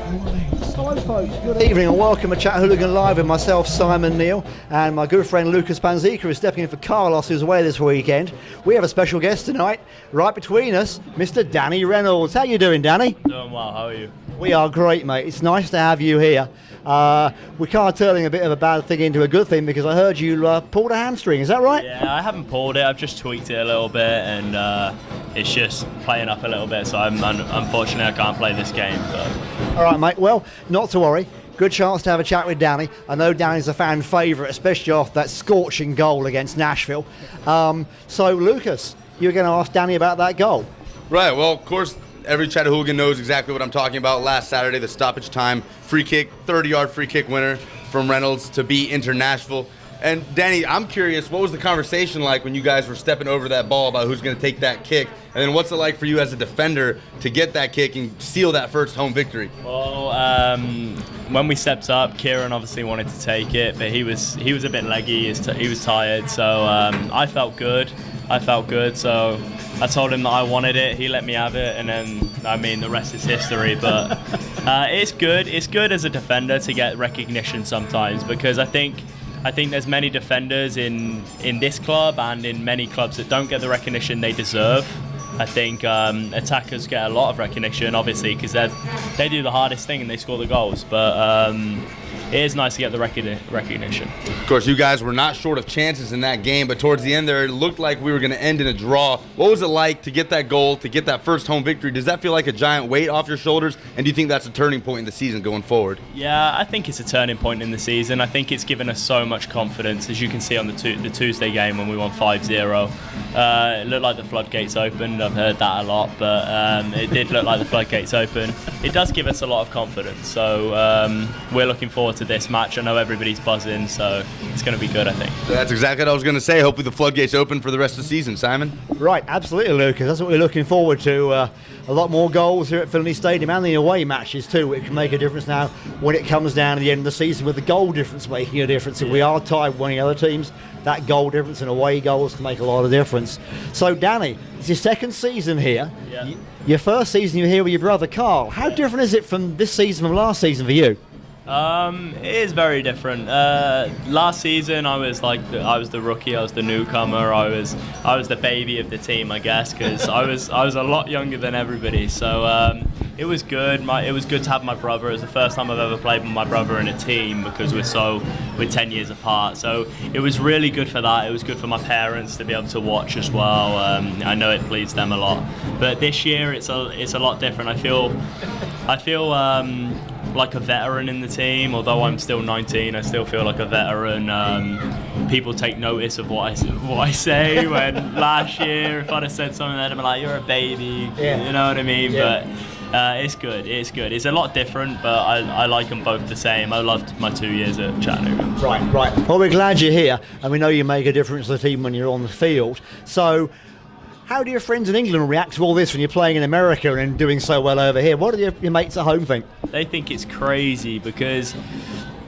Hello folks, good evening and welcome to Chattanooga Live with myself, Simon Neal, and my good friend Lucas Panzica is stepping in for Carlos, who's away this weekend. We have a special guest tonight, right between us, Mr. Danny Reynolds. How you doing, Danny? Doing well, how are you? We are great, mate. It's nice to have you here. We can't turning a bit of a bad thing into a good thing because I heard you pulled a hamstring, is that right? Yeah, I haven't pulled it, I've just tweaked it a little bit and it's just playing up a little bit, so unfortunately I can't play this game. But. All right, mate. Well, not to worry. Good chance to have a chat with Danny. I know Danny's a fan favourite, especially off that scorching goal against Nashville. So, Lucas, you're going to ask Danny about that goal. Right, well, of course, every Chattanoogan knows exactly what I'm talking about. Last Saturday, the stoppage time free kick, 30-yard free kick winner from Reynolds to beat Inter Nashville. And, Danny, I'm curious, what was the conversation like when you guys were stepping over that ball about who's going to take that kick? And then what's it like for you as a defender to get that kick and seal that first home victory? Well, when we stepped up, Kieran obviously wanted to take it, but he was a bit leggy, he was tired, so I felt good, so I told him that I wanted it, he let me have it, and then, I mean, the rest is history, but it's good as a defender to get recognition sometimes, because I think there's many defenders in this club and in many clubs that don't get the recognition they deserve. I think attackers get a lot of recognition, obviously, because they do the hardest thing and they score the goals. But it is nice to get the recognition. Of course, you guys were not short of chances in that game, but towards the end there, it looked like we were going to end in a draw. What was it like to get that goal, to get that first home victory? Does that feel like a giant weight off your shoulders? And do you think that's a turning point in the season going forward? Yeah, I think it's a turning point in the season. I think it's given us so much confidence, as you can see on the Tuesday game when we won 5-0. It looked like the floodgates opened. I've heard that a lot, but it did look like the floodgates opened. It does give us a lot of confidence, so we're looking forward to this match. I know everybody's buzzing, so it's going to be good, I think. That's exactly what I was going to say. Hopefully the floodgates open for the rest of the season, Simon. Right, absolutely, Lucas. That's what we're looking forward to. A lot more goals here at Finley Stadium and the away matches too. It can make a difference now when it comes down to the end of the season, with the goal difference making a difference. If we are tied with one of the other teams, that goal difference and away goals can make a lot of difference. So, Danny, it's your second season here. Yeah. Your first season you were here with your brother Carl. How different is it from this season from last season for you? It is very different. Last season, I was the rookie. I was the newcomer. I was the baby of the team, I guess, because I was a lot younger than everybody. So it was good. It was good to have my brother. It was the first time I've ever played with my brother in a team, because we're 10 years apart. So it was really good for that. It was good for my parents to be able to watch as well. I know it pleased them a lot. But this year, it's a lot different. I feel like a veteran in the team. Although I'm still 19, I still feel like a veteran. People take notice of what I say. When last year, if I'd have said something, they'd have been like, "You're a baby," yeah. You know what I mean? Yeah. But it's good. It's a lot different, but I like them both the same. I loved my 2 years at Chattanooga. Right. Well, we're glad you're here, and we know you make a difference to the team when you're on the field. So, how do your friends in England react to all this when you're playing in America and doing so well over here? What do your mates at home think? They think it's crazy, because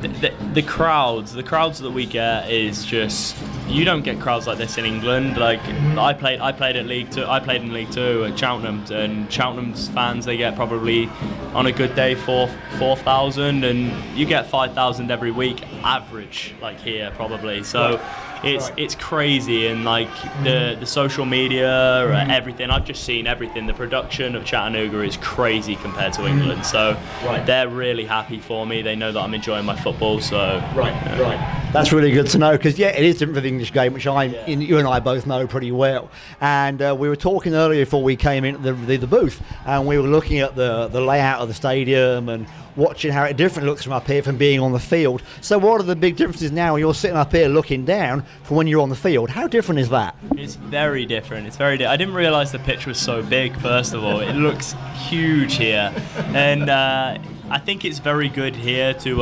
the crowds that we get is just, you don't get crowds like this in England. Like I played in League Two at Cheltenham, and Cheltenham's fans, they get probably on a good day 4,000, and you get 5,000 every week average, like here probably. So. Right. It's crazy, and like the social media, everything. I've just seen everything. The production of Chattanooga is crazy compared to England, so they're really happy for me. They know that I'm enjoying my football, so right. That's really good to know, because it is different for the English game, which you and I both know pretty well. And we were talking earlier before we came into the booth, and we were looking at the layout of the stadium and watching how it different looks from up here from being on the field. So what are the big differences now when you're sitting up here looking down from when you're on the field? How different is that? It's very different. I didn't realise the pitch was so big, first of all. It looks huge here. And I think it's very good here to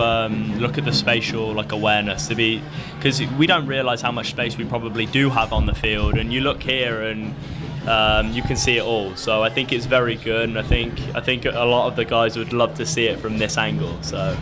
look at the spatial awareness, because we don't realise how much space we probably do have on the field. And you look here and you can see it all. So I think it's very good, and I think a lot of the guys would love to see it from this angle. So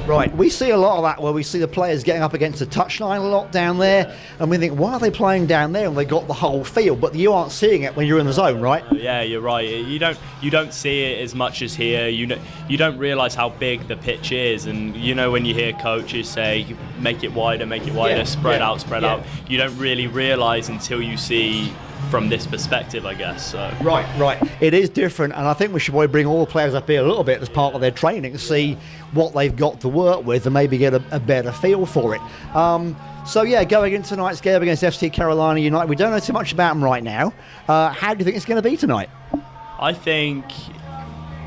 Right, we see a lot of that where we see the players getting up against the touchline a lot down there, and we think, why are they playing down there? And they got the whole field, but you aren't seeing it when you're in the zone, right? Yeah, you're right. You don't see it as much as here. You don't realise how big the pitch is, and when you hear coaches say, make it wider, spread out. You don't really realise until you see from this perspective, I guess. So. Right. It is different, and I think we should probably bring all the players up here a little bit as part of their training to see what they've got to work with and maybe get a better feel for it. So yeah, going into tonight's game against FC Carolina United, we don't know too much about them right now. How do you think it's going to be tonight?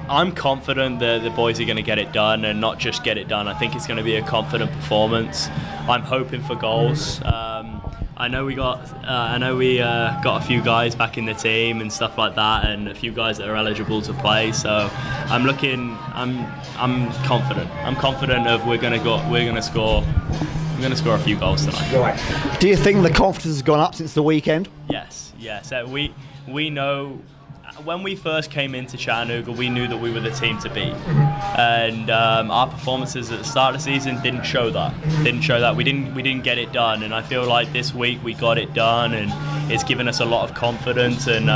I'm confident that the boys are going to get it done, and not just get it done. I think it's going to be a confident performance. I'm hoping for goals. I know we got a few guys back in the team and stuff like that, and a few guys that are eligible to play. So I'm confident. I'm confident of we're gonna score a few goals tonight. Right. Do you think the confidence has gone up since the weekend? Yes. We know. When we first came into Chattanooga, we knew that we were the team to beat, and our performances at the start of the season didn't show that. We didn't get it done, and I feel like this week we got it done, and it's given us a lot of confidence, and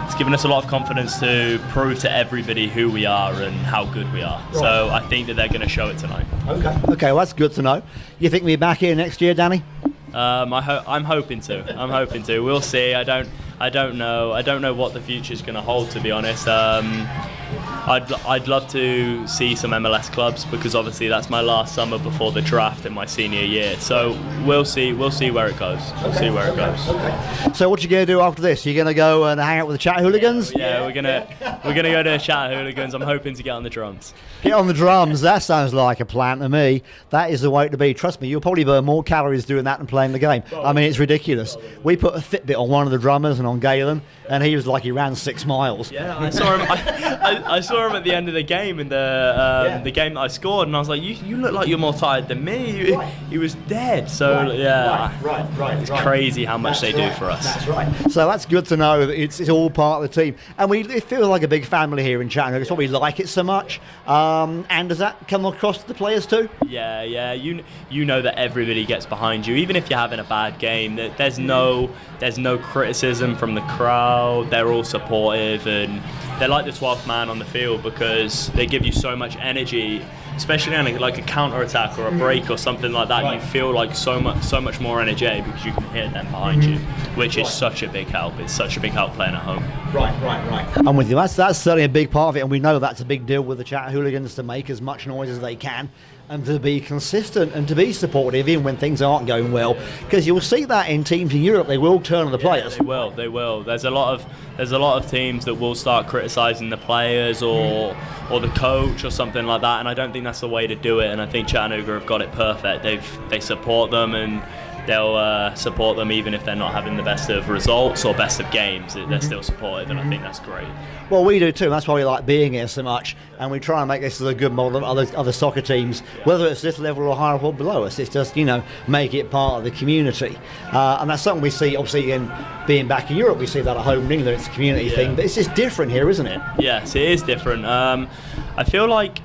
it's given us a lot of confidence to prove to everybody who we are and how good we are. Right. So I think that they're going to show it tonight. Okay, well that's good to know. You think we'll be back here next year, Danny? I'm hoping to. We'll see. I don't know what the future's going to hold, to be honest. I'd love to see some MLS clubs, because obviously that's my last summer before the draft in my senior year. So we'll see where it goes. Okay. So what you going to do after this? You're going to go and hang out with the Chat Hooligans? Yeah, we're gonna go to Chat Hooligans. I'm hoping to get on the drums. Get on the drums. That sounds like a plan to me. That is the way to be. Trust me, you'll probably burn more calories doing that than playing the game. I mean, it's ridiculous. We put a Fitbit on one of the drummers and on Galen, and he was like he ran 6 miles. Yeah, I saw him. I saw him at the end of the game in the game that I scored, and I was like, you look like you're more tired than me. He was dead. So right. It's crazy how much they do for us. That's right. So that's good to know that it's all part of the team, and it feels like a big family here in Chattanooga. It's why we like it so much. And does that come across to the players too? Yeah. You know that everybody gets behind you, even if you're having a bad game. There's no criticism from the crowd. They're all supportive, and they're like the 12th man on the field, because they give you so much energy, especially on a counter-attack or a break or something like that. Right. You feel like so much more energetic because you can hear them behind you, which is such a big help. It's such a big help playing at home. Right. I'm with you. That's certainly a big part of it, and we know that's a big deal with the Chat Hooligans, to make as much noise as they can and to be consistent and to be supportive even when things aren't going well, because you'll see that in teams in Europe. They will turn on the players. They will. There's a lot of teams that will start criticising the players or the coach or something like that, and I don't think that's the way to do it. And I think Chattanooga have got it perfect. They support them, and they'll support them even if they're not having the best of results or best of games. They're still supportive, and I think that's great. Well, we do too. That's why we like being here so much, and we try and make this as a good model of other soccer teams, whether it's this level or higher or below us. It's just, make it part of the community, and that's something we see obviously in being back in Europe. We see that at home in England. It's a community thing, but it's just different here, isn't it? Yes, it is different. I feel like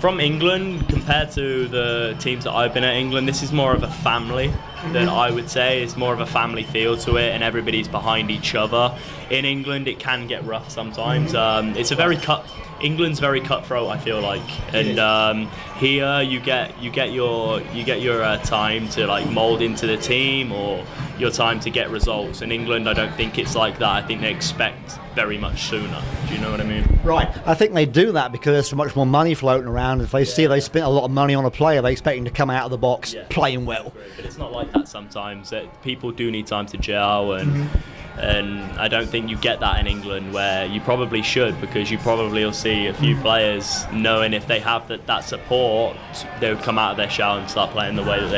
from England, compared to the teams that I've been at England, this is more of a family than I would say. It's more of a family feel to it, and everybody's behind each other. In England, it can get rough sometimes. England's very cutthroat, I feel like, and here you get your time to mold into the team, or your time to get results. In England, I don't think it's like that. I think they expect very much sooner. Do you know what I mean? Right. I think they do that because there's so much more money floating around. If they see they spent a lot of money on a player, they expect him to come out of the box playing well. But it's not like that sometimes. People do need time to gel, and I don't think you get that in England, where you probably should, because you probably will see a few players knowing if they have that support, they would come out of their shell and start playing the way that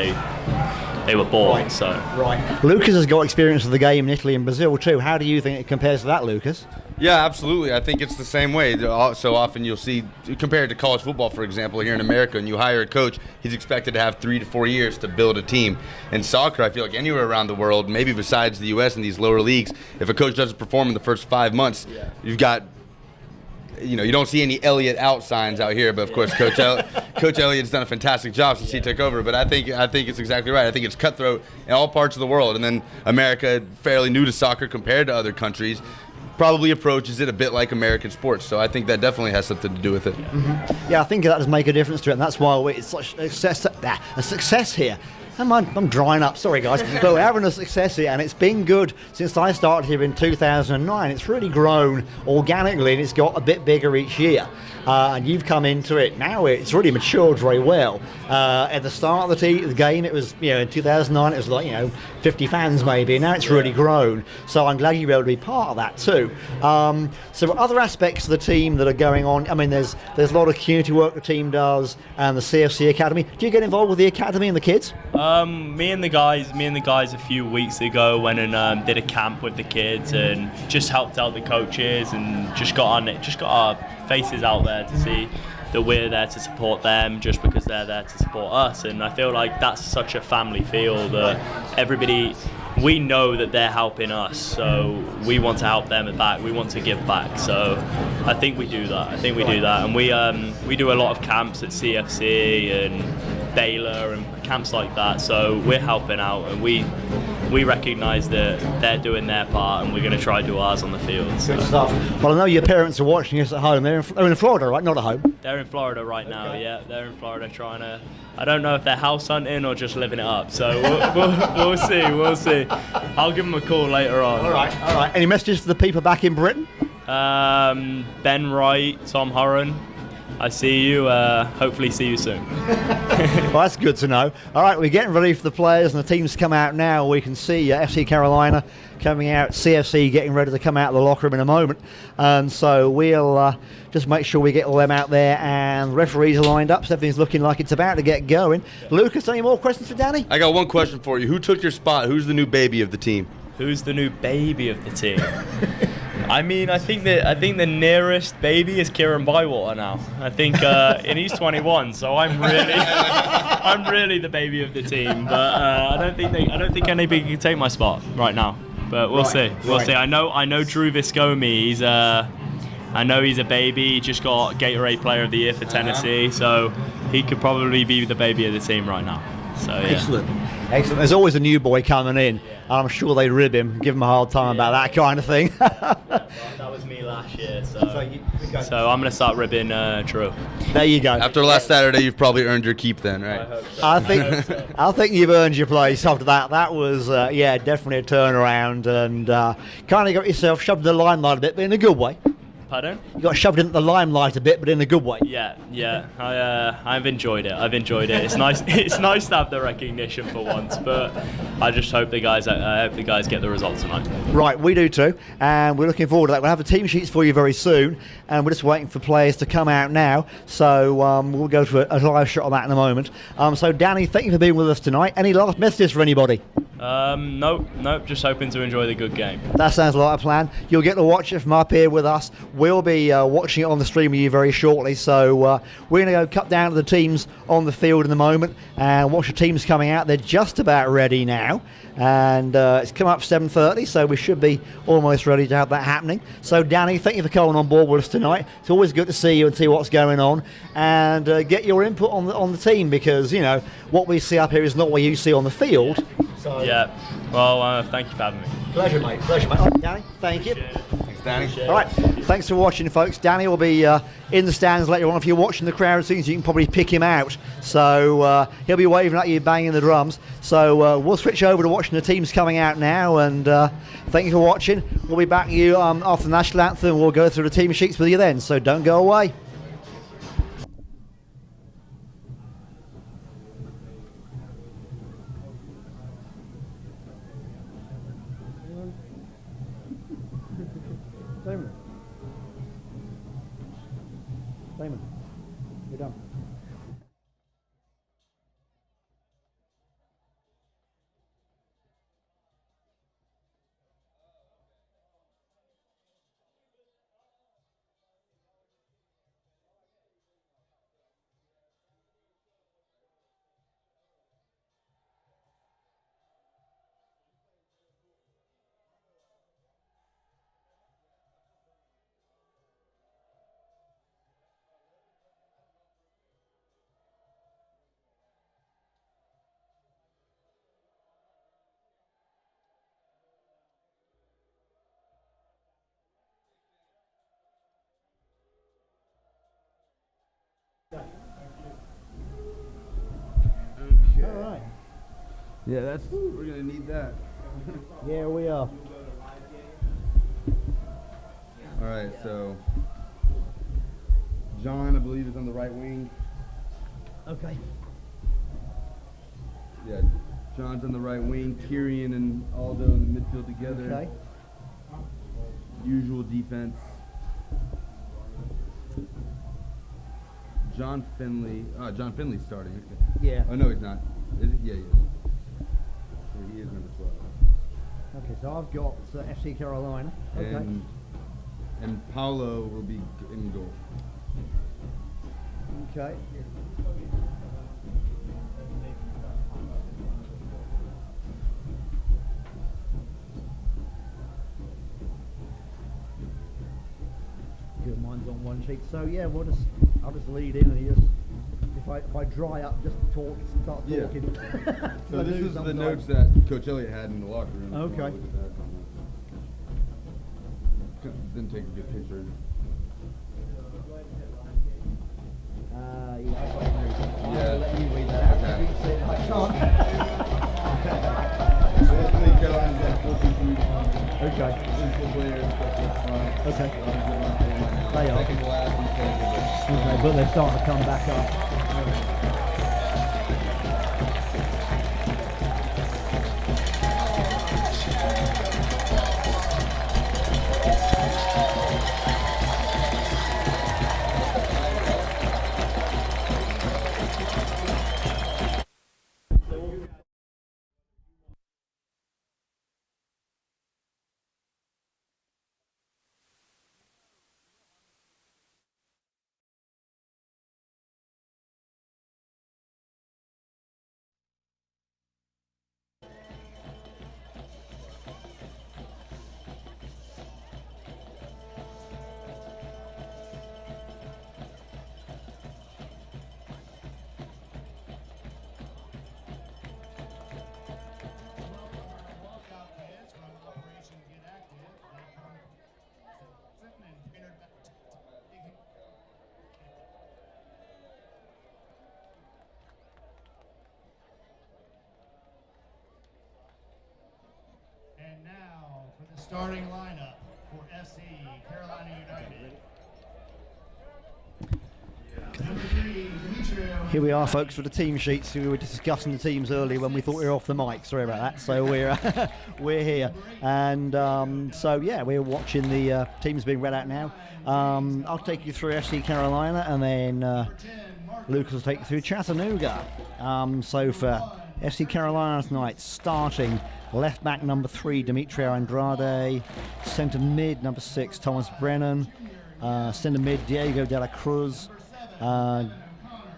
they were born. Right. Lucas has got experience of the game in Italy and Brazil too. How do you think it compares to that, Lucas? Yeah, absolutely. I think it's the same way. So often you'll see, compared to college football, for example, here in America, and you hire a coach, he's expected to have 3 to 4 years to build a team. In soccer, I feel like anywhere around the world, maybe besides the U.S. and these lower leagues, if a coach doesn't perform in the first 5 months, you've got you don't see any Elliott out signs out here, but of course, Coach Elliott's done a fantastic job since he took over. But I think it's exactly right. I think it's cutthroat in all parts of the world, and then America, fairly new to soccer compared to other countries, probably approaches it a bit like American sports. So I think that definitely has something to do with it. Mm-hmm. Yeah, I think that does make a difference to it, and that's why it's such a success here. I'm drying up, sorry guys, but we're having a success here, and it's been good since I started here in 2009. It's really grown organically, and it's got a bit bigger each year. And you've come into it now. It's really matured very well. At the start of the game, it was in 2009 it was like 50 fans maybe. Now it's really grown. So I'm glad you'll be able to be part of that too. So other aspects of the team that are going on. I mean, there's a lot of community work the team does, and the CFC Academy. Do you get involved with the academy and the kids? Me and the guys a few weeks ago went and did a camp with the kids and just helped out the coaches and just got our faces out there to see that we're there to support them just because they're there to support us. And I feel like that's such a family feel that everybody, we know that they're helping us, so we want to help them back, we want to give back. So I think we do that. And we do a lot of camps at CFC and Baylor and camps like that, so we're helping out, and we recognise that they're doing their part, and we're going to try to do ours on the field. So. Good stuff. Well, I know your parents are watching us at home. They're in Florida, right? Not at home. They're in Florida right now. Okay. Yeah, they're in Florida trying to. I don't know if they're house hunting or just living it up. So we'll see. We'll see. I'll give them a call later on. All right. Any messages for the people back in Britain? Ben Wright, Tom Horan. I see you. Hopefully see you soon. Well, that's good to know. All right, we're getting ready for the players and the teams to come out now. We can see FC Carolina coming out, CFC getting ready to come out of the locker room in a moment. And so we'll just make sure we get all them out there, and the referees are lined up, so everything's looking like it's about to get going. Lucas, any more questions for Danny? I got one question for you. Who took your spot? Who's the new baby of the team? Who's the new baby of the team? I mean, I think the nearest baby is Kieran Bywater now. I think, and he's 21, so I'm really the baby of the team. But I don't think anybody can take my spot right now. But we'll see. We'll see. I know Drew Viscomi. I know he's a baby. He just got Gatorade Player of the Year for Tennessee, so he could probably be the baby of the team right now. So yeah. Excellent. There's always a new boy coming in. I'm sure they rib him, give him a hard time about that kind of thing. That was me last year, so I'm going to start ribbing Drew. There you go. After last Saturday, you've probably earned your keep then, right? I hope so. I think you've earned your place after that. That was, definitely a turnaround, and kind of got yourself shoved in the limelight a bit, but in a good way. Pardon? You got shoved into the limelight a bit, but in a good way. Yeah. I've enjoyed it. It's nice. It's nice to have the recognition for once, but I just hope the guys get the result tonight. Right, we do too, and we're looking forward to that. We'll have the team sheets for you very soon, and we're just waiting for players to come out now. So we'll go to a live shot of that in a moment. So Danny, thank you for being with us tonight. Any last messages for anybody? Nope. Just hoping to enjoy the good game. That sounds like a plan. You'll get to watch it from up here with us. We'll be watching it on the stream with you very shortly. So we're going to go cut down to the teams on the field in a moment and watch the teams coming out. They're just about ready now, and it's come up 7:30, so we should be almost ready to have that happening. So Danny, thank you for coming on board with us tonight. It's always good to see you and see what's going on, and get your input on the team, because what we see up here is not what you see on the field. So, yeah. Well, thank you for having me. Pleasure, mate. All right, Danny, thank you. Thanks, Danny. All right, thanks for watching, folks. Danny will be in the stands later on. If you're watching the crowd as soon as you can probably pick him out. So he'll be waving at you, banging the drums. So we'll switch over to watching the teams coming out now. And thank you for watching. We'll be back to you after the national anthem. We'll go through the team sheets with you then. So don't go away. Damon, you're done. Yeah, we're gonna need that. Yeah, we are. All right, so John, I believe, is on the right wing. Okay. Yeah, John's on the right wing. Kieran and Aldo in the midfield together. Okay. Usual defense. John Finley's starting. Okay. Yeah. Oh no, he's not. Is he? Yeah, he is. Yeah, he is number 12. Okay, so I've got FC Carolina. Okay. And Paulo will be in goal. Okay. Good, mine's on one sheet. So yeah, I'll just lead in and he just if I dry up, just start talking. So this is the notes that Coach Elliott had in the locker room. Okay. Look at that. Didn't take a good picture. Yeah, I'll let you read that out. Okay. You say it, I can't. So basically, Carolina's got 14 Okay. players. Okay. They are. Second to last in Canada. Okay, but they're starting to come back up. And now for the starting lineup for FC Carolina United. Number 3, Demetrio. Here we are, folks, with the team sheets. We were discussing the teams earlier when we thought we were off the mic. Sorry about that. So we're here, and so yeah, we're watching the teams being read out now. I'll take you through FC Carolina, and then Lucas will take you through Chattanooga. So for FC Carolina tonight, starting left back number 3, Demetrio Andrade, centre mid number 6, Thomas Brennan, centre mid Diego de la Cruz,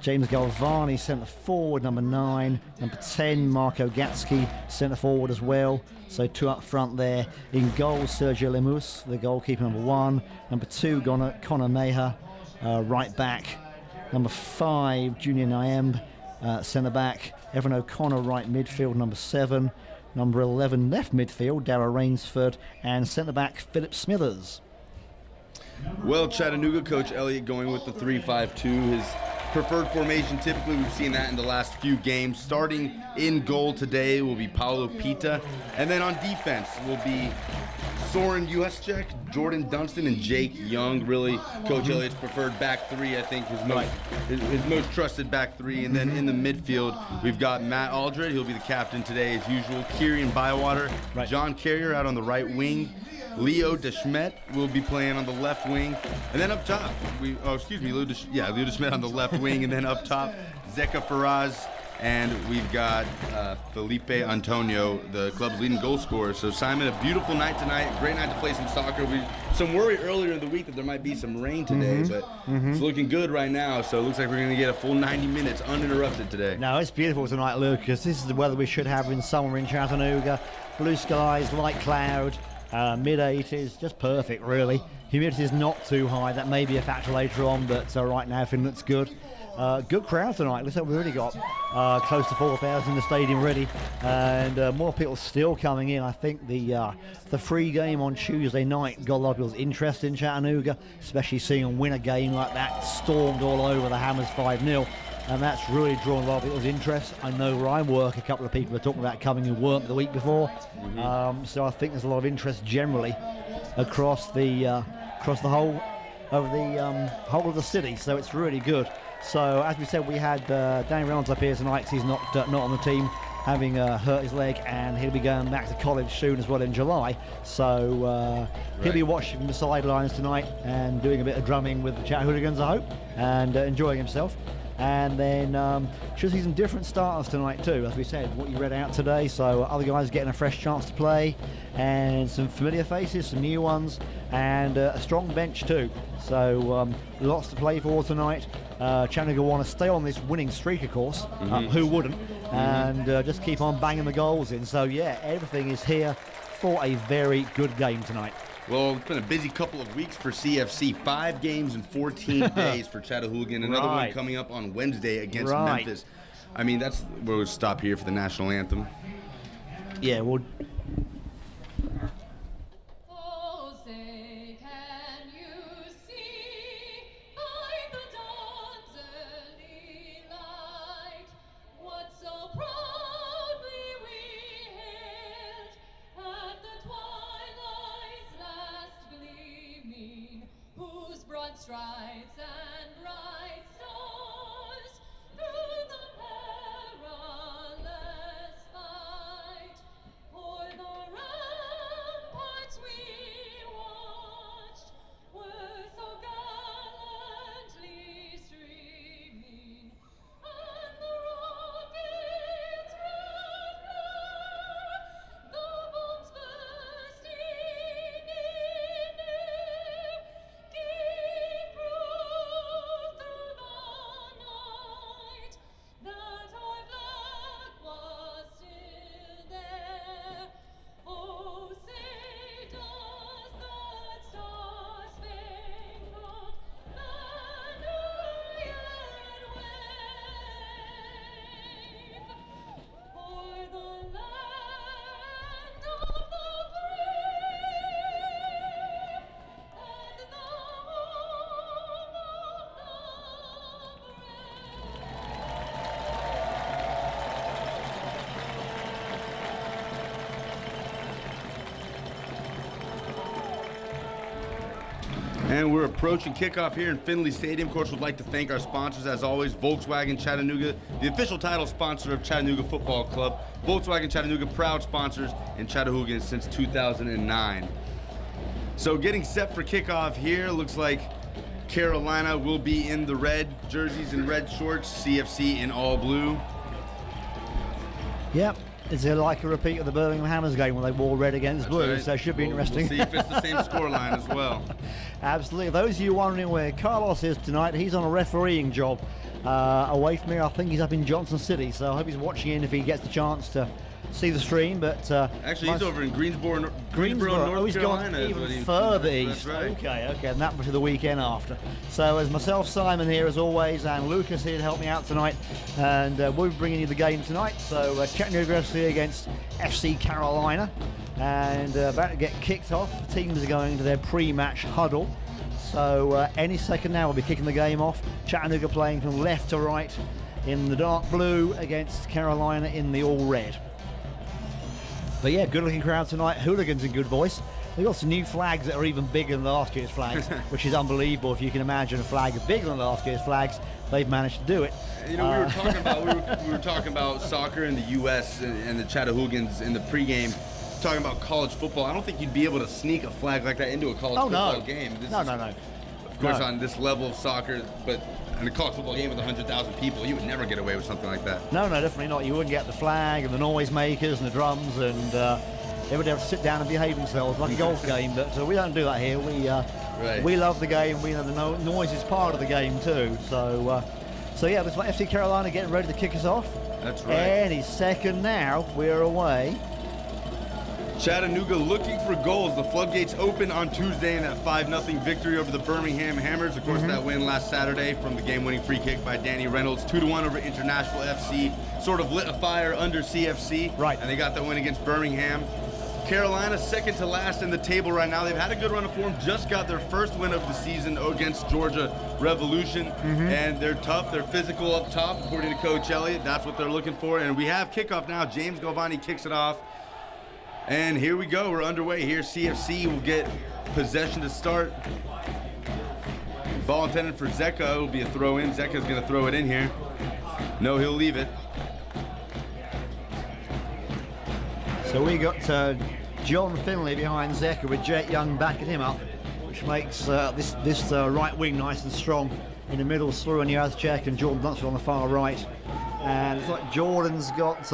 James Galvani, centre forward number 9, number 10 Marco Gatsky, centre forward as well. So 2 up front there. In goal, Sergio Lemus, the goalkeeper number 1, number 2 Connor Meha, right back, number 5 Junior Nyemb, centre back, Evan O'Connor, right midfield number 7, number 11 left midfield Dara Rainsford, and centre back Philip Smithers. Well, Chattanooga, Coach Elliott going with the 3-5-2, his preferred formation. Typically, we've seen that in the last few games. Starting in goal today will be Paulo Pita, and then on defense will be Soren Juhacek, Jordan Dunstan, and Jake Young. Really, Coach Elliott's preferred back 3, I think, his most trusted back 3. And then in the midfield, we've got Matt Aldred. He'll be the captain today, as usual. Kieran Bywater, John Carrier out on the right wing. Leo DeSchmidt will be playing on the left wing. And then up top, Leo DeSchmidt on the left wing. And then up top, Zeka Faraz. And we've got Felipe Antonio, the club's leading goal scorer. So, Simon, a beautiful night tonight. Great night to play some soccer. Some worry earlier in the week that there might be some rain today, but it's looking good right now. So, it looks like we're going to get a full 90 minutes uninterrupted today. No, it's beautiful tonight, Lucas. This is the weather we should have in summer in Chattanooga. Blue skies, light cloud, mid-80s, just perfect, really. Humidity is not too high. That may be a factor later on, but right now everything looks good. Good crowd tonight. Looks like we've already got close to 4,000 in the stadium ready, and more people still coming in. I think the free game on Tuesday night got a lot of people's interest in Chattanooga, especially seeing them win a game like that, stormed all over the Hammers 5-0. and that's really drawn a lot of people's interest. I know where I work, a couple of people are talking about coming who weren't the week before. So I think there's a lot of interest generally across the whole of the city. So it's really good. So as we said, we had Danny Reynolds up here tonight 'cause he's not on the team, having hurt his leg, and he'll be going back to college soon as well in July. So he'll be watching from the sidelines tonight and doing a bit of drumming with the Chatahooligans, I hope, and enjoying himself. And then should see some different starters tonight too, as we said, what you read out today. So other guys getting a fresh chance to play, and some familiar faces, some new ones, and a strong bench too. So lots to play for tonight. Chattanooga want to stay on this winning streak, of course. Who wouldn't? And just keep on banging the goals in. So yeah, everything is here for a very good game tonight. Well, it's been a busy couple of weeks for CFC. 5 games in 14 days for Chattahooga. Another one coming up on Wednesday against Memphis. I mean, that's where we'll stop here for the national anthem. Yeah, well... Stripes and bright stars through the perilous fight. For the ramparts we watched were so gallantly streaming, and the rockets red glare, the bombs bursting in air, gave proof through the night that our flag was still there. Oh, say does that star-spangled banner yet wave for the land of the brave and the home of the And we're approaching kickoff here in Finley Stadium. Of course, we'd like to thank our sponsors, as always, Volkswagen Chattanooga, the official title sponsor of Chattanooga Football Club. Volkswagen Chattanooga, proud sponsors in Chattanooga since 2009. So getting set for kickoff here, looks like Carolina will be in the red jerseys and red shorts, CFC in all blue. Yep. Is it like a repeat of the Birmingham Hammers game when they wore red against blue? Right. So it should be interesting. We'll see if it's the same scoreline as well. Absolutely. Those of you wondering where Carlos is tonight, he's on a refereeing job away from here. I think he's up in Johnson City, so I hope he's watching in if he gets the chance to see the stream. But actually, he's over in Greensboro, North he's Carolina. Gone even further east. That's right. Okay, and that was the weekend after. So as myself, Simon here as always, and Lucas here to help me out tonight, and we'll be bringing you the game tonight. So Chattanooga FC against FC Carolina, and about to get kicked off. The teams are going to their pre-match huddle. So any second now we'll be kicking the game off. Chattanooga playing from left to right in the dark blue against Carolina in the all red. But yeah, good looking crowd tonight. Hooligans in good voice. They've got some new flags that are even bigger than last year's flags, which is unbelievable. If you can imagine a flag bigger than last year's flags, they've managed to do it. You know, we were talking about soccer in the U.S. and the Chattahoogans in the pregame, talking about college football. I don't think you'd be able to sneak a flag like that into a college football game. No. Of course, on this level of soccer, but in a college football game with 100,000 people, you would never get away with something like that. No, definitely not. You wouldn't get the flag and the noise makers and the drums, and they would have to sit down and behave themselves like a golf game. But we don't do that here. We love the game. We know the noise is part of the game too. So yeah, looks like FC Carolina getting ready to kick us off. That's right. Any second now, we're away. Chattanooga looking for goals. The floodgates open on Tuesday in that 5-0 victory over the Birmingham Hammers. Of course, that win last Saturday from the game-winning free kick by Danny Reynolds, 2-1 over International FC. Sort of lit a fire under CFC. Right. And they got that win against Birmingham. Carolina second to last in the table right now. They've had a good run of form. Just got their first win of the season against Georgia Revolution. And they're tough. They're physical up top, according to Coach Elliott. That's what they're looking for. And we have kickoff now. James Galvani kicks it off. And here we go. We're underway here. CFC will get possession to start. Ball intended for Zeka. It'll be a throw in. Zeka's going to throw it in here. No, he'll leave it. So we got John Finley behind Zeka with Jet Young backing him up, which makes this right wing nice and strong. In the middle, Slew and Yazchek and Jordan Dunsford on the far right. And it's like Jordan's got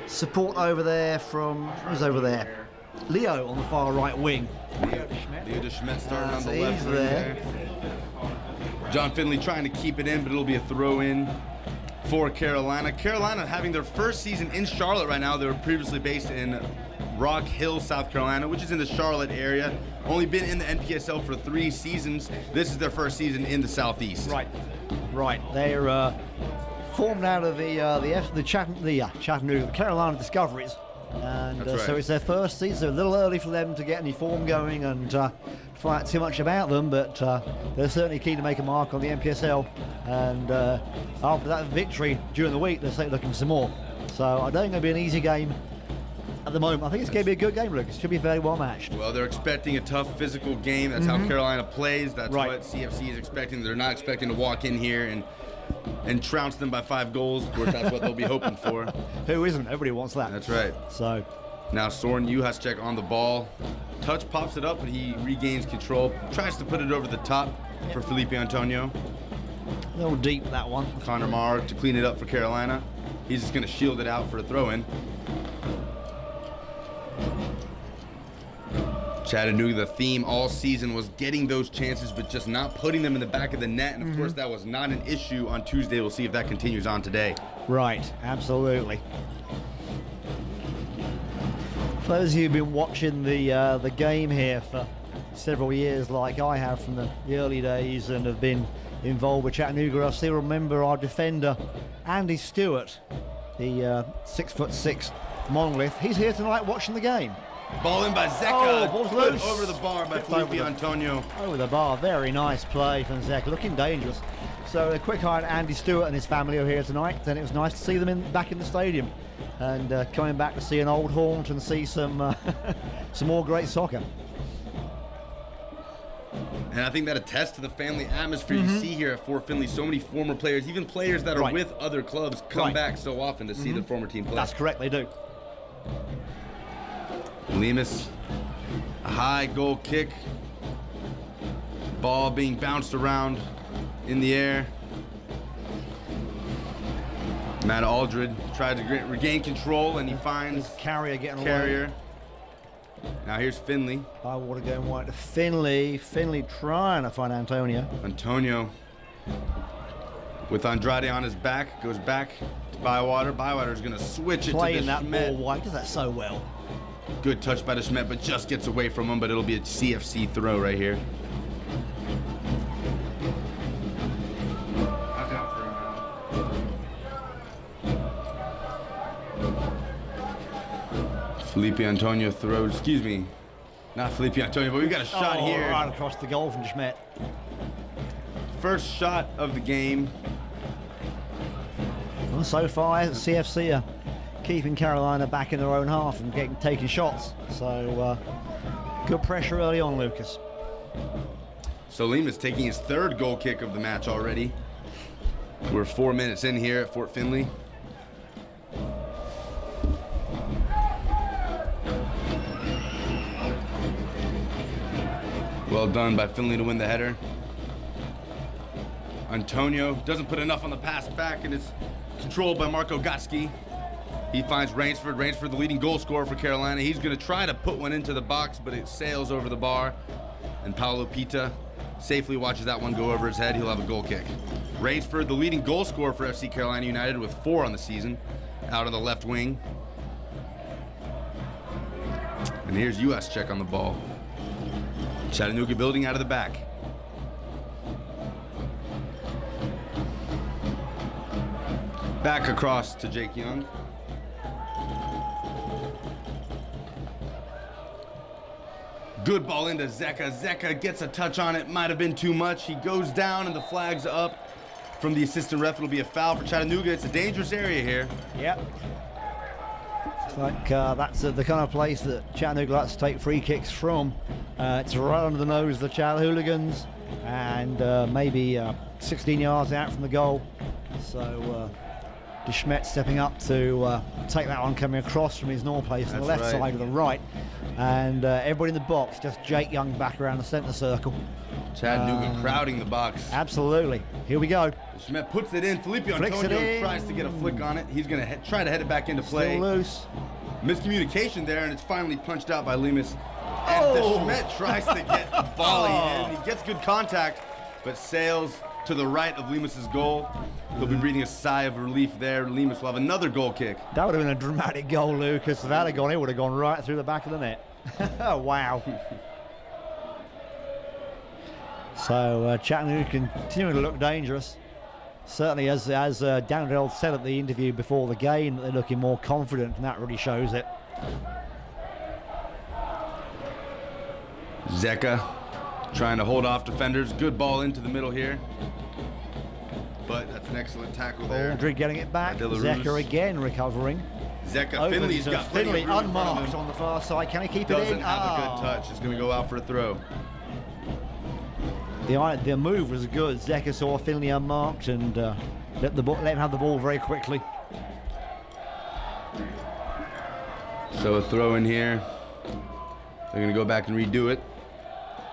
support over there from, who's over there? Leo on the far right wing. Leo de Schmidt starting on the left he's wing there. John Finley trying to keep it in, but it'll be a throw in for Carolina. Carolina having their first season in Charlotte right now. They were previously based in Rock Hill, South Carolina, which is in the Charlotte area. Only been in the NPSL for 3 seasons. This is their first season in the Southeast. Right. They're formed out of the Chattanooga, the Carolina Discoveries. And That's right. so it's their first season. So a little early for them to get any form going and find out too much about them, but they're certainly keen to make a mark on the NPSL. And after that victory during the week, they're certainly looking for some more. So I don't think it'll be an easy game at the moment. I think it's going to be a good game, Lucas. It should be very well matched. Well, they're expecting a tough physical game. That's how Carolina plays. That's Right. what CFC is expecting. They're not expecting to walk in here and trounce them by 5 goals. Of course, that's what they'll be hoping for. Who isn't? Everybody wants that. That's right. So Now Soren Juhacek on the ball. Touch pops it up, but he regains control. Tries to put it over the top for Felipe Antonio. a little deep, that one. Connor Marr to clean it up for Carolina. He's just going to shield it out for a throw-in. Chattanooga, the theme all season was getting those chances, but just not putting them in the back of the net. And of course, that was not an issue on Tuesday. We'll see if that continues on today. Right, absolutely. For those of you who've been watching the game here for several years, like I have from the early days, and have been involved with Chattanooga, I still remember our defender, Andy Stewart, the 6'6" monolith. He's here tonight watching the game. Ball in by Zeka. Oh, ball's Put loose. over the bar by Flipped Felipe over the- Antonio. Over the bar, very nice play from Zeka, looking dangerous. So a quick eye on Andy Stewart and his family are here tonight, and it was nice to see them back in the stadium, and coming back to see an old haunt and see some some more great soccer. And I think that attests to the family atmosphere you see here at Fort Finley. So many former players, even players that are Right. with other clubs, come Right. back so often to see their former team play. That's correct, they do. Lemus, a high goal kick. Ball being bounced around in the air. Matt Aldred tried to regain control, and he finds Carrier getting away. Carrier. Now here's Finley. Bywater going wide to Finley. Finley trying to find Antonio. Antonio with Andrade on his back, goes back to Bywater. Bywater's going to switch it Playing to that Schmidt. ball wide, does that so well. Good touch by the Schmidt, but just gets away from him, but it'll be a CFC throw right here. Felipe Antonio throws, excuse me, not Felipe Antonio, but we got a shot Oh, here. right across the goal from Schmidt. First shot of the game. Well, so far, CFC are keeping Carolina back in their own half and taking shots. So good pressure early on, Lucas. Solim is taking his third goal kick of the match already. We're 4 minutes in here at Fort Finley. Well done by Finley to win the header. Antonio doesn't put enough on the pass back, and it's controlled by Marco Gotski. He finds Rainsford. Rainsford, the leading goal scorer for Carolina. He's going to try to put one into the box, but it sails over the bar. And Paulo Pita safely watches that one go over his head. He'll have a goal kick. Rainsford, the leading goal scorer for FC Carolina United with 4 on the season, out on the left wing. And here's Juhacek on the ball. Chattanooga building out of the back. Back across to Jake Young. Good ball into Zeka. Zeka gets a touch on it. Might have been too much. He goes down and the flag's up from the assistant ref. It'll be a foul for Chattanooga. It's a dangerous area here. Yep. It's like that's the kind of place that Chattanooga likes to take free kicks from. It's right under the nose of the Chat-hooligans and maybe 16 yards out from the goal. So DeSchmidt stepping up to take that one, coming across from his normal place on the left side of the right. And everybody in the box, just Jake Young back around the centre circle. Chattanooga crowding the box. Absolutely. Here we go. Schmidt puts it in. Felipe Antonio tries to get a flick on it. He's going to try to head it back into play. Still loose. Miscommunication there, and it's finally punched out by Lemus. And Schmidt tries to get a volley in. He gets good contact, but sails to the right of Lemus's goal. He'll be breathing a sigh of relief there. Lemus will have another goal kick. That would have been a dramatic goal, Lucas. If that had gone, it would have gone right through the back of the net. Wow. So Chattanooga continuing to look dangerous. Certainly, as Daniel said at the interview before the game, that they're looking more confident, and that really shows it. Zeka trying to hold off defenders. Good ball into the middle here. But that's an excellent tackle there. Aldridge getting it back. Zeka again recovering. Zeka, Finley's got Finley plenty of room in front of unmarked him. on the far side. Can he keep it in? Doesn't have a good touch. It's going to go out for a throw. The move was good. Zeka saw Finley unmarked and let him have the ball very quickly. So a throw in here. They're going to go back and redo it.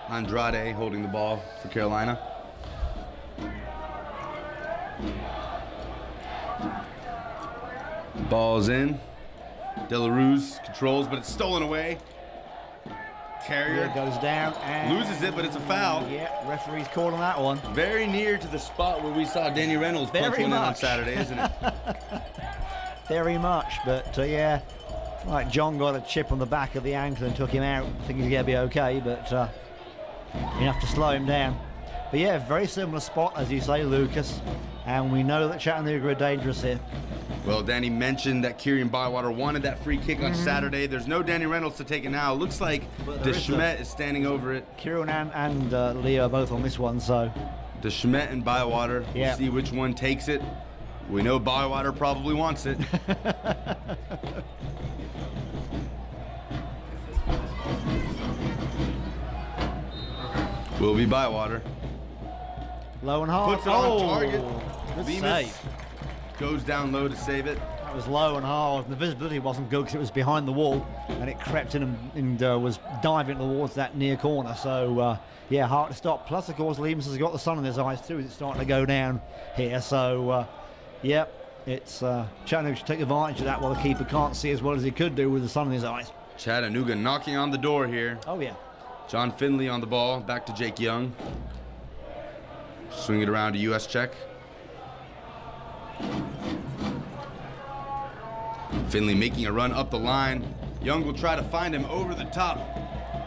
Andrade holding the ball for Carolina. Ball's in. De La Ruse controls, but it's stolen away. Carrier goes down and loses it, but it's a foul. Yeah, referee's called on that one. Very near to the spot where we saw Danny Reynolds punch one in on Saturday, isn't it? Very much, but yeah, like John got a chip on the back of the ankle and took him out. I think he's going to be okay, but you have to slow him down. But yeah, very similar spot, as you say, Lucas, and we know that Chattanooga are dangerous here. Well, Danny mentioned that Kieran Bywater wanted that free kick on Saturday. There's no Danny Reynolds to take it now. Looks like DeSchmidt is standing over it. Kieran and Leo are both on this one, so. DeSchmidt and Bywater. Yeah. We'll see which one takes it. We know Bywater probably wants it. Will be Bywater. Low and hard. Puts it on target. Good Lemus save. goes down low to save it. That was low and hard. The visibility wasn't good because it was behind the wall and it crept in and was diving towards that near corner. So, yeah, hard to stop. Plus, of course, Lemus has got the sun in his eyes too as it's starting to go down here. So, yeah, it's Chattanooga should take advantage of that while the keeper can't see as well as he could do with the sun in his eyes. Chattanooga knocking on the door here. Oh, yeah. John Finley on the ball. Back to Jake Young. Swing it around to U.S. check. Finley making a run up the line. Young will try to find him over the top.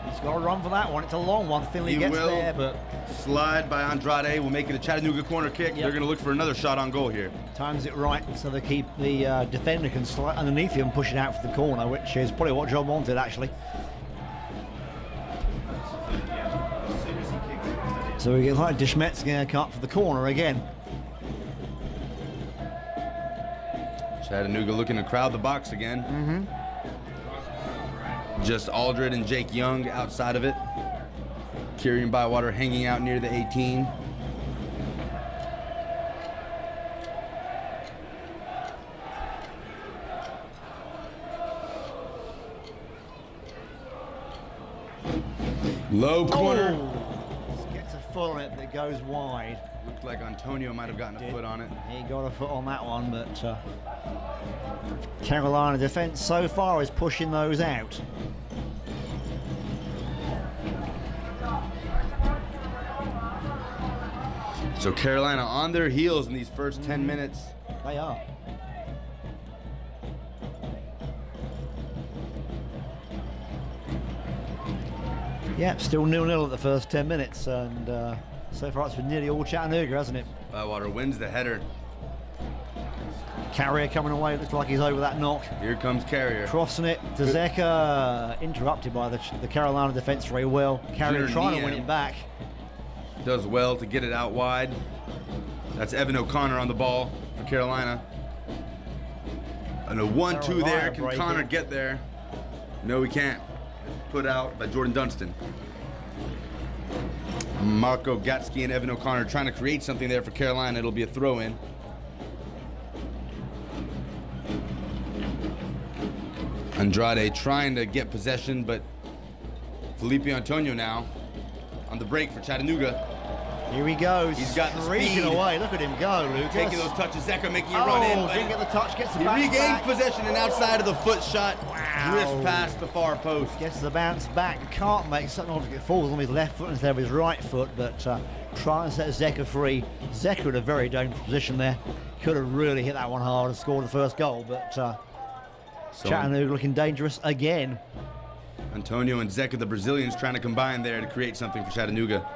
He's got to run for that one. It's a long one. Finley gets there, but slide by Andrade will make it a Chattanooga corner kick. They're going to look for another shot on goal here. Times it right so they keep the defender can slide underneath him and push it out for the corner, which is probably what John wanted actually. So we get like DeSchmidt's going to cut for the corner again. Chattanooga looking to crowd the box again. Just Aldred and Jake Young outside of it. Kieran Bywater hanging out near the 18. Low corner. Gets a foot on it, but it goes wide. Looked like Antonio might have gotten a foot on it. He got a foot on that one, but Carolina defense so far is pushing those out. So Carolina on their heels in these first 10 minutes. They are. Yeah, still 0-0 at the first 10 minutes, and so far it's been nearly all Chattanooga, hasn't it? Bywater wins the header. Carrier coming away. Looks like he's over that knock. Here comes Carrier. Crossing it to Zeka. Interrupted by the Carolina defense very well. Carrier trying to win it back. Does well to get it out wide. That's Evan O'Connor on the ball for Carolina. And a 1-2 there. Can Connor get there? No, he can't. Put out by Jordan Dunstan. Marco Gatsky and Evan O'Connor trying to create something there for Carolina. It'll be a throw-in. Andrade trying to get possession, but Felipe Antonio now on the break for Chattanooga. Here he goes. He's got the streaking speed. away. Look at him go, Lucas. Taking those touches. Zeka making it run in. Didn't get the touch. Gets the He bounce regains back. possession and outside of the foot shot. Wow. Drifts past the far post. Gets the bounce back. Can't make something of it. Falls on his left foot instead of his right foot, but trying to set Zeka free. Zeka in a very dangerous position there. Could have really hit that one hard and scored the first goal, but Chattanooga looking dangerous again. Antonio and Zeka, the Brazilians, trying to combine there to create something for Chattanooga.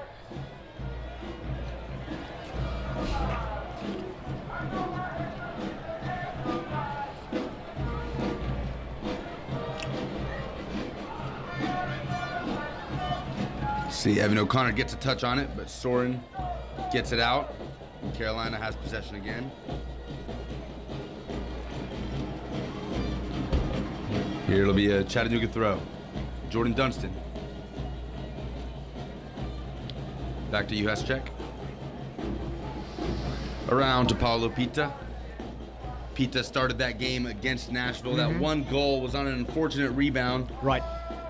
See, Evan O'Connor gets a touch on it, but Soren gets it out. Carolina has possession again. Here it'll be a Chattanooga throw. Jordan Dunstan. Back to US check. Around to Paulo Pita. Pita started that game against Nashville. That one goal was on an unfortunate rebound. Right.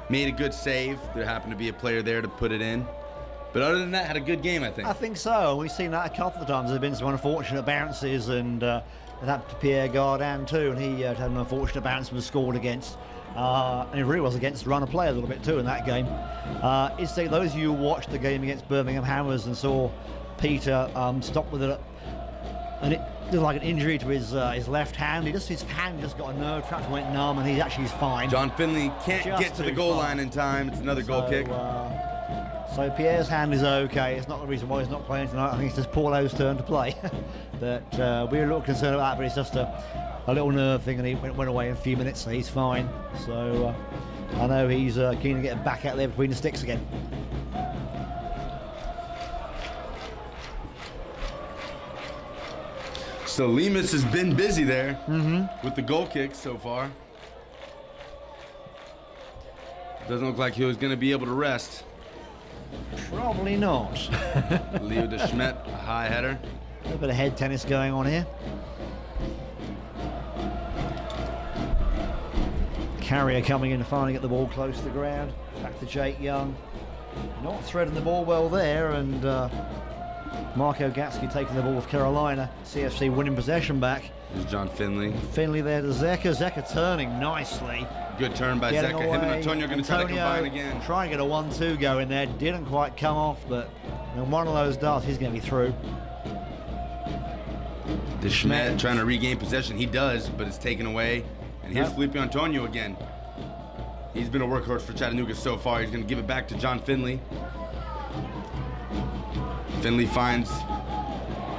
Made a good save. There happened to be a player there to put it in. But other than that, had a good game, I think. I think so. We've seen that a couple of times. There have been some unfortunate bounces, and it happened to Pierre Gardin too, and he had an unfortunate bounce and was scored against. And it really was against the runner play a little bit too in that game. Those of you who watched the game against Birmingham Hammers and saw Peter stop with it, and it looked like an injury to his left hand. His hand just got a nerve, perhaps went numb, and he's fine. John Finley can't Just get to the too goal far. line in time. It's another goal kick. So Pierre's hand is okay. It's not the reason why he's not playing tonight. I think it's just Paulo's turn to play. But we're a little concerned about that, but it's just a little nerve thing, and he went away in a few minutes, so he's fine. So I know he's keen to get back out there between the sticks again. So Lemus has been busy there with the goal kicks so far. Doesn't look like he was going to be able to rest. Probably not. Leo de Schmidt, a high header. A little bit of head tennis going on here. Carrier coming in to finally get the ball close to the ground. Back to Jake Young. Not threading the ball well there, and Marco Gatsky taking the ball with Carolina. CFC winning possession back. There's John Finley. Finley there to Zeka. Zeka turning nicely. Good turn by Getting Zeka. Him and away. Antonio are going to try to combine again. Trying to get a 1-2 going there. Didn't quite come off, but in one of those darts, he's going to be through. De Schmidt trying to regain possession. He does, but it's taken away. And here's Yep. Felipe Antonio again. He's been a workhorse for Chattanooga so far. He's going to give it back to John Finley. Finley finds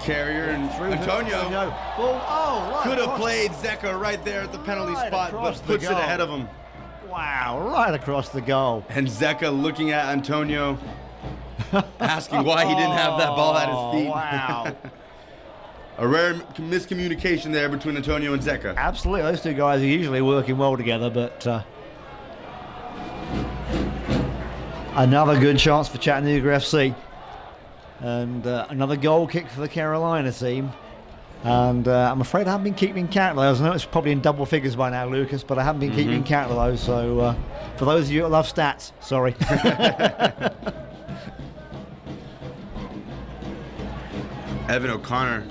Carrier and Antonio. Right Could have across- played Zeka right there at the penalty Right spot, but across the puts it goal. ahead of him. Wow, right across the goal. And Zeka looking at Antonio, asking why he didn't have that ball at his feet. Wow. A rare miscommunication there between Antonio and Zeka. Absolutely, those two guys are usually working well together, but another good chance for Chattanooga FC. And another goal kick for the Carolina team. And I'm afraid I haven't been keeping count of those. I know it's probably in double figures by now, Lucas, but I haven't been keeping count of those. So for those of you that love stats, sorry. Evan O'Connor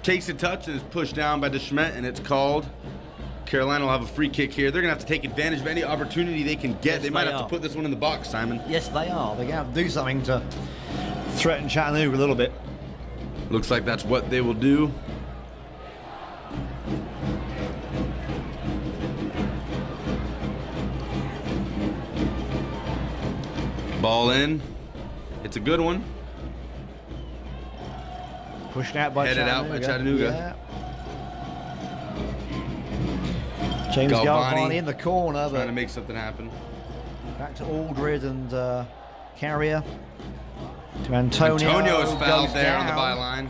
takes a touch and is pushed down by De Schmidt, and it's called. Carolina will have a free kick here. They're going to have to take advantage of any opportunity they can get. Yes, they might they have are. to put this one in the box, Simon. Yes, they are. They're going to have to do something to threaten Chattanooga a little bit. Looks like that's what they will do. Ball in. It's a good one. Pushed out by Headed out by Chattanooga. Yeah. James Galvani Galvani in the corner, trying to but make something happen. back to Aldred and Carrier. To Antonio. Antonio is fouled goes there on the down. byline.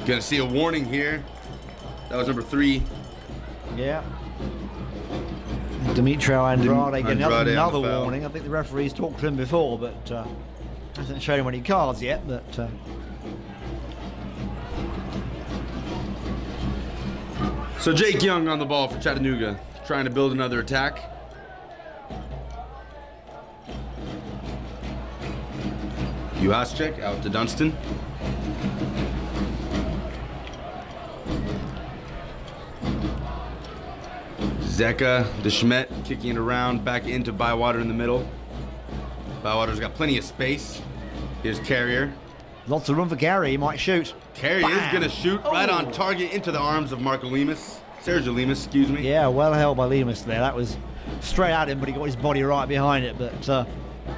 Gonna see a warning here. That was number 3. Yeah. Demetrio Andrade, Andrade on the another foul. warning. I think the referee's talked to him before, but hasn't shown him any cards yet. But So Jake Young on the ball for Chattanooga, trying to build another attack. Juhasczyk out to Dunstan. Zeka, DeSchmidt kicking it around, back into Bywater in the middle. Bywater's got plenty of space. Here's Carrier. lots of room for Gary. He might shoot. Carrier is Bam! gonna shoot right on Oh. target into the arms of Marco Lemus. Sergio Lemus, excuse me. Yeah, well held by Lemus there. That was straight at him, but he got his body right behind it. But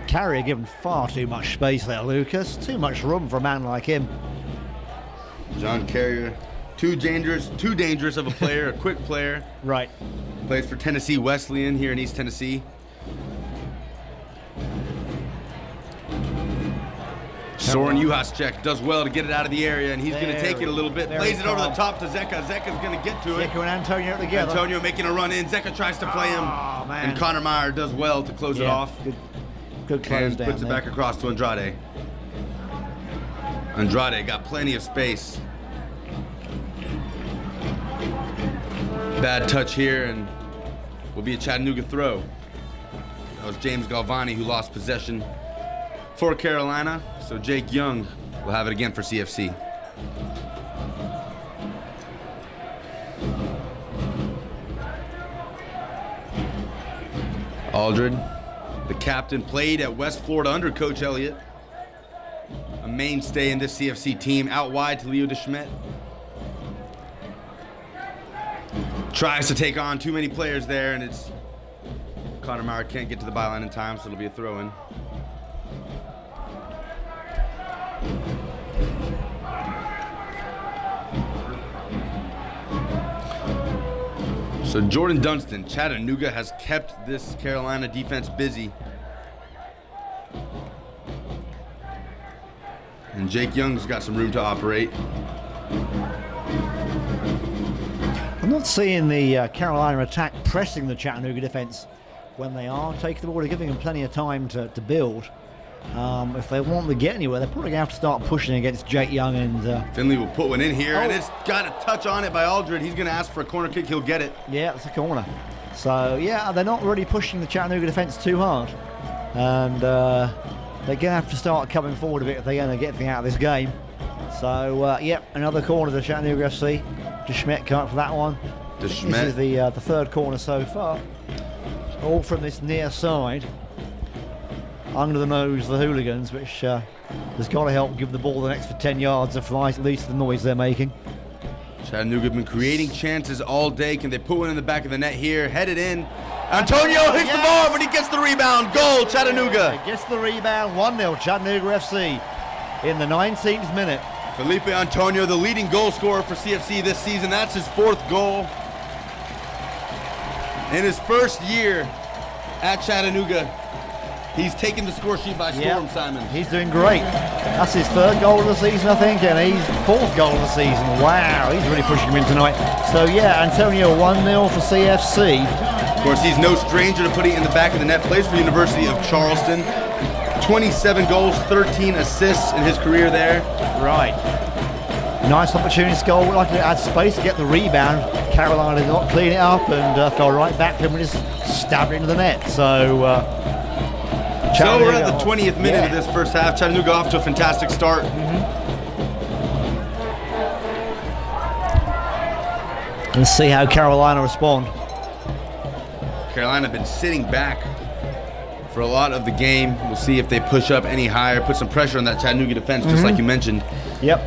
Carrier given far too much space there, Lucas. Too much room for a man like him. John Carrier, too dangerous of a player, a quick player. Right. Plays for Tennessee Wesleyan here in East Tennessee. Soren Juhasczyk does well to get it out of the area, and he's going to take it a little bit. Very Plays it over the calm. top to Zeka. Zeka's going to get to it. Zeka and Antonio together. Antonio making a run in. Zeka tries to play him. Oh, man. And Connor Meyer does well to close it Yeah, off. Good close And down puts it there. back across to Andrade. Andrade got plenty of space. Bad touch here, and will be a Chattanooga throw. That was James Galvani who lost possession for Carolina. So Jake Young will have it again for CFC. Aldred, the captain, played at West Florida under Coach Elliott. A mainstay in this CFC team, out wide to Leo DeSchmidt. Tries to take on too many players there, and it's Connor Meyer can't get to the byline in time, so it'll be a throw-in. So Jordan Dunstan, Chattanooga has kept this Carolina defense busy. And Jake Young's got some room to operate. I'm not seeing the Carolina attack pressing the Chattanooga defense when they are taking the ball. They're giving them plenty of time to build. If they want to get anywhere, they're probably going to have to start pushing against Jake Young and Finley will put one in here, and Oh. it's got a touch on it by Aldred. He's going to ask for a corner kick. He'll get it. yeah, it's a corner. So yeah, they're not really pushing the Chattanooga defense too hard, and they're going to have to start coming forward a bit if they're going to get anything out of this game. So yep, another corner to Chattanooga FC. DeSchmidt come up for that one. This DeSchmidt. is the third corner so far. All from this near side. Under the nose of the hooligans, which has got to help give the ball the extra 10 yards of at least the noise they're making. Chattanooga have been creating chances all day. Can they put one in the back of the net here? Headed in. Antonio hits the ball, but he gets the rebound. Goal, Chattanooga. Gets the rebound, 1-0 Chattanooga FC in the 19th minute. Felipe Antonio, the leading goal scorer for CFC this season. That's his 4th goal. In his first year at Chattanooga, he's taken the score sheet by storm, Yep. Simon. He's doing great. That's his 3rd goal of the season, I think, and he's 4th goal of the season. Wow, he's really pushing him in tonight. So yeah, Antonio 1-0 for CFC. Of course, he's no stranger to putting it in the back of the net. Plays for the University of Charleston. 27 goals, 13 assists in his career there. Right. Nice opportunity to goal. Would like to add space to get the rebound. Carolina did not clean it up and fell right back to him and just stabbed it into the net. So So we're at Chattanooga the 20th minute of yeah. this first half. Chattanooga off to a fantastic start. Let's see how Carolina respond. Carolina been sitting back for a lot of the game. We'll see if they push up any higher, put some pressure on that Chattanooga defense, just like you mentioned. Yep.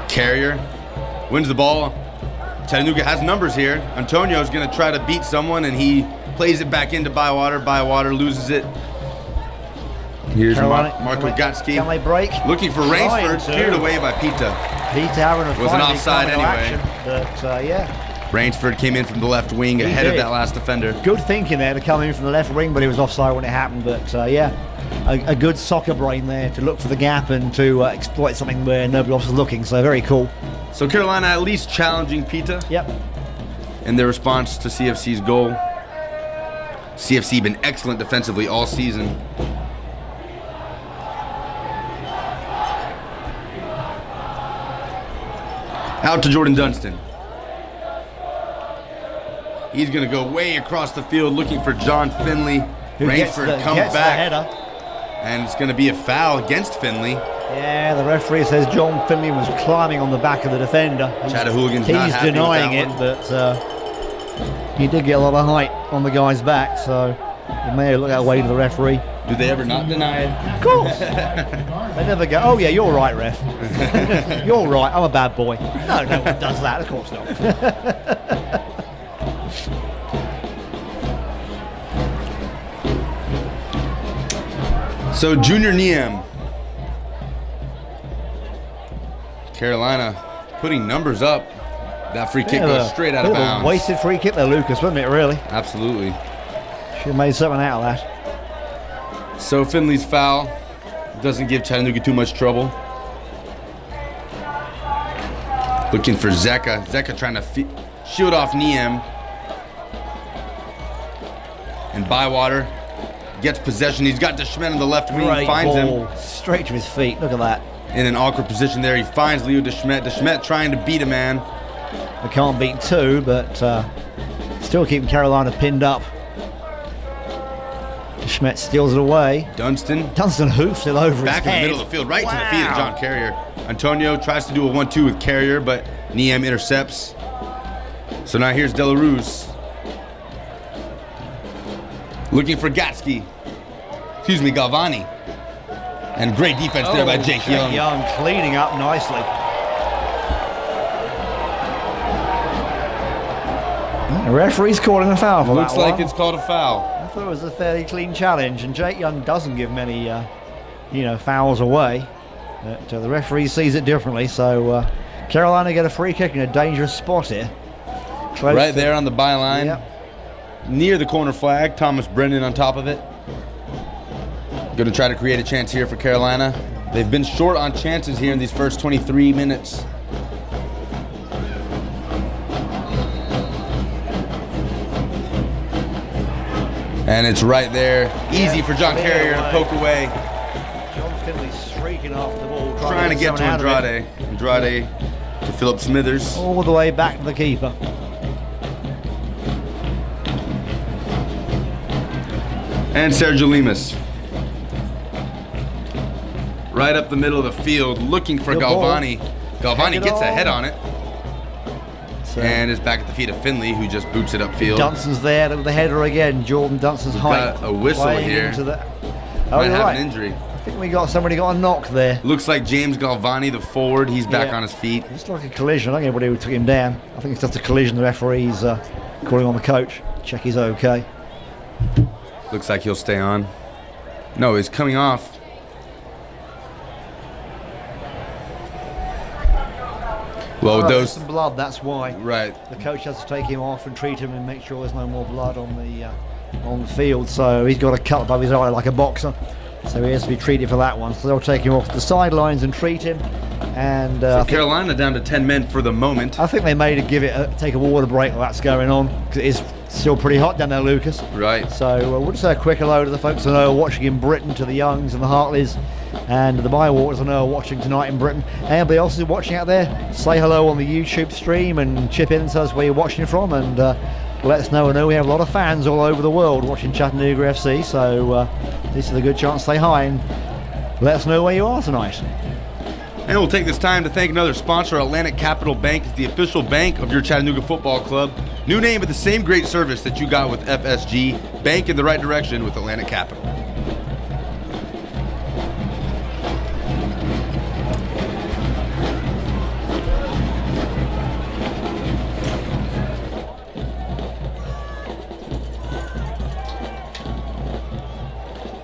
Carrier wins the ball. Chattanooga has numbers here. Antonio's going to try to beat someone, and he plays it back into Bywater. Bywater loses it. Here's Carolina, Marco can Gatsky they break? looking for Rainsford, Trying to. cleared away by Pita. Peter having a Was an finally offside come into anyway. action, but yeah, Rainsford came in from the left wing ahead of did. that last defender. Good thinking there to come in from the left wing, but he was offside when it happened. But yeah, a good soccer brain there to look for the gap and to exploit something where nobody else was looking. So very cool. So Carolina at least challenging Pita Yep. in their response to CFC's goal. CFC been excellent defensively all season. Out to Jordan Dunstan. He's going to go way across the field looking for John Finley. Who gets Rainsford the- comes gets the back, header. and it's going to be a foul against Finley. Yeah, the referee says John Finley was climbing on the back of the defender. Chattanooga's not He's happy with denying that it, one. but he did get a lot of height on the guy's back, so he may have looked that way to the referee. Do they ever not deny it? Of course. They never go, oh yeah, you're right, ref. You're right, I'm a bad boy. No, no one does that, of course not. So Junior Niem. Carolina putting numbers up. That free kick goes straight out of bounds. Wasted free kick there, Lucas, wasn't it, really? Absolutely. Should have made something out of that. So Finley's foul doesn't give Chattanooga too much trouble. Looking for Zeka. Zeka trying to shield off Niem. And Bywater gets possession. He's got DeSchmidt on the left wing. Great Finds ball, him straight to his feet. Look at that. in an awkward position there. He finds Leo DeSchmidt. DeSchmidt trying to beat a man. We can't beat two, but still keeping Carolina pinned up. Schmidt steals it away. Dunstan Dunstan hoofs it over back his in head. the middle of the field, right to the feet of Wow. John Carrier. Antonio tries to do a 1-2 with Carrier, but Niem intercepts. So now here's De La Ruz. Looking for Gatsky. Excuse me, Galvani. And great defense there by Jake Young. Young cleaning up nicely. The referee's calling a foul for Looks that like one. it's called a foul. I thought it was a fairly clean challenge, and Jake Young doesn't give many, fouls away. But the referee sees it differently, so Carolina get a free kick in a dangerous spot here. Close Right to- there on the byline. Yep. Near the corner flag. Thomas Brennan on top of it. Going to try to create a chance here for Carolina. They've been short on chances here in these first 23 minutes. And it's right there. Easy for John clear Carrier to away. poke away. John Finley streaking off the ball, Trying to get to something out of it. Andrade. Andrade to Philip Smithers. All the way back to the keeper. And Sergio Lemus. Right up the middle of the field, looking for Good ball. Galvani. Galvani Head it gets a on. head on it. So And is back at the feet of Finley, who just boots it upfield. Dunstan's there with the header again. Jordan Dunstan's height. got a whistle playing here. into the- Oh, Might you're have right. an injury. I think somebody got a knock there. Looks like James Galvani, the forward, he's back Yeah. on his feet. It's like a collision. I don't know anybody who took him down. I think it's just a collision. The referee's calling on the coach. Check he's okay. Looks like he'll stay on. No, he's coming off. Well, with Oh, there's those, some blood. That's why right. the coach has to take him off and treat him and make sure there's no more blood on the field. So he's got a cut above his eye like a boxer. So he has to be treated for that one. So they'll take him off the sidelines and treat him. And I think Carolina down to 10 men for the moment. they may take a water break while that's going on, because it is still pretty hot down there, Lucas. Right. So we'll just say a quick hello to the folks I know are watching in Britain, to the Youngs and the Hartleys, and the Bywaters I know are watching tonight in Britain. Anybody else who's watching out there, say hello on the YouTube stream and chip in and tell us where you're watching from, and let us know. I know we have a lot of fans all over the world watching Chattanooga FC, so this is a good chance to say hi and let us know where you are tonight. And we'll take this time to thank another sponsor. Atlantic Capital Bank is the official bank of your Chattanooga Football Club. New name, but the same great service that you got with FSG. Bank in the right direction with Atlantic Capital.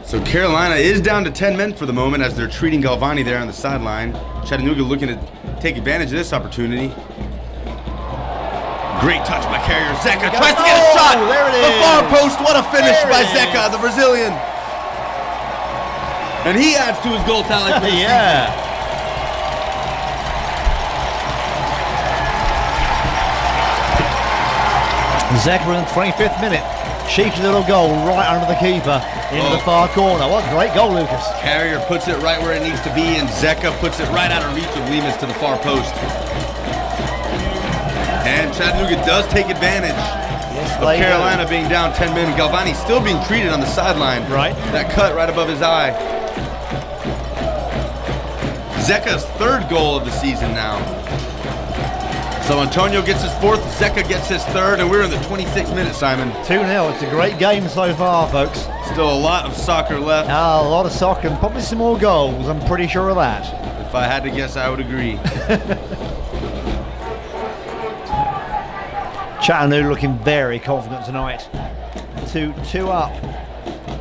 So Carolina is down to 10 men for the moment as they're treating Galvani there on the sideline. Chattanooga looking to take advantage of this opportunity. Great touch by Carrier. Zeka go. tries to get a Oh, shot. there it The far is. post. What a finish There by it Zeka, is. the Brazilian. And he adds to his goal tally for the season. Yeah. Zeka in the 25th minute. Cheeky little goal right under the keeper into the far corner. What a great goal, Lucas. Carrier puts it right where it needs to be, and Zeka puts it right out of reach of Lemus to the far post. And Chattanooga does take advantage of they do. Carolina being down 10 men. Galvani still being treated on the sideline. Right. That cut right above his eye. Zeka's third goal of the season now. So Antonio gets his fourth, Zeka gets his third, and we're in the 26th minute, Simon. 2-0. It's a great game so far, folks. Still a lot of soccer left. A lot of soccer and probably some more goals. I'm pretty sure of that. If I had to guess, I would agree. Chattanooga looking very confident tonight. 2 up.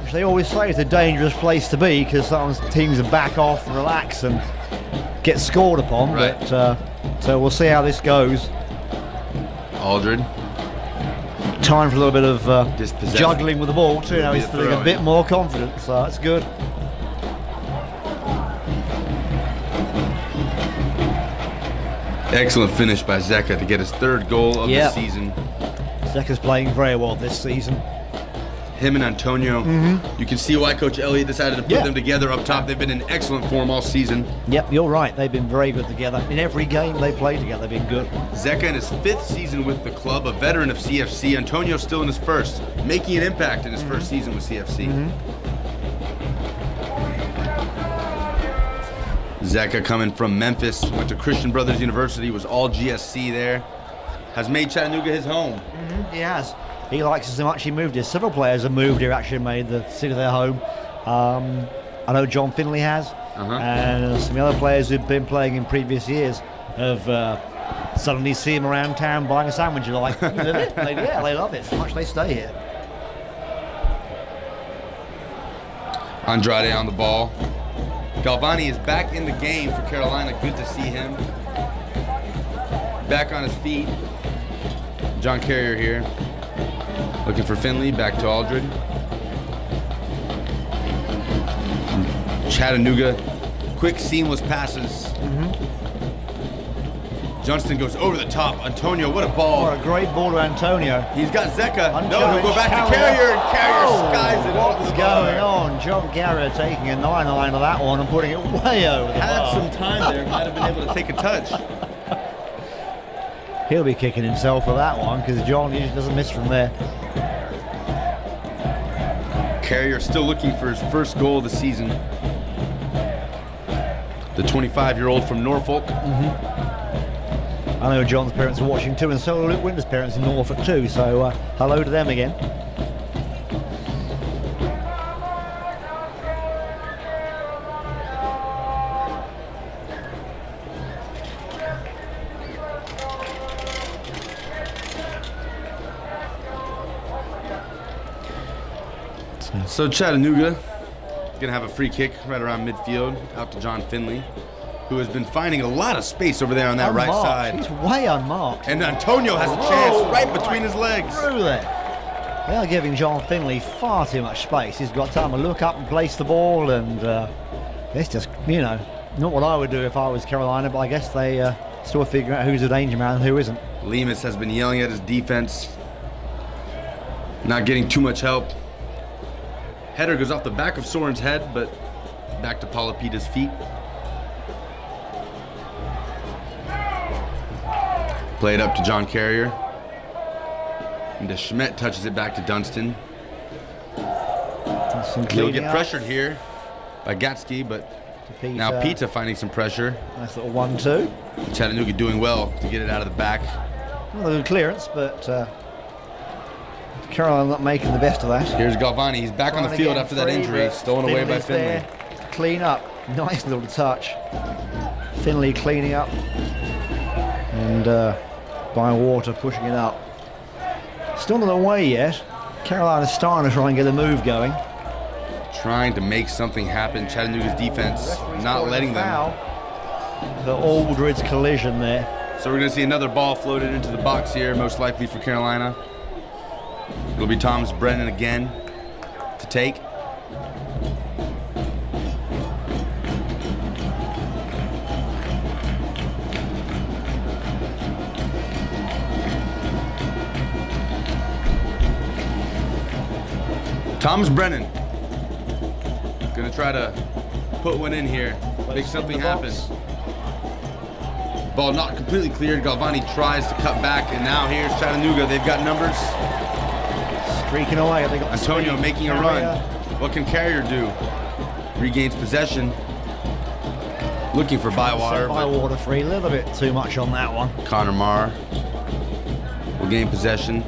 Which they always say is a dangerous place to be because sometimes teams back off and relax and get scored upon. Right. But so we'll see how this goes. Aldred. Time for a little bit of Dispossessed. juggling with the ball too. Now Be he's a feeling a throw-in. bit more confident, so that's good. Excellent finish by Zeka to get his third goal of Yep. the season. Zeka's playing very well this season. Him and Antonio. You can see why Coach Elliott decided to put Yeah. them together up top. They've been in excellent form all season. Yep, you're right. They've been very good together. In every game they play together, they've been good. Zeka in his 5th season with the club, a veteran of CFC. Antonio still in his first, making an impact in his first season with CFC. Zeka coming from Memphis, went to Christian Brothers University, was all GSC there. Has made Chattanooga his home. He has. He likes it so much he moved here. Several players have moved here, actually made the city their home. I know John Finley has, and some other players who've been playing in previous years have suddenly see him around town buying a sandwich. You're like, you live it? Yeah, they love it so much they stay here. Andrade on the ball. Galvani is back in the game for Carolina. Good to see him. Back on his feet. John Carrier here. Looking for Finley. Back to Aldred. Chattanooga. Quick, seamless passes. Johnston goes over the top. Antonio, what a ball. What a great ball to Antonio. He's got Zeka. No, Unchallenged. he'll go back to Carrier, and Carrier Oh, skies it over what's the bar. going on? John Carrier taking a 9-line of that one and putting it way over the Had bar. some time there. Might have been able to take a touch. He'll be kicking himself for that one because John usually doesn't miss from there. Carrier still looking for his first goal of the season. The 25-year-old from Norfolk. I know John's parents are watching too, and so are Luke Winter's parents in Norfolk too, so hello to them again. So Chattanooga gonna have a free kick right around midfield out to John Finley, who has been finding a lot of space over there on that right Unmarked. side. He's way unmarked. And Antonio has a chance right between his legs. Through there. They are giving John Finley far too much space. He's got time to look up and place the ball, and it's just, you know, not what I would do if I was Carolina, but I guess they still figure out who's a danger man and who isn't. Lemus has been yelling at his defense, not getting too much help. Header goes off the back of Soren's head, but back to Palapita's feet. Play it up to John Carrier. And Schmidt touches it back to Dunstan. Some He'll cleaning get up pressured here by Gatsky, but to Peter. now Pizza finding some pressure. Nice little 1-2. Chattanooga doing well to get it out of the back. Not a good clearance, but Carolina not making the best of that. Here's Galvani. He's back on the Trying to field get after that free, injury. but Stolen away by Finley's Finley. there. Clean up. Nice little touch. Finley cleaning up. And Bywater pushing it up. Still not away yet. Carolina's starting to try and get a move going. Trying to make something happen. Chattanooga's defense not letting them. The Aldridge collision there. So we're going to see another ball floated into the box here, most likely for Carolina. It'll be Thomas Brennan again to take. Thomas Brennan gonna try to put one in here, make something happen. Ball not completely cleared. Galvani tries to cut back, and now here's Chattanooga. They've got numbers. Streaking away. They got Antonio speed. making a Carrier. run. What can Carrier do? Regains possession. Looking for Bywater. Bywater free. A little bit too much on that one. Connor Marr will gain possession.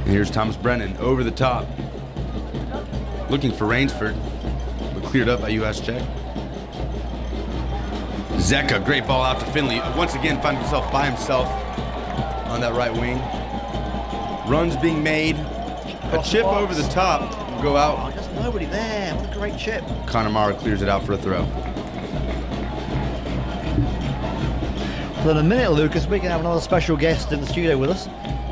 And here's Thomas Brennan over the top. Looking for Rainsford, but cleared up by US check. Zeka, great ball out to Finley. Once again, finds himself by himself on that right wing. Runs being made. A chip over the top will go Oh, out. just nobody there. What a great chip. Connor Marr clears it out for a throw. So in a minute, Lucas, we can have another special guest in the studio with us.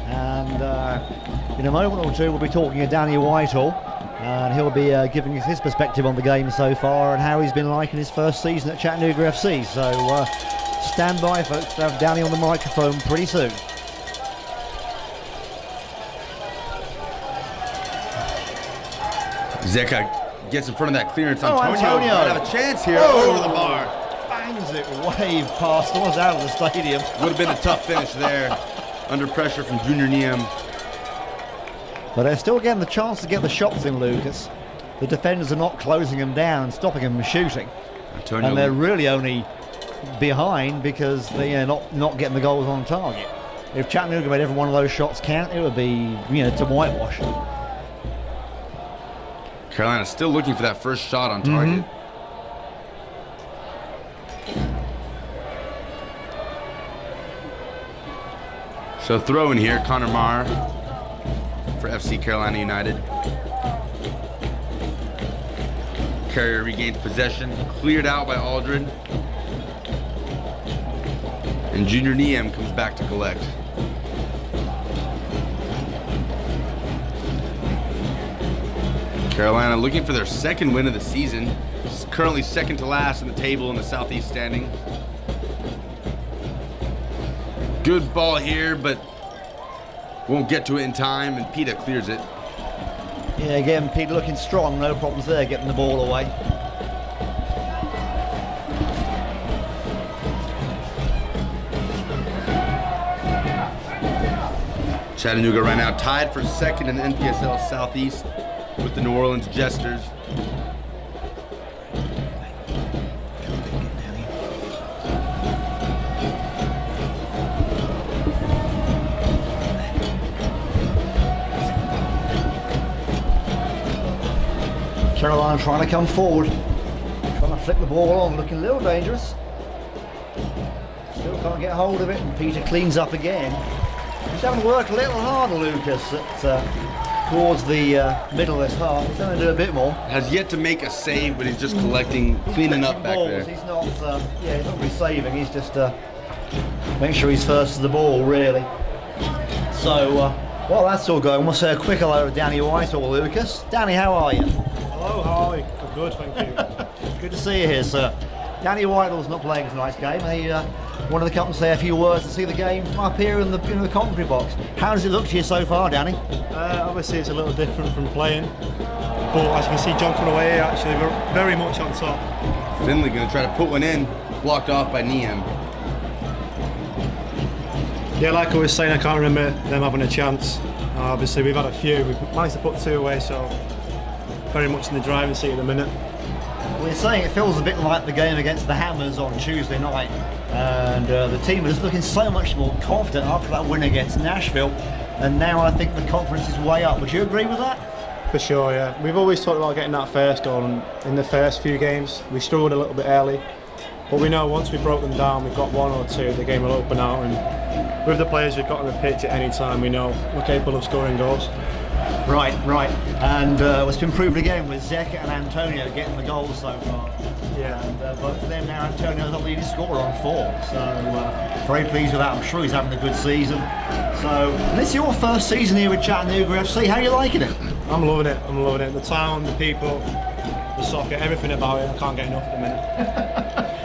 And in a moment or two, we'll be talking to Danny Whitehall. And he'll be giving us his perspective on the game so far and how he's been liking his first season at Chattanooga FC. So stand by, folks, to have Danny on the microphone pretty soon. Zeka gets in front of that clearance. Oh, Antonio. might have a chance here. Oh. Over the bar. Bangs it way past, almost out of the stadium. Would have been a tough finish there. Under pressure from Junior Niem. But they're still getting the chance to get the shots in, Lucas. The defenders are not closing them down and stopping them from shooting. Antonio. And they're really only behind because they're not getting the goals on target. If Chattanooga made every one of those shots count, it would be, to whitewash. Carolina still looking for that first shot on target. So throw in here, Connor Marr for FC Carolina United. Carrier regains possession, cleared out by Aldred. And Junior Niem comes back to collect. Carolina looking for their second win of the season. It's currently second to last in the table in the Southeast standing. Good ball here, but won't get to it in time, and Pita clears it. Yeah, again, Pete looking strong, no problems there, getting the ball away. Chattanooga right now tied for second in the NPSL Southeast with the New Orleans Jesters. Carolina trying to come forward, trying to flick the ball on, looking a little dangerous. Still can't get hold of it, and Peter cleans up again. He's having to work a little harder, Lucas, towards the middle of this half. He's going to do a bit more. Has yet to make a save, but he's just collecting, cleaning up back balls. there. He's not, he's not really saving. He's just making sure he's first to the ball, really. So, while that's all going, we'll say a quick hello to Danny Whitehall, Lucas. Danny, how are you? Hello, how are you? I'm good, thank you. Good to see you here, sir. Danny Whitehall's not playing tonight's game. He wanted to come and say a few words to see the game from up here in the commentary box. How does it look to you so far, Danny? Obviously, it's a little different from playing, but as you can see, Jonathan away actually very much on top. Finley going to try to put one in, blocked off by Niem. Yeah, like I was saying, I can't remember them having a chance. Obviously, we've had a few. We've managed to put two away, so very much in the driving seat at the minute. We're saying it feels a bit like the game against the Hammers on Tuesday night, and the team is looking so much more confident after that win against Nashville, and now I think the confidence is way up. Would you agree with that? For sure, yeah. We've always talked about getting that first goal, and in the first few games we struggled a little bit early, but we know once we broke them down, we've got one or two, the game will open out, and with the players we've got on the pitch at any time, we know we're capable of scoring goals. Right. And it's been proved again with Zeka and Antonio getting the goals so far. Yeah. And both of them now, Antonio's the leading scorer on 4. So very pleased with that. I'm sure he's having a good season. So, and it's your first season here with Chattanooga FC. How are you liking it? I'm loving it. The town, the people, the soccer, everything about it. I can't get enough at the minute.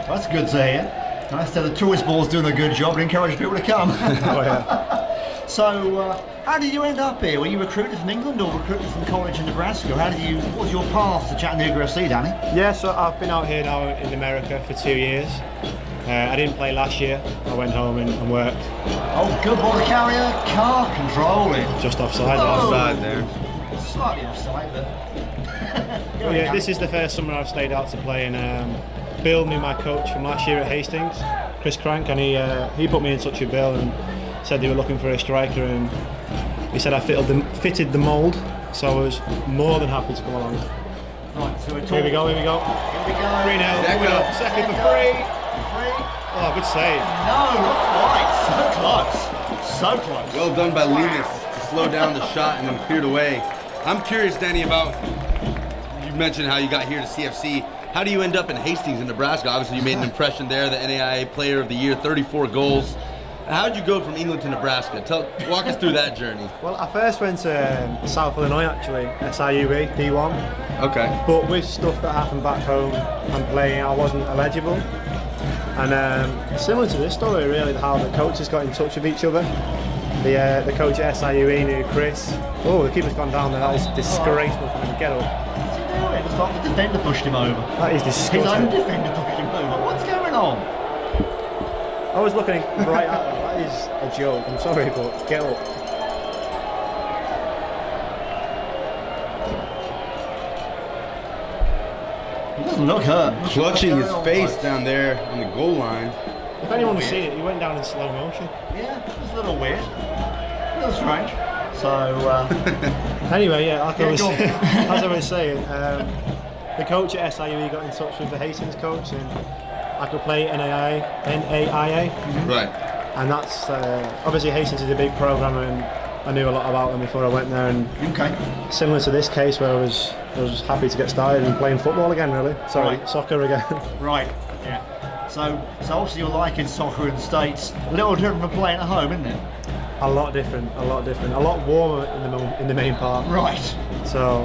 That's good to hear. Nice to have the tourist board's doing a good job and encourage people to come. Oh yeah. So, how did you end up here? Were you recruited from England or recruited from college in Nebraska? What was your path to Chattanooga FC, Danny? Yeah, so I've been out here now in America for 2 years. I didn't play last year. I went home and worked. Oh, good ball carrier, car controlling. Just offside. Offside there. Slightly offside, but. Well, yeah, this is the first summer I've stayed out to play, and Bill knew my coach from last year at Hastings, Chris Crank, and he put me in touch with Bill and said they were looking for a striker, and he said I fitted the mould, so I was more than happy to come along. Right, so Here we go. 3-0. Second for free. Oh, good save. No, not quite. So close. Well done by Linus to slow down the shot and then cleared away. I'm curious, Danny, about, you mentioned how you got here to CFC. How do you end up in Hastings in Nebraska? Obviously, you made an impression there, the NAIA Player of the Year, 34 goals. How did you go from England to Nebraska? Walk us through that journey. Well, I first went to South Illinois, actually, SIUB, D1. Okay. But with stuff that happened back home and playing, I wasn't eligible. And similar to this story, really, how the coaches got in touch with each other. The coach at SIUE knew Chris. Oh, the keeper's gone down there. That is disgraceful for him. Get up. What's he doing? It's like the defender pushed him over. That is disgusting. His own defender pushed him over. What's going on? I was looking right at him. That is a joke. I'm sorry, but get up. He doesn't look hurt. Clutching his face down there on the goal line. If anyone has seen it, he went down in slow motion. Yeah, it's a little weird. A little strange. So, Anyway, yeah, like Yeah, go on. as I was saying, the coach at SIUE got in touch with the Hastings coach, and I could play NAIA. Right. And that's obviously Hastings is a big program, and I knew a lot about them before I went there. And okay. similar to this case, where I was happy to get started and playing football again. Really, sorry, Right. soccer again. Right. Yeah. So obviously you're liking soccer in the States. A little different from playing at home, isn't it? A lot different, a lot warmer in the main part. Right. So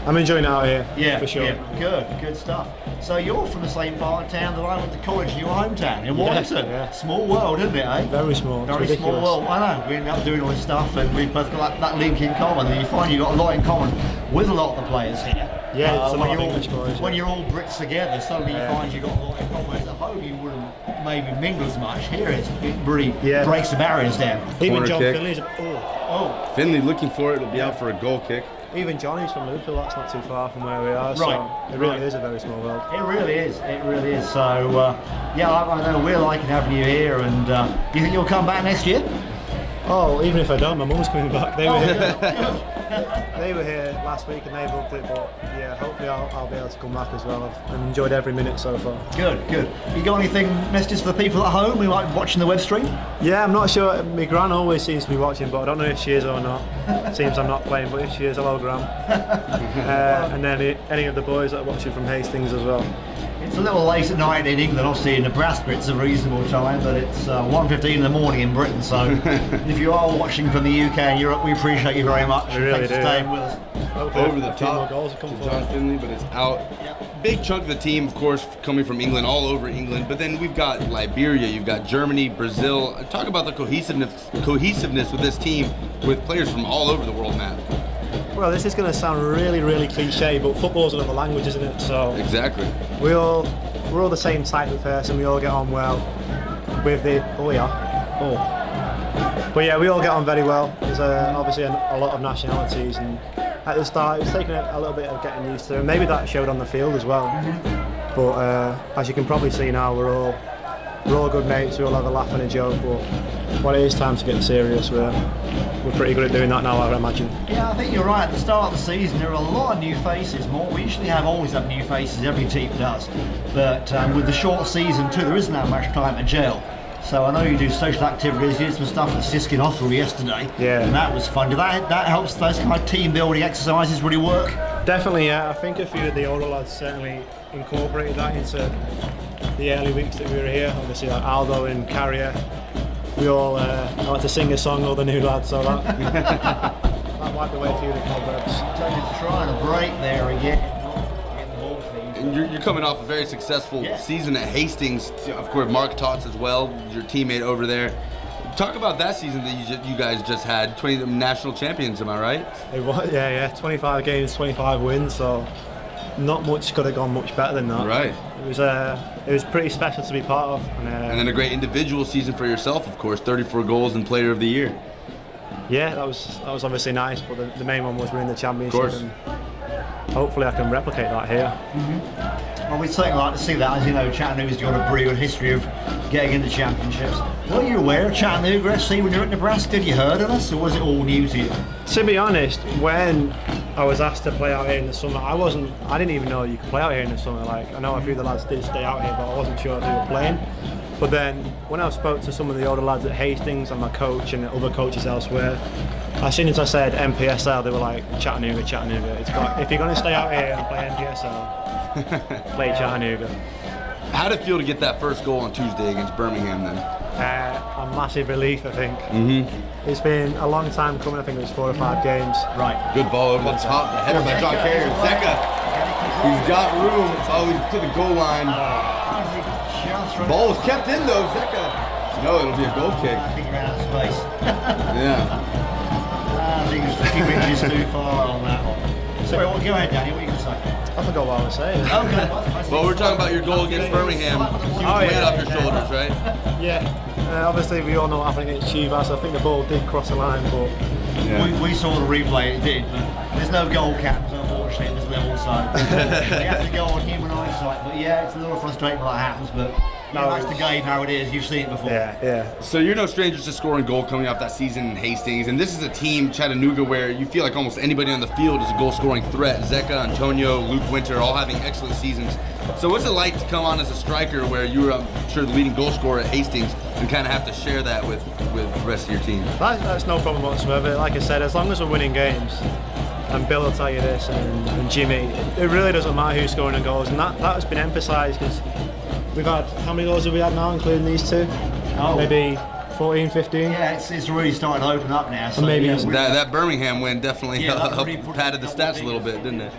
I'm enjoying it out here. Yeah, for sure. Yeah, good stuff. So you're from the same part of town that I went to college in your hometown, in Warrington. yeah. Small world, isn't it, eh? Very small. It's Very small ridiculous. world. I know. We ended up doing all this stuff, and we both got that link in common. And you find you've got a lot in common with a lot of the players here. Yeah, it's a lot when of you're English boys, When yeah. you're all Brits together, suddenly you find you've got a lot in common. At home, you wouldn't maybe mingle as much. Here, it really breaks the barriers down. Even Corner John kick. Finley's. Oh, Finley looking for it. It'll be out for a goal kick. Even Johnny's from Liverpool. That's not too far from where we are. Right, So it really right. is a very small world. it really is. It really is. So, yeah, I know we're liking having you here, and you think you'll come back next year? Oh, even if I don't, my mum's coming back. They were here. They were here last week and they loved it. But yeah, hopefully I'll be able to come back as well. I've enjoyed every minute so far. Good. You got anything, messages for the people at home who might be watching the web stream? Yeah, I'm not sure. My gran always seems to be watching, but I don't know if she is or not. Seems I'm not playing, but if she is, hello, gran. And then any of the boys that are watching from Hastings as well. It's a little late at night in England. Obviously in Nebraska it's a reasonable time, but it's 1:15 in the morning in Britain. So if you are watching from the UK and Europe, we appreciate you very much. We really Thanks for do, staying yeah. with us. Hopefully Over the a few more top goals will come to forward. John Finley, but it's out. Big chunk of the team, of course, coming from England, all over England. But then we've got Liberia, you've got Germany, Brazil. Talk about the cohesiveness with this team, with players from all over the world map. Well, this is going to sound really, really cliche, but football's another language, isn't it? So Exactly. we're all the same type of person. We all get on well with the but yeah, we all get on very well. There's obviously a lot of nationalities, and at the start it was taking a little bit of getting used to, and maybe that showed on the field as well. But as you can probably see now, we're all good mates. We all have a laugh and a joke. But when it is time to get serious, we're pretty good at doing that now, I imagine. Yeah, I think you're right. At the start of the season, there are a lot of new faces. We usually always have new faces. Every team does. But with the short season too, there isn't that much time to gel. So I know you do social activities. You did some stuff at Siskin Hospital yesterday. Yeah. And that was fun. Did that helps those kind of team building exercises really work? Definitely, yeah. I think a few of the older lads certainly incorporated that into the early weeks that we were here. Obviously, like Aldo and Carrier, we all like to sing a song, all the new lads, so that, that wiped away a few of the cobwebs. So just trying to break there again. Getting the ball feed. And you're coming off a very successful Yeah. season at Hastings. Of course, Mark Tots as well, your teammate over there. Talk about that season that you guys just had. 20 national champions, am I right? It was, yeah. 25 games, 25 wins, so not much could have gone much better than that. Right. It was pretty special to be part of. And then a great individual season for yourself, of course. 34 goals and Player of the Year. Yeah, that was obviously nice, but the main one was winning the championship. Of course. And hopefully I can replicate that here. Well, we'd certainly like to see that. As you know, Chattanooga's got a pretty good history of getting into championships. Were you aware of Chattanooga FC when you were at Nebraska? Had you heard of us, or was it all new to you? To be honest, when I was asked to play out here in the summer, I didn't even know you could play out here in the summer. Like, I know a few of the lads did stay out here, but I wasn't sure if they were playing. But then when I spoke to some of the older lads at Hastings and my coach and other coaches elsewhere, as soon as I said NPSL, they were like, Chattanooga. If you're going to stay out here and play NPSL, play Chattanooga. How did it feel to get that first goal on Tuesday against Birmingham then? A massive relief, I think. It's been a long time coming. I think it was 4 or 5 games. Right. Good ball over the top, the header by John Carrier. Zeka, he's got room. It's always to the goal line. Ball was kept in though, Zeka. No, it'll be a goal kick. I think you're out of space. Yeah. I think it's a few inches too far on that one. Sorry, well, go ahead, Danny. What are you going to say? I forgot what I was saying. Okay. Well, we're talking about your goal against Birmingham. Huge weight off your shoulders, right? Yeah. Obviously, we all know what happened against Chivas. I think the ball did cross the line, but We saw the replay, it did, but there's no goal caps, unfortunately, at this level, so we have to go on human eyesight. But yeah, it's a little frustrating when that happens, but No, that's the game, how it is. You've seen it before. yeah. So you're no strangers to scoring goal coming off that season in Hastings, and this is a team, Chattanooga, where you feel like almost anybody on the field is a goal-scoring threat. Zeka, Antonio, Luke Winter, all having excellent seasons. So what's it like to come on as a striker where you were, I'm sure, the leading goal scorer at Hastings and kind of have to share that with the rest of your team? That's no problem whatsoever. Like I said, as long as we're winning games, and Bill will tell you this, and Jimmy, it really doesn't matter who's scoring the goals, and that has been emphasised because we've had, how many goals have we had now, including these two? Oh. Maybe 14, 15? Yeah, it's really starting to open up now. So Maybe yeah, That Birmingham win definitely that really helped put padded the double stats a figures. little bit, didn't it?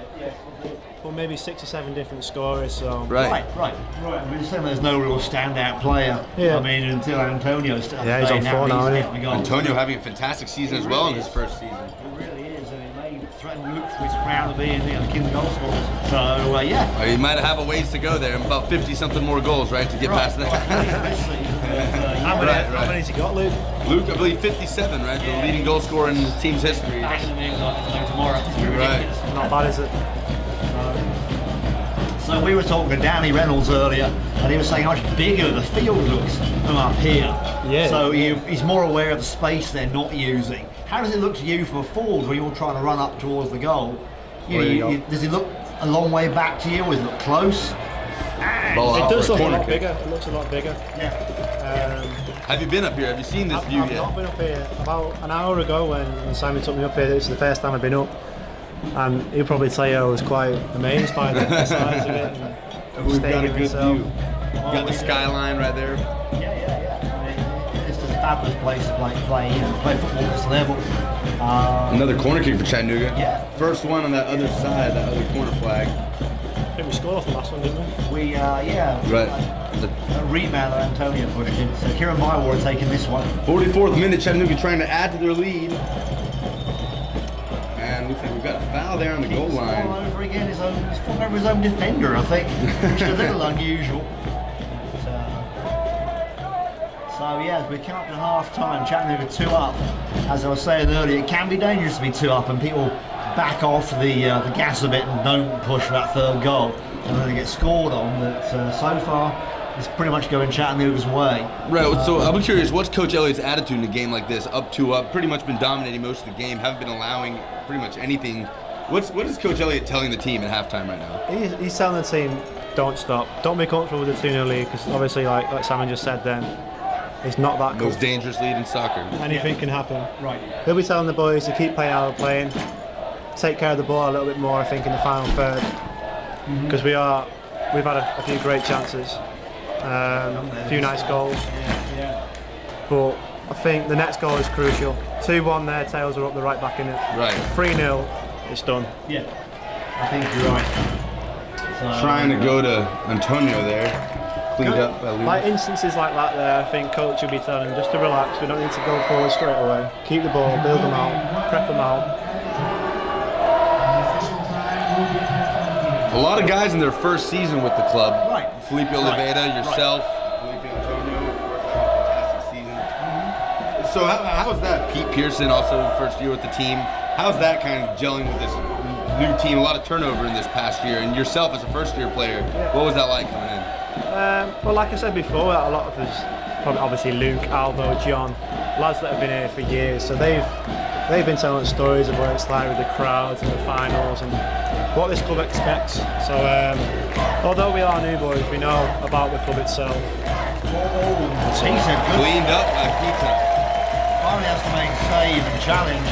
Well, maybe 6 or 7 different scorers, so... Right. Right. I mean, saying there's no real standout player. Yeah. I mean, until Antonio started. Yeah, he's on playing form now, isn't he? getting the goals. Antonio having a fantastic season as well in his first season. It really is, and it may threaten Luke for his crown of being the king of goal scorers. So, yeah. Well, he might have a ways to go there, about 50-something more goals, right, to get past that. How many Right. has he got, Luke? Luke, I believe 57, right? The leading goal scorer in the team's history. Tomorrow. Right. Not bad, is it? So we were talking to Danny Reynolds earlier, and he was saying how much bigger the field looks from up here. Yeah. So he's more aware of the space they're not using. How does it look to you from a forward when you're trying to run up towards the goal? Does it look a long way back to you, or does it look close? Ball It out does for a look a corner lot kick. bigger. It looks a lot bigger. Yeah. Have you been up here? Have you seen this view I've yet? not been up here. About an hour ago when Simon took me up here, this is the first time I've been up. And he'll probably tell you I was quite amazed by the size of it. And We've got a stadium good itself. view. You got the skyline right there. Yeah. I mean, it's just a fabulous place to play football at this level. Another corner kick for Chattanooga. Yeah. First one on that other side, that other corner flag. I think we scored off the last one, didn't we? Right. A rebound that Antonio pushed in. So Kieran Myward taking this one. 44th minute, Chattanooga trying to add to their lead. And looks like we've got a foul there on the goal He's line. fallen over again. He's fallen over his own defender, I think, which is a little unusual. So yeah, as we come up to half time, Chattanooga 2 up. As I was saying earlier, it can be dangerous to be 2 up, and people back off the gas a bit and don't push for that third goal, and then they get scored on. But so far, it's pretty much going Chattanooga's way. Right, so I'm curious, what's Coach Elliott's attitude in a game like this? Up 2 up, pretty much been dominating most of the game, haven't been allowing pretty much anything. What is Coach Elliott telling the team at halftime right now? He's telling the team, don't stop. Don't be comfortable with the 2-0 lead, because obviously, like Simon just said then, It's not that good. Most dangerous lead in soccer. Anything can happen. Right. He'll be telling the boys to keep playing how they're playing, take care of the ball a little bit more, I think, in the final third, because we've had a few great chances, a few nice goals, but I think the next goal is crucial. 2-1 there, tails are up, the right back in it. Right. 3-0, it's done. Yeah. I think you're right. So, Trying to go to Antonio there. Cleaned up by Luke. Like instances like that there, I think coach will be telling them just to relax, we don't need to go forward straight away. Keep the ball, build them out, prep them out. A lot of guys in their first season with the club. Right. Felipe Oliveira, yourself, Felipe Antonio, of course, had a fantastic season. So how was that? Pete Pearson, also first year with the team. How's that kind of gelling with this new team? A lot of turnover in this past year, and yourself as a first-year player, what was that like coming in? Well, like I said before, a lot of us, probably obviously Luke, Albo, John, lads that have been here for years, so they've been telling us stories of what it's like with the crowds and the finals and what this club expects. So although we are new boys, we know about the club itself. Pizza, good. Cleaned up by Peter. Finally has to make save and challenge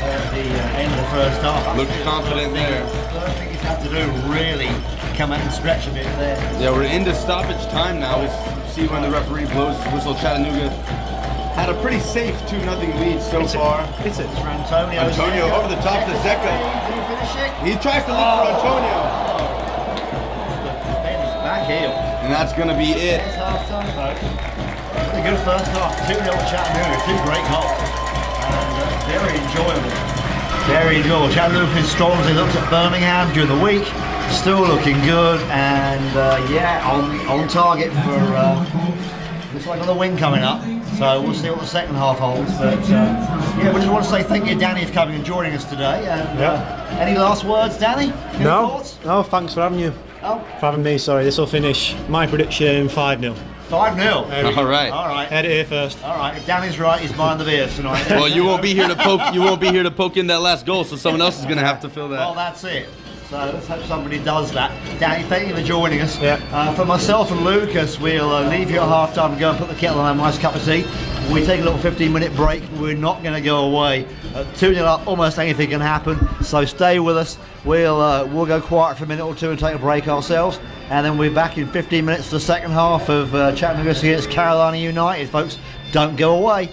at the end of the first half. Looked confident there. The first thing he's had to do really come out and stretch a bit there. Yeah, we're into stoppage time now. We'll see when the referee blows his whistle. Chattanooga had a pretty safe 2-0 lead so far. It's it. For Antonio. Antonio over the top to Zeka. Did he finish it? He tries to look for Antonio. Defends back heel. And that's going to be it. It's half time, folks. A good first half. 2-0 Chattanooga. 2 great goals. And very enjoyable. Very enjoyable. Chattanooga is strong as they looked at Birmingham during the week. Still looking good, and on target for looks like another win coming up. So we'll see what the second half holds. But yeah, we just want to say thank you, Danny, for coming and joining us today. And any last words, Danny? Any thoughts? No, thanks for having you. Oh. For having me, sorry. This will finish my prediction 5-0. 5-0. All right. All right. Head it here first. All right. If Danny's right, he's buying the beers tonight. Well, you won't be here to poke. You won't be here to poke in that last goal, so someone else is going to have to fill Well, that. that's it. So let's hope somebody does that. Danny, thank you for joining us. Yeah. For myself and Lucas, we'll leave you at half time and go and put the kettle on a nice cup of tea. We take a little 15-minute break. We're not going to go away. 2-0 up, almost anything can happen. So stay with us. We'll go quiet for a minute or two and take a break ourselves. And then we'll be back in 15 minutes for the second half of Chattanooga against Carolina United. Folks, don't go away.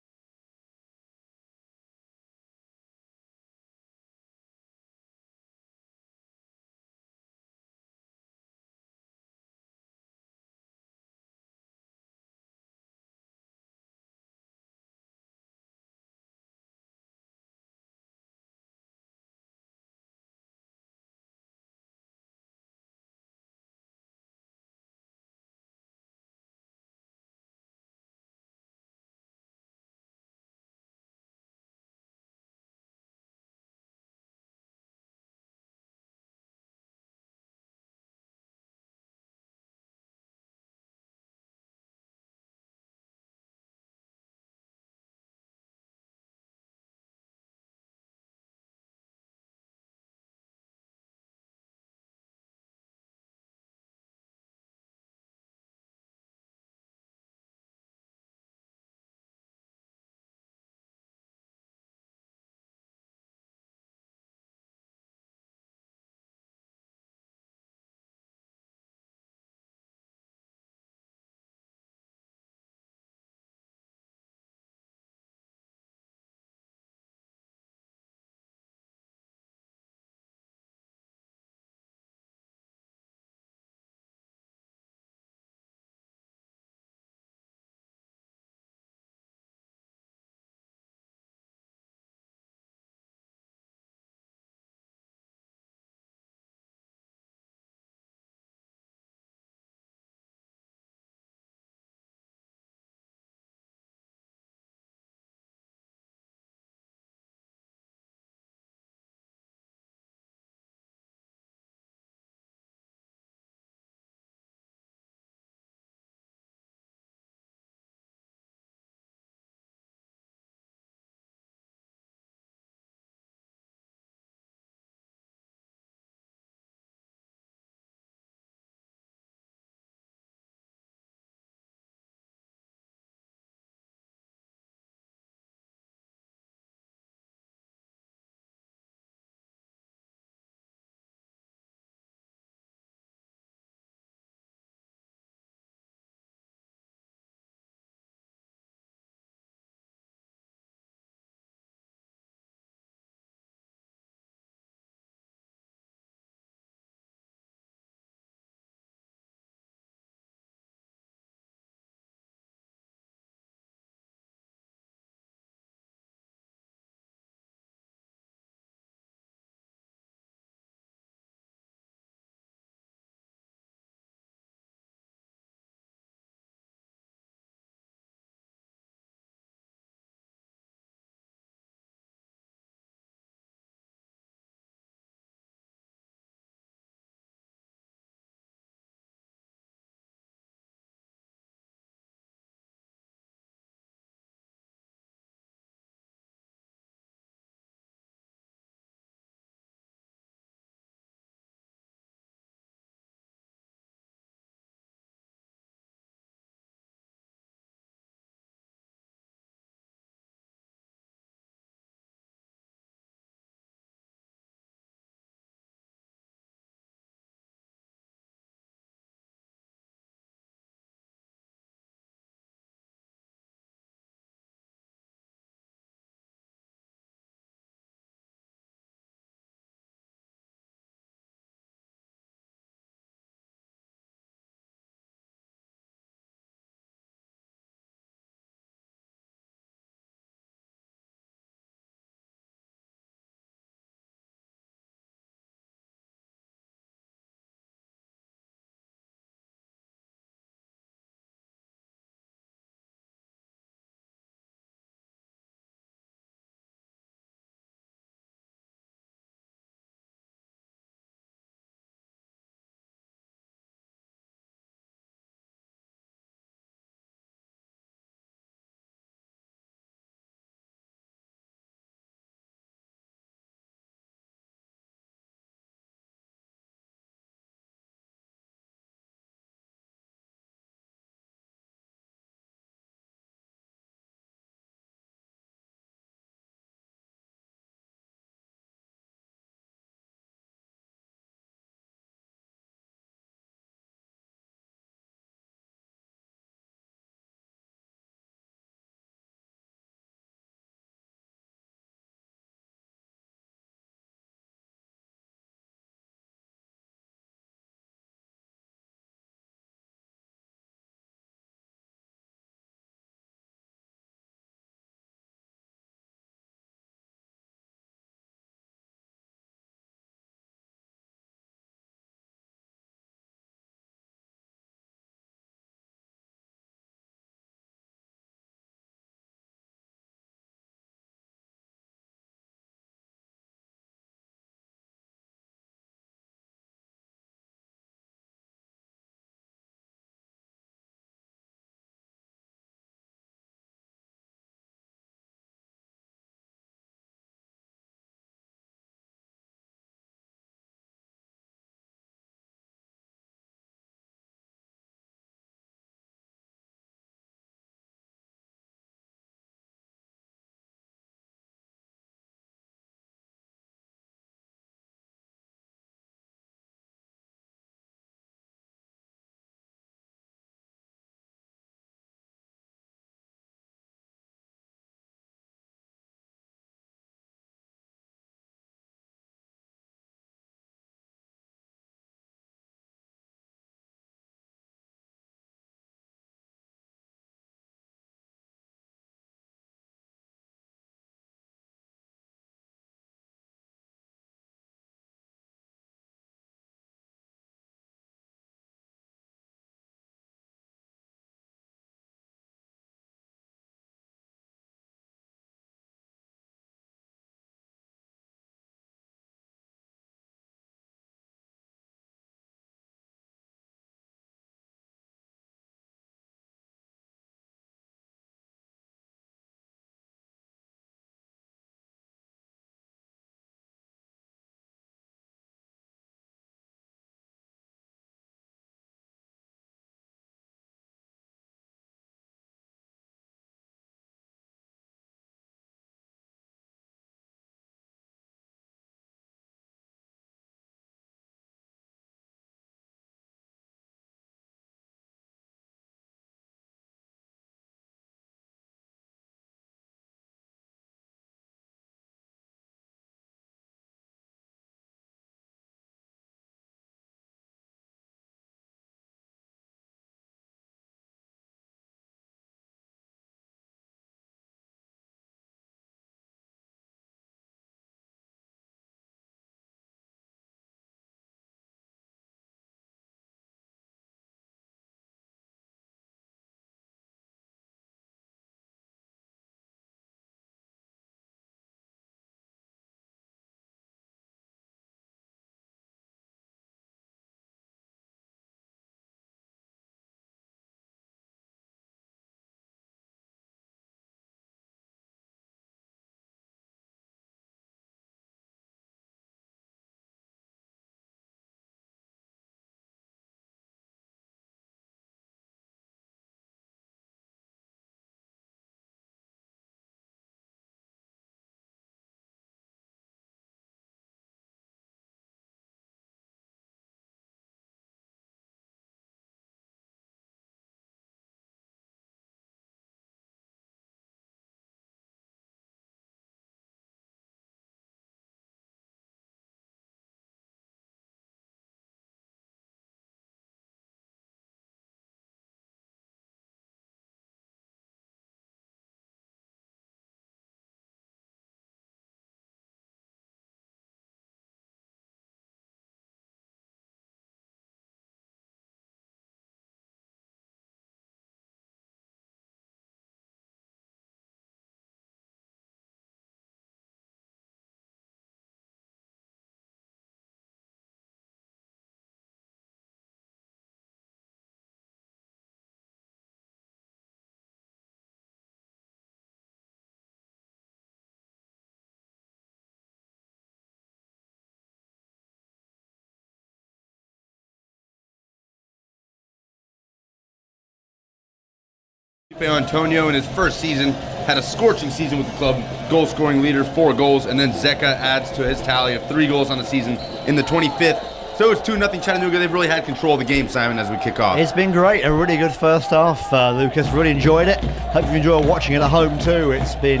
Antonio in his first season had a scorching season with the club, goal scoring leader, 4 goals, and then Zeka adds to his tally of 3 goals on the season in the 25th. So it's 2-0 Chattanooga. They've really had control of the game, Simon, as we kick off. It's been great, a really good first half, Lucas. Really enjoyed it. Hope you enjoy watching it at home too. It's been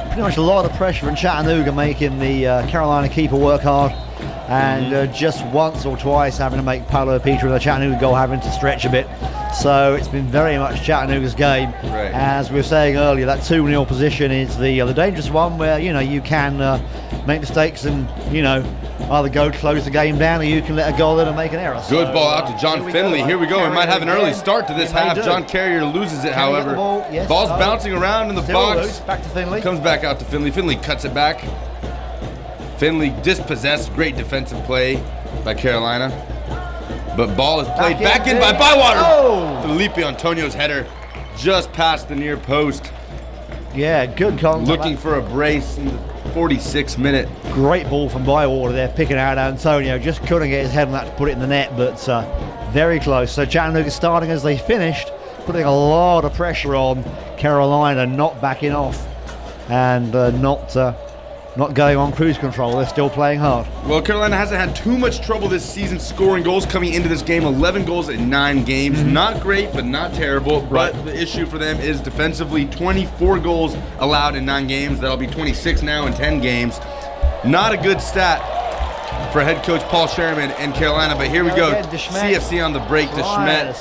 pretty much a lot of pressure in Chattanooga, making the Carolina keeper work hard, and just once or twice having to make Paulo Peter and the Chattanooga goal having to stretch a bit. So it's been very much Chattanooga's game. Right. As we were saying earlier, that 2-0 position is the dangerous one, where you can make mistakes and either go close the game down, or you can let a goal in and make an error. Good ball out to John Finley. Here we go. We might have an early start to this half. do. John Carrier loses it, however. Ball? Yes. Ball's bouncing around in the box. Loose. Back to Finley. Comes back out to Finley. Finley cuts it back. Finley dispossessed. Great defensive play by Carolina. But ball is played back in by Bywater. Oh! Felipe Antonio's header just past the near post. Yeah, good contact. Looking for a brace in the 46th minute. Great ball from Bywater there, picking out Antonio. Just couldn't get his head on that to put it in the net, but very close. So Chattanooga starting as they finished, putting a lot of pressure on Carolina, not backing off and not going on cruise control. They're still playing hard. Well, Carolina hasn't had too much trouble this season scoring goals coming into this game. 11 goals in 9 games. Not great, but not terrible. Right. But the issue for them is defensively. 24 goals allowed in 9 games. That'll be 26 now in 10 games. Not a good stat for head coach Paul Sherman and Carolina. But here we go. Again, DeSmet. CFC on the break. DeSmet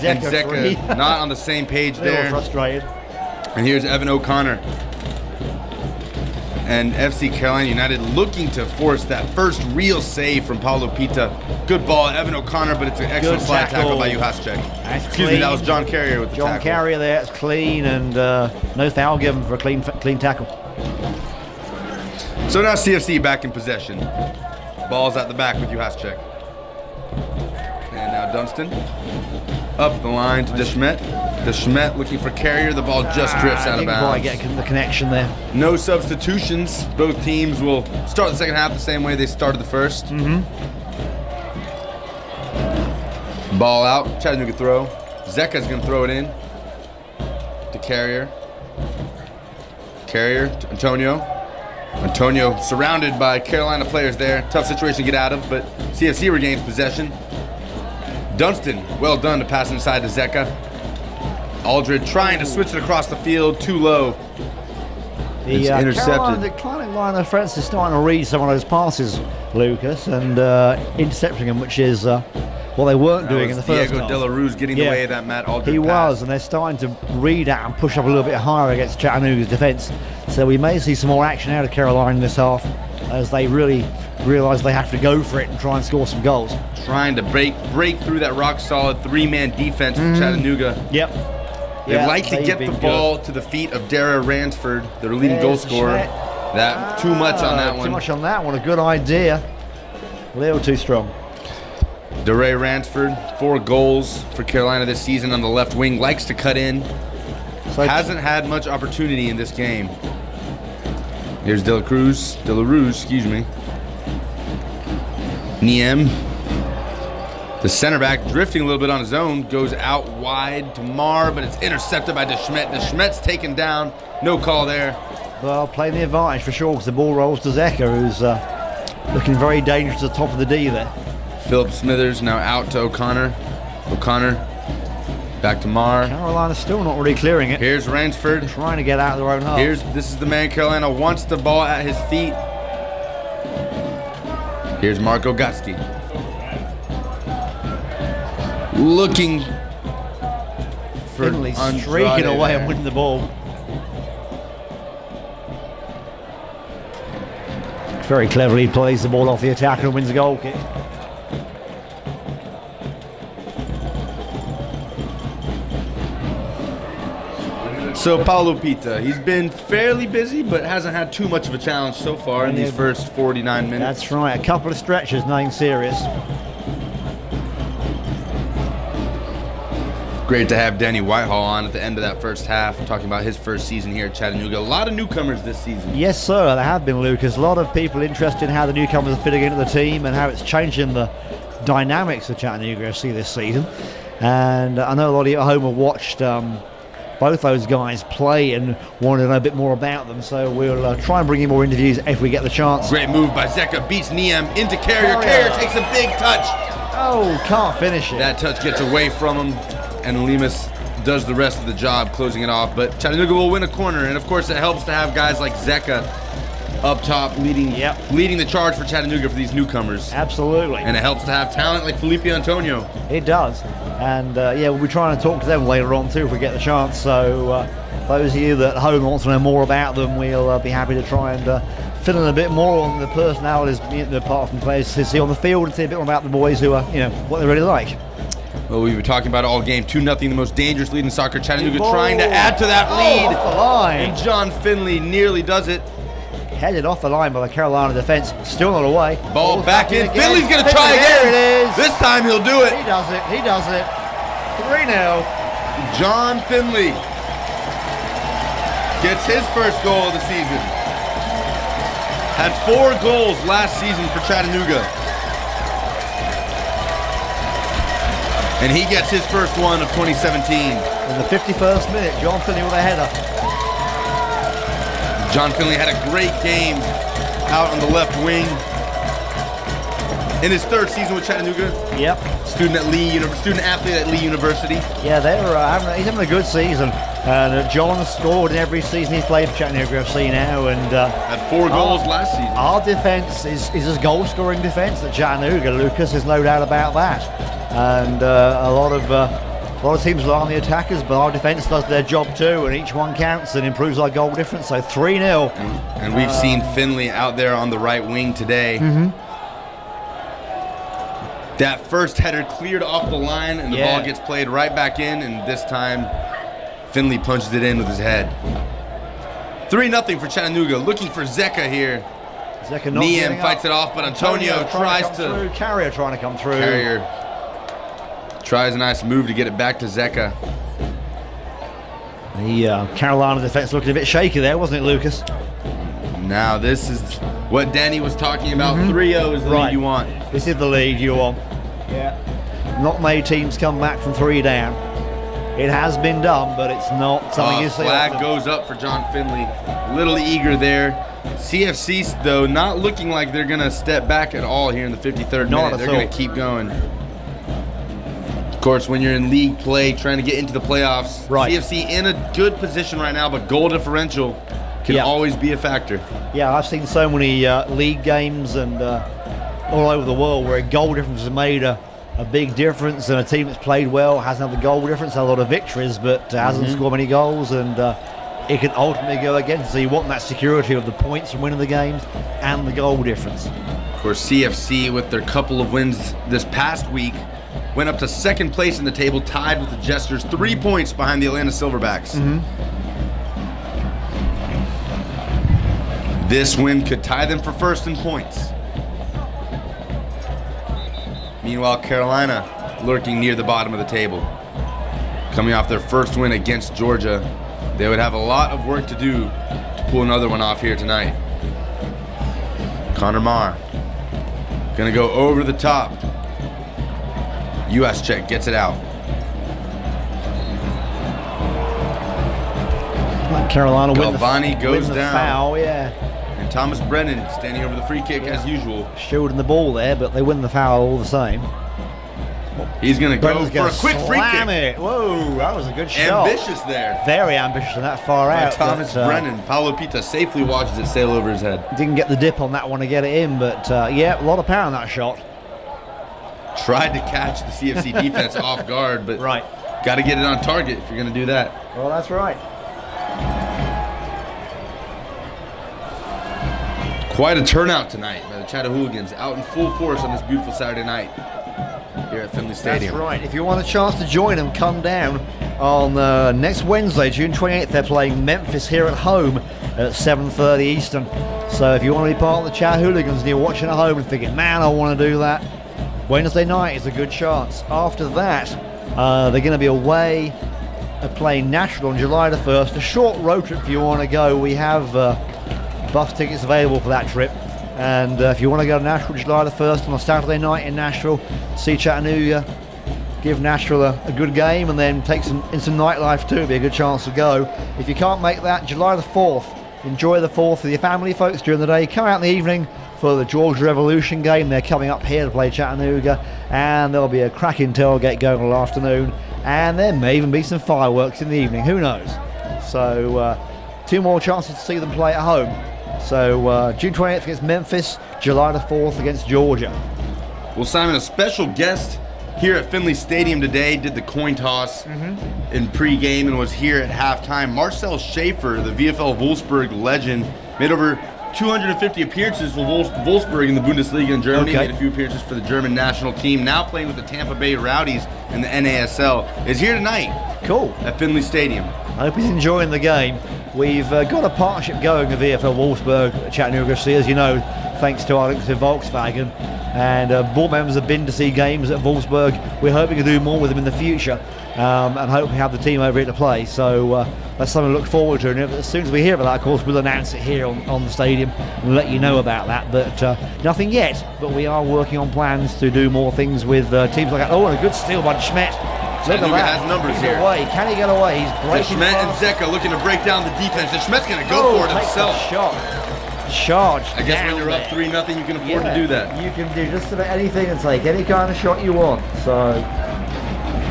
and free. Zeka not on the same page A little there. frustrated. And here's Evan O'Connor. And FC Carolina United looking to force that first real save from Paulo Pita. Good ball, Evan O'Connor, but it's an excellent slide tackle by Juhasczyk. Excuse me, that was John Carrier with the John tackle. Carrier there, it's clean, and no foul given for a clean tackle. So now CFC back in possession. Ball's at the back with Juhasczyk. And now Dunstan. Up the line to DeSmet. DeSmet looking for Carrier. The ball just drifts out of Didn't quite bounds. get the connection there. No substitutions. Both teams will start the second half the same way they started the first. Ball out. Chattanooga throw. Zeka's going to throw it in to Carrier. Carrier to Antonio. Antonio surrounded by Carolina players there. Tough situation to get out of, but CFC regains possession. Dunstan, well done to pass inside to Zeka. Aldred trying to switch it across the field, too low. It's intercepted. The Carolina line of defense is starting to read some of those passes, Lucas, and intercepting them, which is what they weren't doing in the first Diego half. De La Rue's getting the way of that Matt Aldred He pass. was, and they're starting to read out and push up a little bit higher against Chattanooga's defense. So we may see some more action out of Carolina in this half, as they really realise they have to go for it and try and score some goals. Trying to break through that rock-solid 3-man defense for Chattanooga. Yep. They'd like to get the ball to the feet of Dara Ransford, their leading goal scorer. That too much on that one. Too much on that one. A good idea. A little too strong. Dara Ransford, 4 goals for Carolina this season on the left wing. Likes to cut in. So Hasn't had much opportunity in this game. Here's De La Ruse, excuse me. Niem. The center back drifting a little bit on his own, goes out wide to Marr, but it's intercepted by DeSmet. DeSmet's taken down, no call there. Well, playing the advantage for sure, because the ball rolls to Zeka, who's looking very dangerous at the top of the D there. Philip Smithers now out to O'Connor. O'Connor back to Marr. Carolina still not really clearing it. Here's Ransford. Trying to get out of their own half. This is the man Carolina wants the ball at his feet. Here's Marco Gotsky. Looking for Finley Andrade streaking away there. and winning the ball. Very cleverly plays the ball off the attacker and wins the goal kick. So Paulo Pita, he's been fairly busy, but hasn't had too much of a challenge so far in these first 49 minutes. That's right, a couple of stretches, nothing serious. Great to have Danny Whitehall on at the end of that first half, talking about his first season here at Chattanooga. A lot of newcomers this season. Yes, sir, there have been, Lucas. A lot of people interested in how the newcomers are fitting into the team and how it's changing the dynamics of Chattanooga FC this season. And I know a lot of you at home have watched both those guys play and want to know a bit more about them. So we'll try and bring you more interviews if we get the chance. Great move by Zeka, beats Niem into Carrier. Carrier takes a big touch. Oh, can't finish it. That touch gets away from him, and Lemus does the rest of the job, closing it off. But Chattanooga will win a corner, and of course it helps to have guys like Zeka up top leading the charge for Chattanooga for these newcomers. Absolutely. And it helps to have talent like Felipe Antonio. It does. And yeah, we'll be trying to talk to them later on too if we get the chance. So those of you that at home want to know more about them, we'll be happy to try and fill in a bit more on the personalities apart from players to see on the field and see a bit more about the boys who are, what they're really like. Well, we've been talking about it all game. 2-0, the most dangerous lead in soccer. Chattanooga trying to add to that lead. Off the line. And John Finley nearly does it. Headed off the line by the Carolina defense. Still not away. Ball back in. Again. Finley's going to try again. There it is. This time he'll do it. He does it. He does it. 3-0. John Finley gets his first goal of the season. Had 4 goals last season for Chattanooga. And he gets his first one of 2017. In the 51st minute, John Finley with a header. John Finley had a great game out on the left wing. In his 3rd season with Chattanooga. Yep. Student athlete at Lee University. Yeah, he's having a good season. And John scored in every season he's played for Chattanooga FC now. And had 4 goals last season. Our defence is a goal-scoring defence at Chattanooga, Lucas. There's no doubt about that. And a lot of teams rely on the attackers, but our defence does their job too, and each one counts and improves our goal difference. So 3-0. And we've seen Finley out there on the right wing today. That first header cleared off the line, and the ball gets played right back in, and this time Finley punches it in with his head. 3-0 for Chattanooga, looking for Zeka here. Zeka not Niem fights it off, but Antonio tries to... Carrier trying to come through. Carrier tries a nice move to get it back to Zeka. The Carolina defense looking a bit shaky there, wasn't it, Lucas? Now this is what Danny was talking about. 3-0 is the lead you want. This is the lead you want. Yeah. Not many teams come back from 3 down. It has been done, but it's not something you see. Flag goes up for John Finley. A little eager there. CFC, though, not looking like they're going to step back at all here in the 53rd minute. They're going to keep going. Of course, when you're in league play, trying to get into the playoffs, CFC in a good position right now, but goal differential can always be a factor. Yeah, I've seen so many league games and all over the world where a goal difference has made a big difference, and a team that's played well hasn't had the goal difference, had a lot of victories, but hasn't scored many goals, and it can ultimately go against. So you want that security of the points from winning the games and the goal difference. Of course, CFC, with their couple of wins this past week, went up to 2nd place in the table, tied with the Jesters, 3 points behind the Atlanta Silverbacks. This win could tie them for 1st in points. Meanwhile, Carolina lurking near the bottom of the table. Coming off their 1st win against Georgia, they would have a lot of work to do to pull another one off here tonight. Connor Marr gonna go over the top. US check, gets it out. Carolina Galvani goes down. Foul, And Thomas Brennan standing over the free kick as usual. Shielding the ball there, but they win the foul all the same. He's going to go for a quick free kick. It. Whoa, that was a good shot. Ambitious there. Very ambitious and that far out. Thomas Brennan. Paulo Pita safely watches it sail over his head. Didn't get the dip on that one to get it in, but yeah, a lot of power on that shot. Tried to catch the CFC defense off guard, but got to get it on target if you're going to do that. Well, that's right. Quite a turnout tonight by the Chattanooga out in full force on this beautiful Saturday night here at Finley Stadium. That's right. If you want a chance to join them, come down on next Wednesday, June 28th. They're playing Memphis here at home at 7:30 Eastern. So if you want to be part of the Chatahooligans and you're watching at home and thinking, man, I want to do that, Wednesday night is a good chance. After that, they're going to be away playing Nashville on July the 1st. A short road trip if you want to go. We have bus tickets available for that trip. And if you want to go to Nashville July the 1st on a Saturday night in Nashville, see Chattanooga, give Nashville a good game, and then take some nightlife too. It'd be a good chance to go. If you can't make that, July the 4th, enjoy the 4th with your family, folks, during the day. Come out in the evening for the Georgia Revolution game. They're coming up here to play Chattanooga, and there'll be a cracking tailgate going all afternoon, and there may even be some fireworks in the evening. Who knows? So 2 more chances to see them play at home. So June 28th against Memphis, July the 4th against Georgia. Well, Simon, a special guest here at Finley Stadium today did the coin toss in pregame and was here at halftime. Marcel Schaefer, the VfL Wolfsburg legend, made over 250 appearances for Wolfsburg in the Bundesliga in Germany. Okay. Made a few appearances for the German national team. Now playing with the Tampa Bay Rowdies in the NASL. Is here tonight. Cool. At Finley Stadium. I hope he's enjoying the game. We've got a partnership going with VfL Wolfsburg at Chattanooga FC, as you know, thanks to our links with Volkswagen. And board members have been to see games at Wolfsburg. We're hoping to do more with them in the future, and hope we have the team over here to play. So that's something to look forward to. And as soon as we hear about that, of course, we'll announce it here on the stadium and let you know about that. But nothing yet. But we are working on plans to do more things with teams like that. Oh, and a good steal by Schmidt. Chattanooga has numbers He's here. away. Can he get away? He's breaking Schmidt and fast. Zeka looking to break down the defense. And Schmidt's going to go for it Takes himself. a shot. Charge. I guess when down you're up there. 3-0, you can afford to do that. You can do just about anything and take any kind of shot you want. So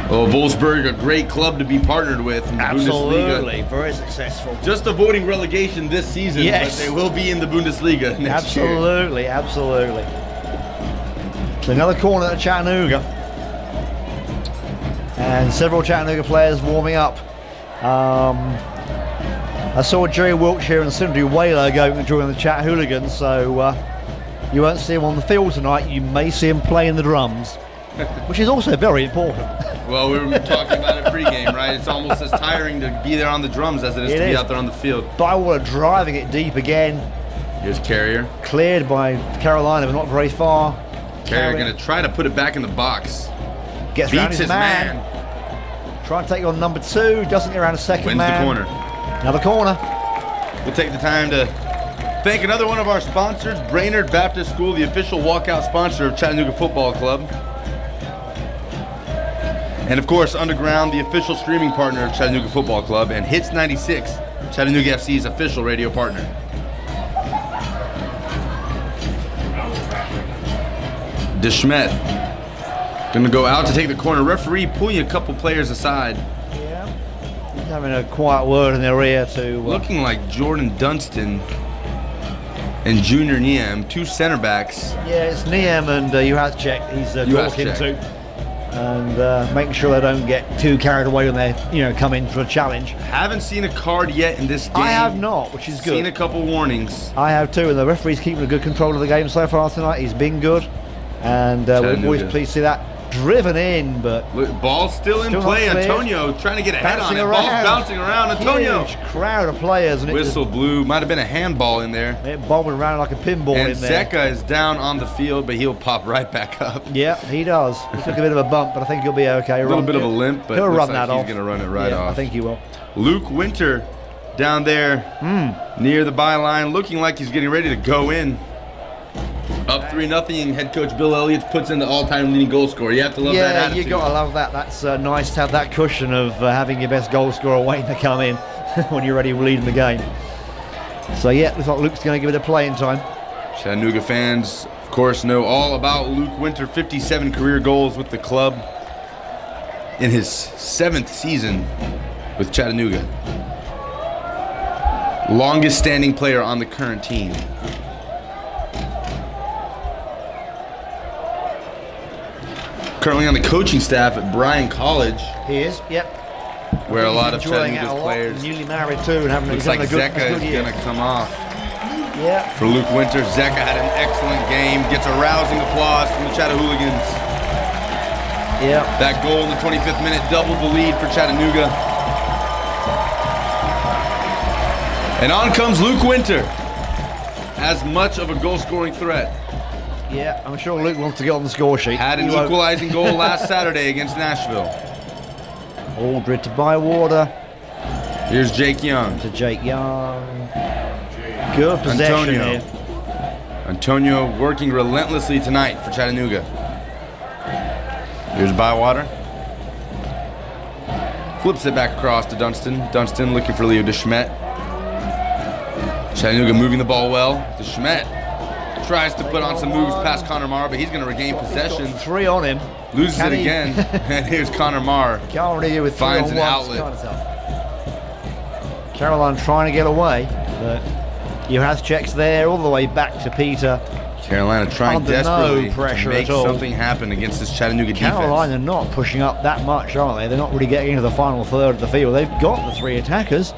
Well, Wolfsburg, a great club to be partnered with in the absolutely, Bundesliga. very successful. Just avoiding relegation this season, Yes. but they will be in the Bundesliga next year. Absolutely, absolutely. So another corner at Chattanooga. And several Chattanooga players warming up. I saw Jerry Wiltshire and Sundry Whaler going and join the Chat Hooligans, so you won't see him on the field tonight. You may see him playing the drums, which is also very important. Well, we were talking about it pregame, right? It's almost as tiring to be there on the drums as it is to be out there on the field. Bywater driving it deep again. Here's Carrier. Cleared by Carolina, but not very far. Carrier going to try to put it back in the box. Gets around Beats his his man. Trying to take on number 2. Doesn't get around a second Wins man. the corner. Another corner. We'll take the time to thank another one of our sponsors, Brainerd Baptist School, the official walkout sponsor of Chattanooga Football Club. And of course, Underground, the official streaming partner of Chattanooga Football Club, and Hits 96, Chattanooga FC's official radio partner. DeSchmidt gonna go out to take the corner. Referee pulling a couple players aside. Yeah. He's having a quiet word in their ear to... Looking like Jordan Dunstan and Junior Niem, 2 center backs. Yeah, it's Niem and Juhacek he's talking Juhacek. to. And making sure they don't get too carried away when they come in for a challenge. Haven't seen a card yet in this game. I have not, which is good. Seen a couple warnings. I have too, and the referee's keeping a good control of the game so far tonight. He's been good, and we're always pleased to see that. Driven in, but Look, ball's still in Still play. not clear. Antonio trying to get a head on bouncing it. around. Ball's bouncing around. Antonio. Huge crowd of players, and Whistle blew. Might have been a handball in there. it bobbing around like a pinball And in there. Zeka is down on the field, but he'll pop right back up. Yeah, he does. He took a bit of a bump, but I think he'll be okay. A little bit of a limp, but he'll looks run like that he's off. going to run it right Yeah, off. I think he will. Luke Winter down there near the byline, looking like he's getting ready to go in. Up 3-0, head coach Bill Elliott puts in the all-time leading goal scorer. You have to love that Yeah, attitude. you got to love that. That's nice to have that cushion of having your best goal scorer waiting to come in when you're ready to lead in the game. So yeah, looks like Luke's going to give it a playing time. Chattanooga fans, of course, know all about Luke Winter, 57 career goals with the club in his 7th season with Chattanooga. Longest standing player on the current team. Currently on the coaching staff at Bryan College, He is, yep. where a lot of Enjoying it a Chattanooga's lot. players. Newly married too, and having Looks having like a good, Zeka good is year. going to come off. Yeah, For Luke Winter, Zeka had an excellent game, gets a rousing applause from the Chattahooligans. yeah. That goal in the 25th minute doubled the lead for Chattanooga. And on comes Luke Winter. As much of a goal-scoring threat. Yeah, I'm sure Luke wants to get on the score sheet. Had an He won't. equalizing goal last Saturday against Nashville. Aldred to Bywater, Here's Jake Young. to Jake Young. Good possession Antonio. here. Antonio working relentlessly tonight for Chattanooga. Here's Bywater. Flips it back across to Dunston. Dunston looking for Leo DeSchmidt. Chattanooga moving the ball well. DeSchmidt tries to put on some moves past Connor Marr, but he's going to regain possession. 3 on him. Loses it again. And here's Connor Marr. Can't really do with 3 Finds on an one. outlet. Kind of tough. Caroline trying to get away, but Juhaszczyk's there all the way back to Peter. Carolina trying Under desperately no pressure to make at all. something happen against this Chattanooga Carolina defense. not pushing up that much, are they? They're not really getting into the final third of the field. They've got the 3 attackers,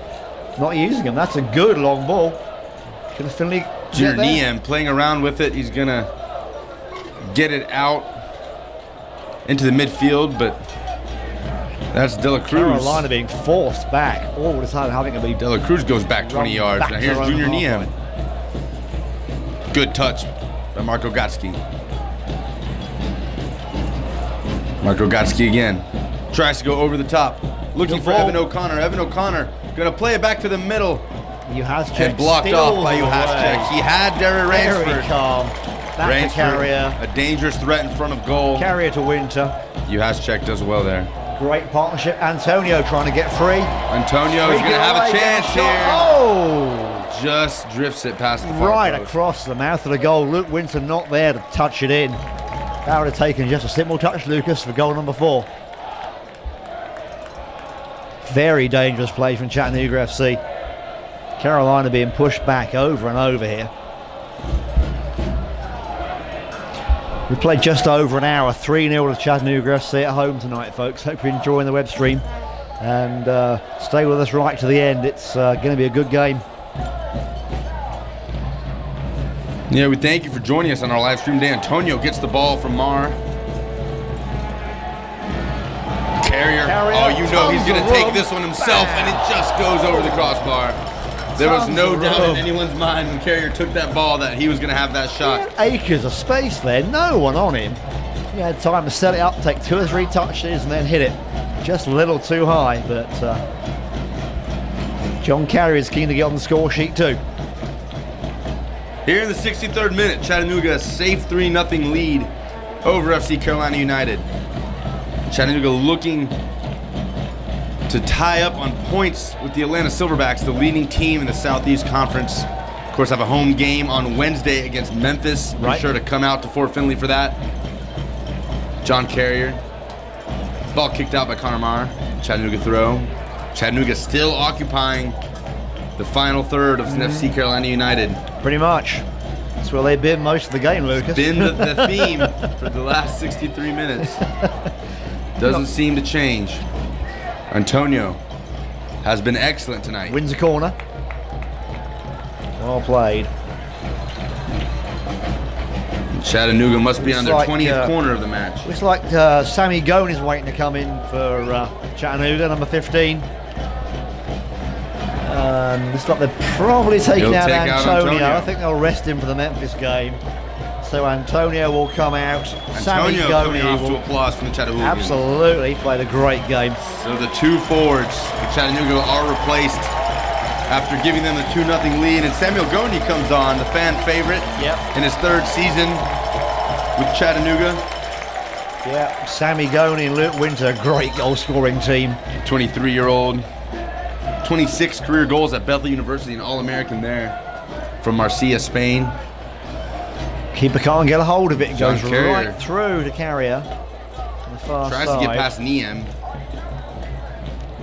not using them. That's a good long ball. Can Finley Junior get there? Niem playing around with it. He's going to get it out into the midfield, but that's De La Cruz. Carolina being forced back all the time, having to be De La Cruz goes back 20 run yards. back Now to here's their own Junior half Niem. line. Good touch by Marco Gotsky. Marco Gotsky again. Tries to go over the top. Looking Good for ball. Evan O'Connor. Evan O'Connor going to play it back to the middle. Juhaszczyk And blocked steals off by it Juhaszczyk. away. He had Derry Very Rainsford. calm. Back to Rainsford, Carrier. a dangerous threat in front of goal. Carrier to Winter. Juhaszczyk does well there. Great partnership. Antonio trying to get free. Antonio is going to have a chance here. Oh! Just drifts it past the far Right post. across the mouth of the goal. Luke Winter not there to touch it in. That would have taken just a simple touch, Lucas, for goal number 4. Very dangerous play from Chattanooga FC. Carolina being pushed back over and over here. We played just over an hour, 3-0 to Chattanooga FC at home tonight, folks. Hope you're enjoying the web stream. And stay with us right to the end. It's going to be a good game. Yeah, we thank you for joining us on our live stream today. Antonio gets the ball from Marr. Carrier. Oh, you know he's going to take this one himself, and it just goes over the crossbar. There was no doubt in anyone's mind when Carrier took that ball that he was going to have that shot. Acres of space there, no one on him. He had time to set it up, take 2 or 3 touches, and then hit it. Just a little too high, but John Carrier is keen to get on the score sheet too. Here in the 63rd minute, Chattanooga a safe 3-0 lead over FC Carolina United. Chattanooga looking to tie up on points with the Atlanta Silverbacks, the leading team in the Southeast Conference. Of course, have a home game on Wednesday against Memphis. Be Right. sure to come out to Fort Finley for that. John Carrier. Ball kicked out by Connor Marr. Chattanooga throw. Chattanooga still occupying the final third of FC Carolina United. Pretty much. That's where they've been most of the game, Lucas. Been the theme for the last 63 minutes. Doesn't seem to change. Antonio has been excellent tonight. Wins a corner. Well played. Chattanooga must be on their Looks like, 20th corner of the match. Looks like Sammy Gone is waiting to come in for Chattanooga, number 15. Looks like they're probably taking He'll out take out Antonio. Antonio. I think they'll rest him for the Memphis game. So Antonio will come out. Sammy Antonio Gone coming off to will applause from the Chattanooga. absolutely played a great game. So the 2 forwards for Chattanooga are replaced after giving them the 2-0 lead. And Samuel Goni comes on, the fan favorite, in his 3rd season with Chattanooga. Yeah, Sammy Gone and Luke Winter, great goal-scoring team. 23-year-old, 26 career goals at Bethel University, an All-American there from Marcia, Spain. Keeper can't get a hold of it. It John goes Carrier. right through to Carrier. On the far Tries side. to get past Niem.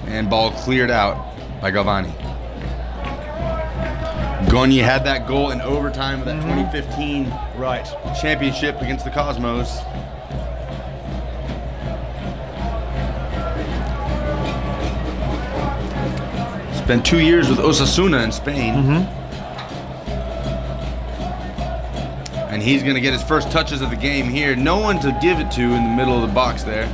And ball cleared out by Galvani. Gagne had that goal in overtime of that 2015 Right. championship against the Cosmos. Spent 2 years with Osasuna in Spain. And he's going to get his first touches of the game here. No one to give it to in the middle of the box there.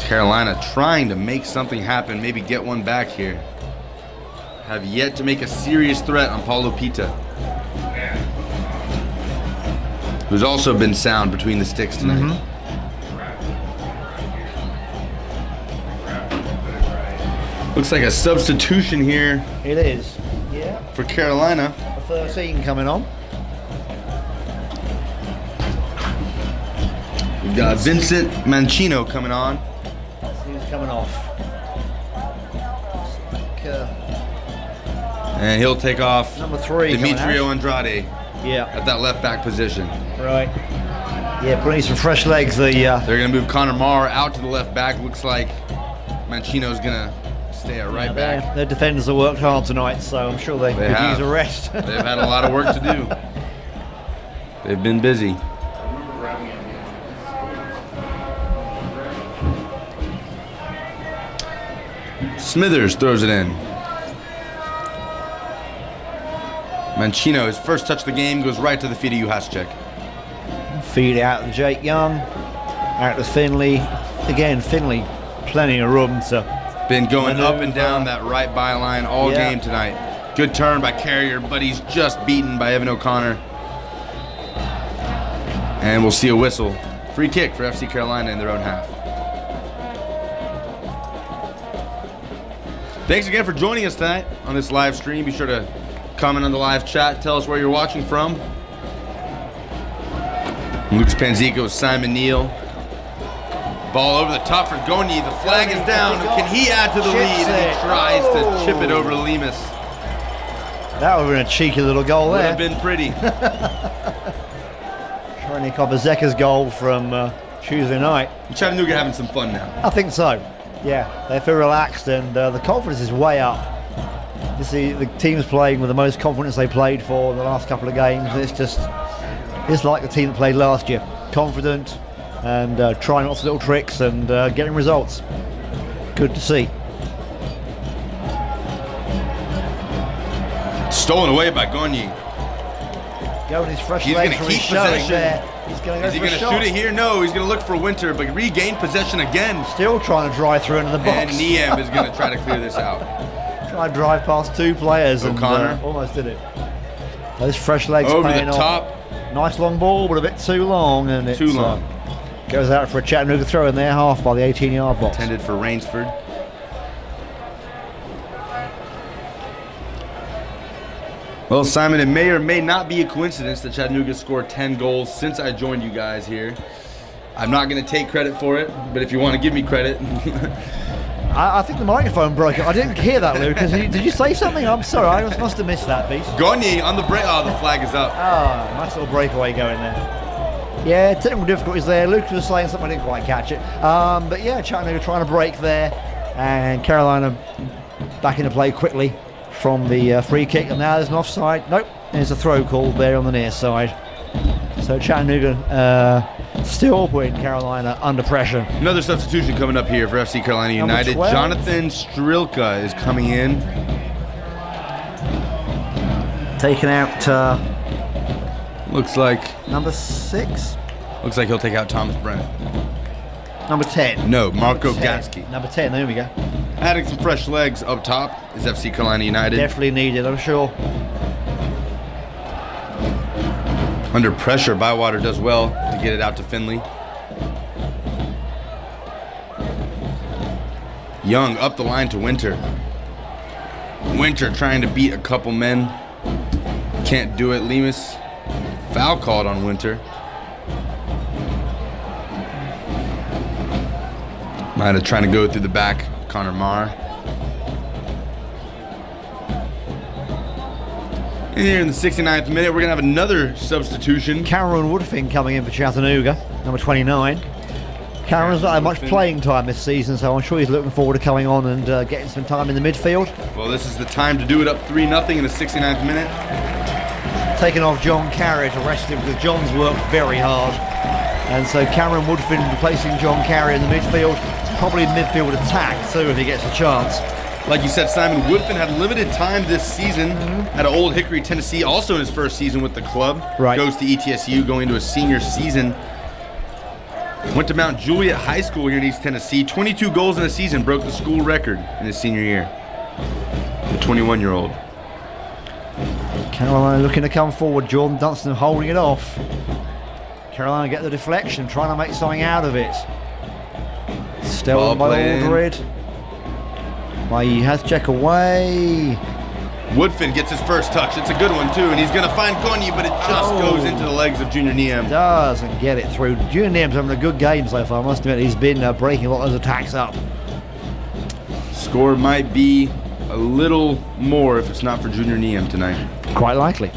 Carolina trying to make something happen, maybe get one back here. Have yet to make a serious threat on Paulo Pita, who's also been sound between the sticks tonight. Looks like a substitution here It is. Yeah. for Carolina. A 13 coming on. We've got Vincent Mancino coming on. He's coming off. And he'll take off Number 3 coming Demetrio out. Andrade Yeah, at that left back position. right. Yeah, putting some fresh legs. They're going to move Connor Marr out to the left back. Looks like Mancino's going to stay at right back. Their defenders have worked hard tonight, so I'm sure they could have. use a rest. They've had a lot of work to do. They've been busy. Smithers throws it in. Mancino, his first touch of the game, goes right to the feet of Uhascek. Feed out to Jake Young, out to Finley. Again, Finley, plenty of room to. Been going up and maneuver. down that right byline all Yeah. game tonight. Good turn by Carrier, but he's just beaten by Evan O'Connor. And we'll see a whistle. Free kick for FC Carolina in their own half. Thanks again for joining us tonight on this live stream. Be sure to comment on the live chat. Tell us where you're watching from. Lucas Panzico, Simon Neal. Ball over the top for Goni. The flag is down. Can he add to the lead? And he tries to chip it over to Lemus. That would have been a cheeky little goal Would there. have been pretty. Trying to copy Zeka's goal from Tuesday night. Chattanooga having some fun now. I think so. Yeah, they feel relaxed and the confidence is way up. You see the team's playing with the most confidence they played for in the last couple of games. It's like the team that played last year. Confident and trying lots of little tricks and getting results. Good to see. Stolen away by Goni. Going his fresh He's legs gonna from his keep showing possession. there. He's going to Is go he for a going to shot. shoot it here? No, he's going to look for Winter, but regain possession again. Still trying to drive through into the And box. Niem is going to try to clear this out. Try to drive past 2 players O'Connor. and almost did it. Those fresh legs Over paying the off. top. Nice long ball, but a bit too long, and it's Too long. Goes out for a Chattanooga throw in their half by the 18-yard box. Intended for Rainsford. Well, Simon, it may or may not be a coincidence that Chattanooga scored 10 goals since I joined you guys here. I'm not going to take credit for it, but if you want to give me credit. I think the microphone broke. I didn't hear that, Lucas. Did you say something? I'm sorry. I must have missed that piece. Goni on the break. Oh, the flag is up. Ah, nice little breakaway going there. Yeah, technical difficulties there. Lucas was saying something, I didn't quite catch it. But yeah, Chattanooga trying to break there. And Carolina back into play quickly from the free kick. And now there's an offside. Nope, there's a throw called there on the near side. So Chattanooga still putting Carolina under pressure. Another substitution coming up here for FC Carolina Number United. 12. Jonathan Strilka is coming in. Taking out Looks like number 6. Looks like he'll take out Thomas Brennan. Number 10. No, Marco 10. Gatsky. Number 10, there we go. Adding some fresh legs up top is FC Carolina United. Definitely needed, I'm sure. Under pressure, Bywater does well to get it out to Finley. Young up the line to Winter. Winter trying to beat a couple men. Can't do it. Lemus. Foul called on Winter. Might have trying to go through the back. Connor Marr. And here in the 69th minute, we're going to have another substitution. Cameron Woodfin coming in for Chattanooga, number 29. Cameron's not had much playing time this season, so I'm sure he's looking forward to coming on and getting some time in the midfield. Well, this is the time to do it up 3-0 in the 69th minute. Taking off John Carrier to rest him because John's worked very hard. And so Cameron Woodfin replacing John Carrier in the midfield. Probably midfield attack too if he gets a chance. Like you said, Simon, Woodfin had limited time this season at Old Hickory, Tennessee, also in his first season with the club. Right. Goes to ETSU, going to a senior season. Went to Mount Juliet High School here in East Tennessee. 22 goals in a season, broke the school record in his senior year. The 21-year-old. Carolina looking to come forward. Jordan Dunstan holding it off. Carolina get the deflection, trying to make something out of it. Stolen by playing. Aldred. He has check away. Woodfin gets his first touch. It's a good one, too, and he's going to find Gonyi, but it just goes into the legs of Junior Niem. Doesn't get it through. Junior Niem's having a good game so far, I must admit. He's been breaking a lot of those attacks up. Score might be a little more if it's not for Junior Niem tonight. Quite likely.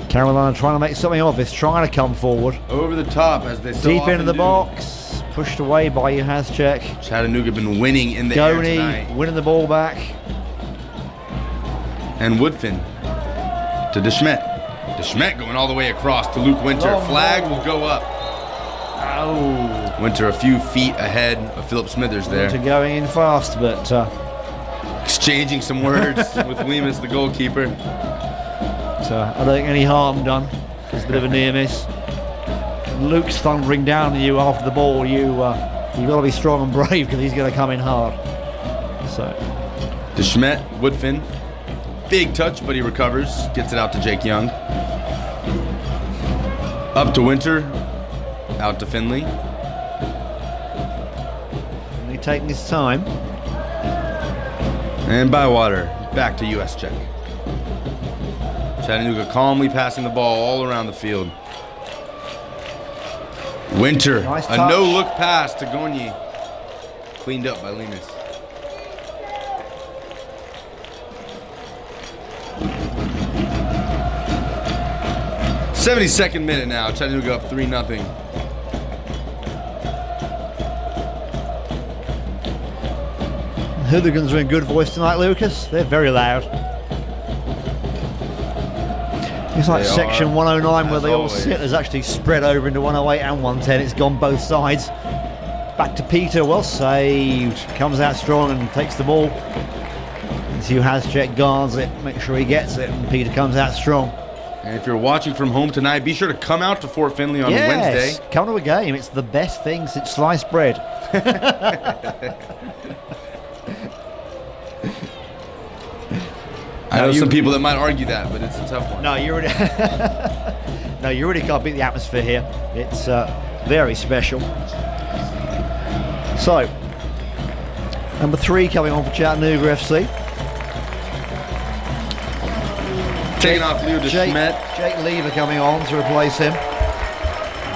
Carolina trying to make something of this, trying to come forward. Over the top, as they so Deep often into the do. box, pushed away by Juhaszczyk. Chattanooga been winning in the air Gonyi tonight. winning the ball back. And Woodfin to DeSchmidt. DeSchmidt going all the way across to Luke Winter. Oh, Flag no. will go up. Oh, Winter a few feet ahead of Philip Smithers to there. going in fast, but Exchanging some words with Lemus, the goalkeeper. I don't think any harm done. It's a bit of a near miss. Luke's thundering down to you after the ball. You've got to be strong and brave because he's going to come in hard. So DeSchmidt, Woodfin. Big touch, but he recovers. Gets it out to Jake Young. Up to Winter. Out to Finley. he's taking his time. And Bywater back to Juhaszczyk. Chattanooga calmly passing the ball all around the field. Winter, Nice a touch. no-look pass to Gonyi. Cleaned up by Lemus. '72nd minute now. Chattanooga up 3-0. Hooligans are in good voice tonight, Lucas. They're very loud. It's like They section are, 109 where as they all always. sit. There's actually spread over into 108 and 110. It's gone both sides. Back to Peter. Well saved. Comes out strong and takes the ball. Juhaszczyk guards it. Make sure he gets it. And Peter comes out strong. And if you're watching from home tonight, be sure to come out to Fort Finley on Wednesday. Come to a game. It's the best thing since sliced bread. I know some people that might argue that, but it's a tough one. No, you really, no, you really can't beat the atmosphere here. It's very special. So, number 3 coming on for Chattanooga FC. Taking off Leo DeSchmidt. Jake Lever coming on to replace him.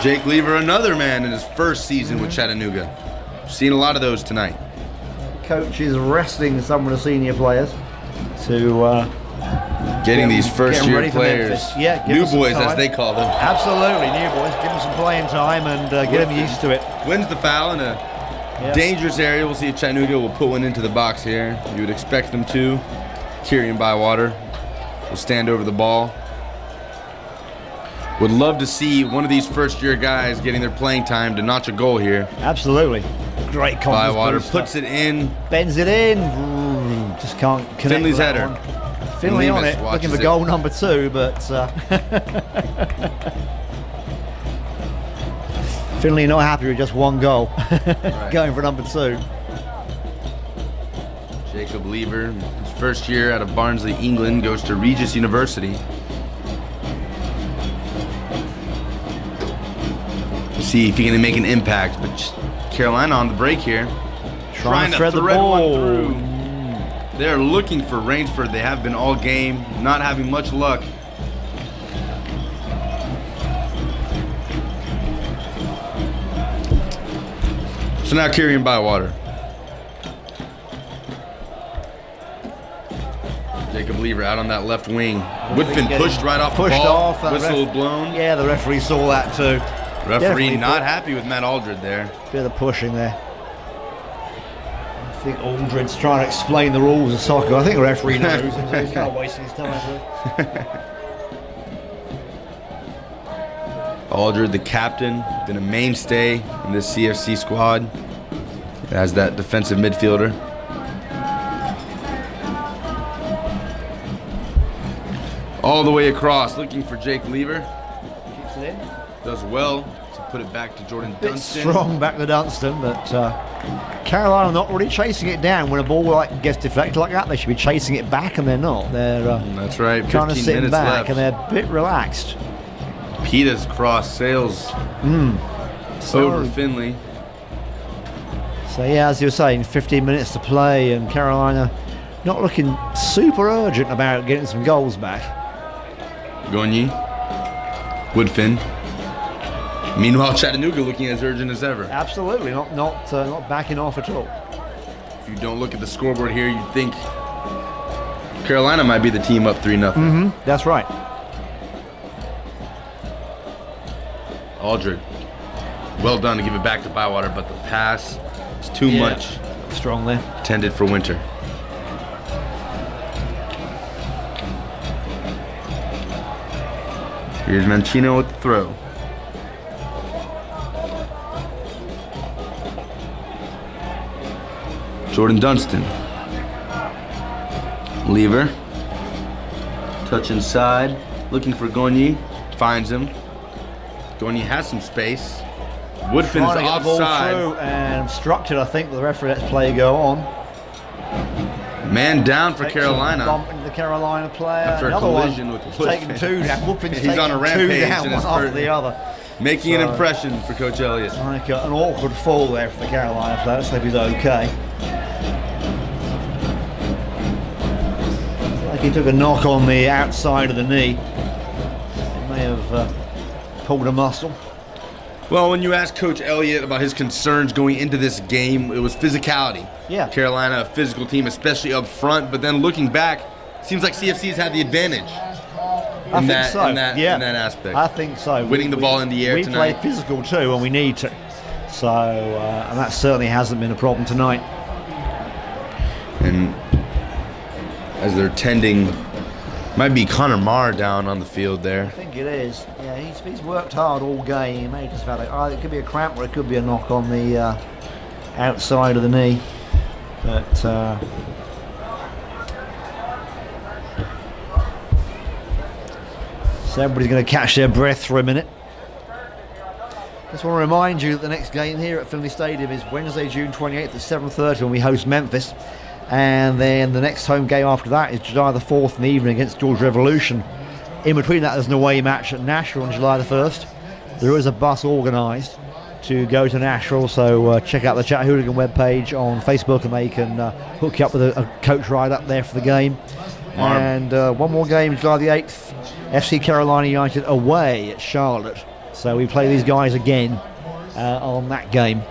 Jake Lever, another man in his first season with Chattanooga. Seen a lot of those tonight. Coach is resting some of the senior players to Getting these get first them year ready for players. Memphis. Yeah, give New them some boys, as time. they call them. Absolutely, new boys. Give them some playing time and get them used to it. Wins the foul in a dangerous area. We'll see if Chattanooga will put one into the box here. You would expect them to. Kieran Bywater will stand over the ball. Would love to see one of these first-year guys getting their playing time to notch a goal here. Absolutely. Great confidence Bywater booster. puts it in. Bends it in. Just can't connect. Finley's with that header. one. Finley on Lemus it, looking watches for it. goal number 2, but Finley not happy with just one goal. Going for number 2. Jacob Lever, his first year out of Barnsley, England, goes to Regis University. See if he can make an impact, but Carolina on the break here. Trying to Trying thread the one ball. through. They're looking for Rainsford. They have been all game, not having much luck. So now Kieran Bywater. Jacob Lever out on that left wing. Woodfin pushed right off the Pushed ball. off. that Whistle ref- blown. Yeah, the referee saw that too. Referee Definitely not put- happy with Matt Aldred there. Bit of pushing there. I think Aldred's trying to explain the rules of soccer. I think the referee knows. He's not wasting his time. Aldred, the captain, been a mainstay in this CFC squad as that defensive midfielder. All the way across, looking for Jake Lever. Keeps it in. Does well to put it back to Jordan Bit Dunstan. strong back to Dunstan, but Carolina not really chasing it down. When a ball gets deflected like that, they should be chasing it back, and they're not. They're That's right, kind of 15 sitting minutes back, left. and they're a bit relaxed. Pita's cross sails So- over Finley. So yeah, as you were saying, 15 minutes to play, and Carolina not looking super urgent about getting some goals back. Gonyi, Woodfin. Meanwhile, Chattanooga looking as urgent as ever. Absolutely, not backing off at all. If you don't look at the scoreboard here, you'd think Carolina might be the team up 3-0. That's right. Aldred, well done to give it back to Bywater, but the pass is too much Strong there. intended for Winter. Here's Mancino with the throw. Jordan Dunstan. Lever. Touch inside. Looking for Gonyi. Finds him. Gonyi has some space. Woodfin's Trying to get the ball offside. through and obstructed, I think, the referee lets play go on. Man down for Takes a Carolina. Bump into the Carolina player. After a Another collision one. with He's taking Woodfin. two down. Whoopin's He's on a taking two rampage down, in one his after first- the other. Making an impression for Coach Elliott. Like an awkward fall there for the Carolina player. Let's hope he's okay. Like he took a knock on the outside of the knee. It may have pulled a muscle. Well, when you ask Coach Elliott about his concerns going into this game, it was physicality. Yeah. Carolina, a physical team, especially up front. But then looking back, seems like CFC's had the advantage. I think so. In that aspect. I think so. Winning the ball in the air we tonight. play physical too when we need to. So, and that certainly hasn't been a problem tonight. And as they're tending, might be Connor Marr down on the field there. I think it is. Yeah, he's worked hard all game. He may just have had it could be a cramp or it could be a knock on the outside of the knee. But so everybody's going to catch their breath for a minute. Just want to remind you that the next game here at Finley Stadium is Wednesday, June 28th at 7:30 when we host Memphis. And then the next home game after that is July the 4th in the evening against Georgia Revolution. In between that, there's an away match at Nashville on July the 1st. There is a bus organised to go to Nashville, so check out the Chat Hooligan webpage on Facebook and they can hook you up with a coach ride up there for the game. And one more game, July the 8th, FC Carolina United away at Charlotte. So we play these guys again on that game.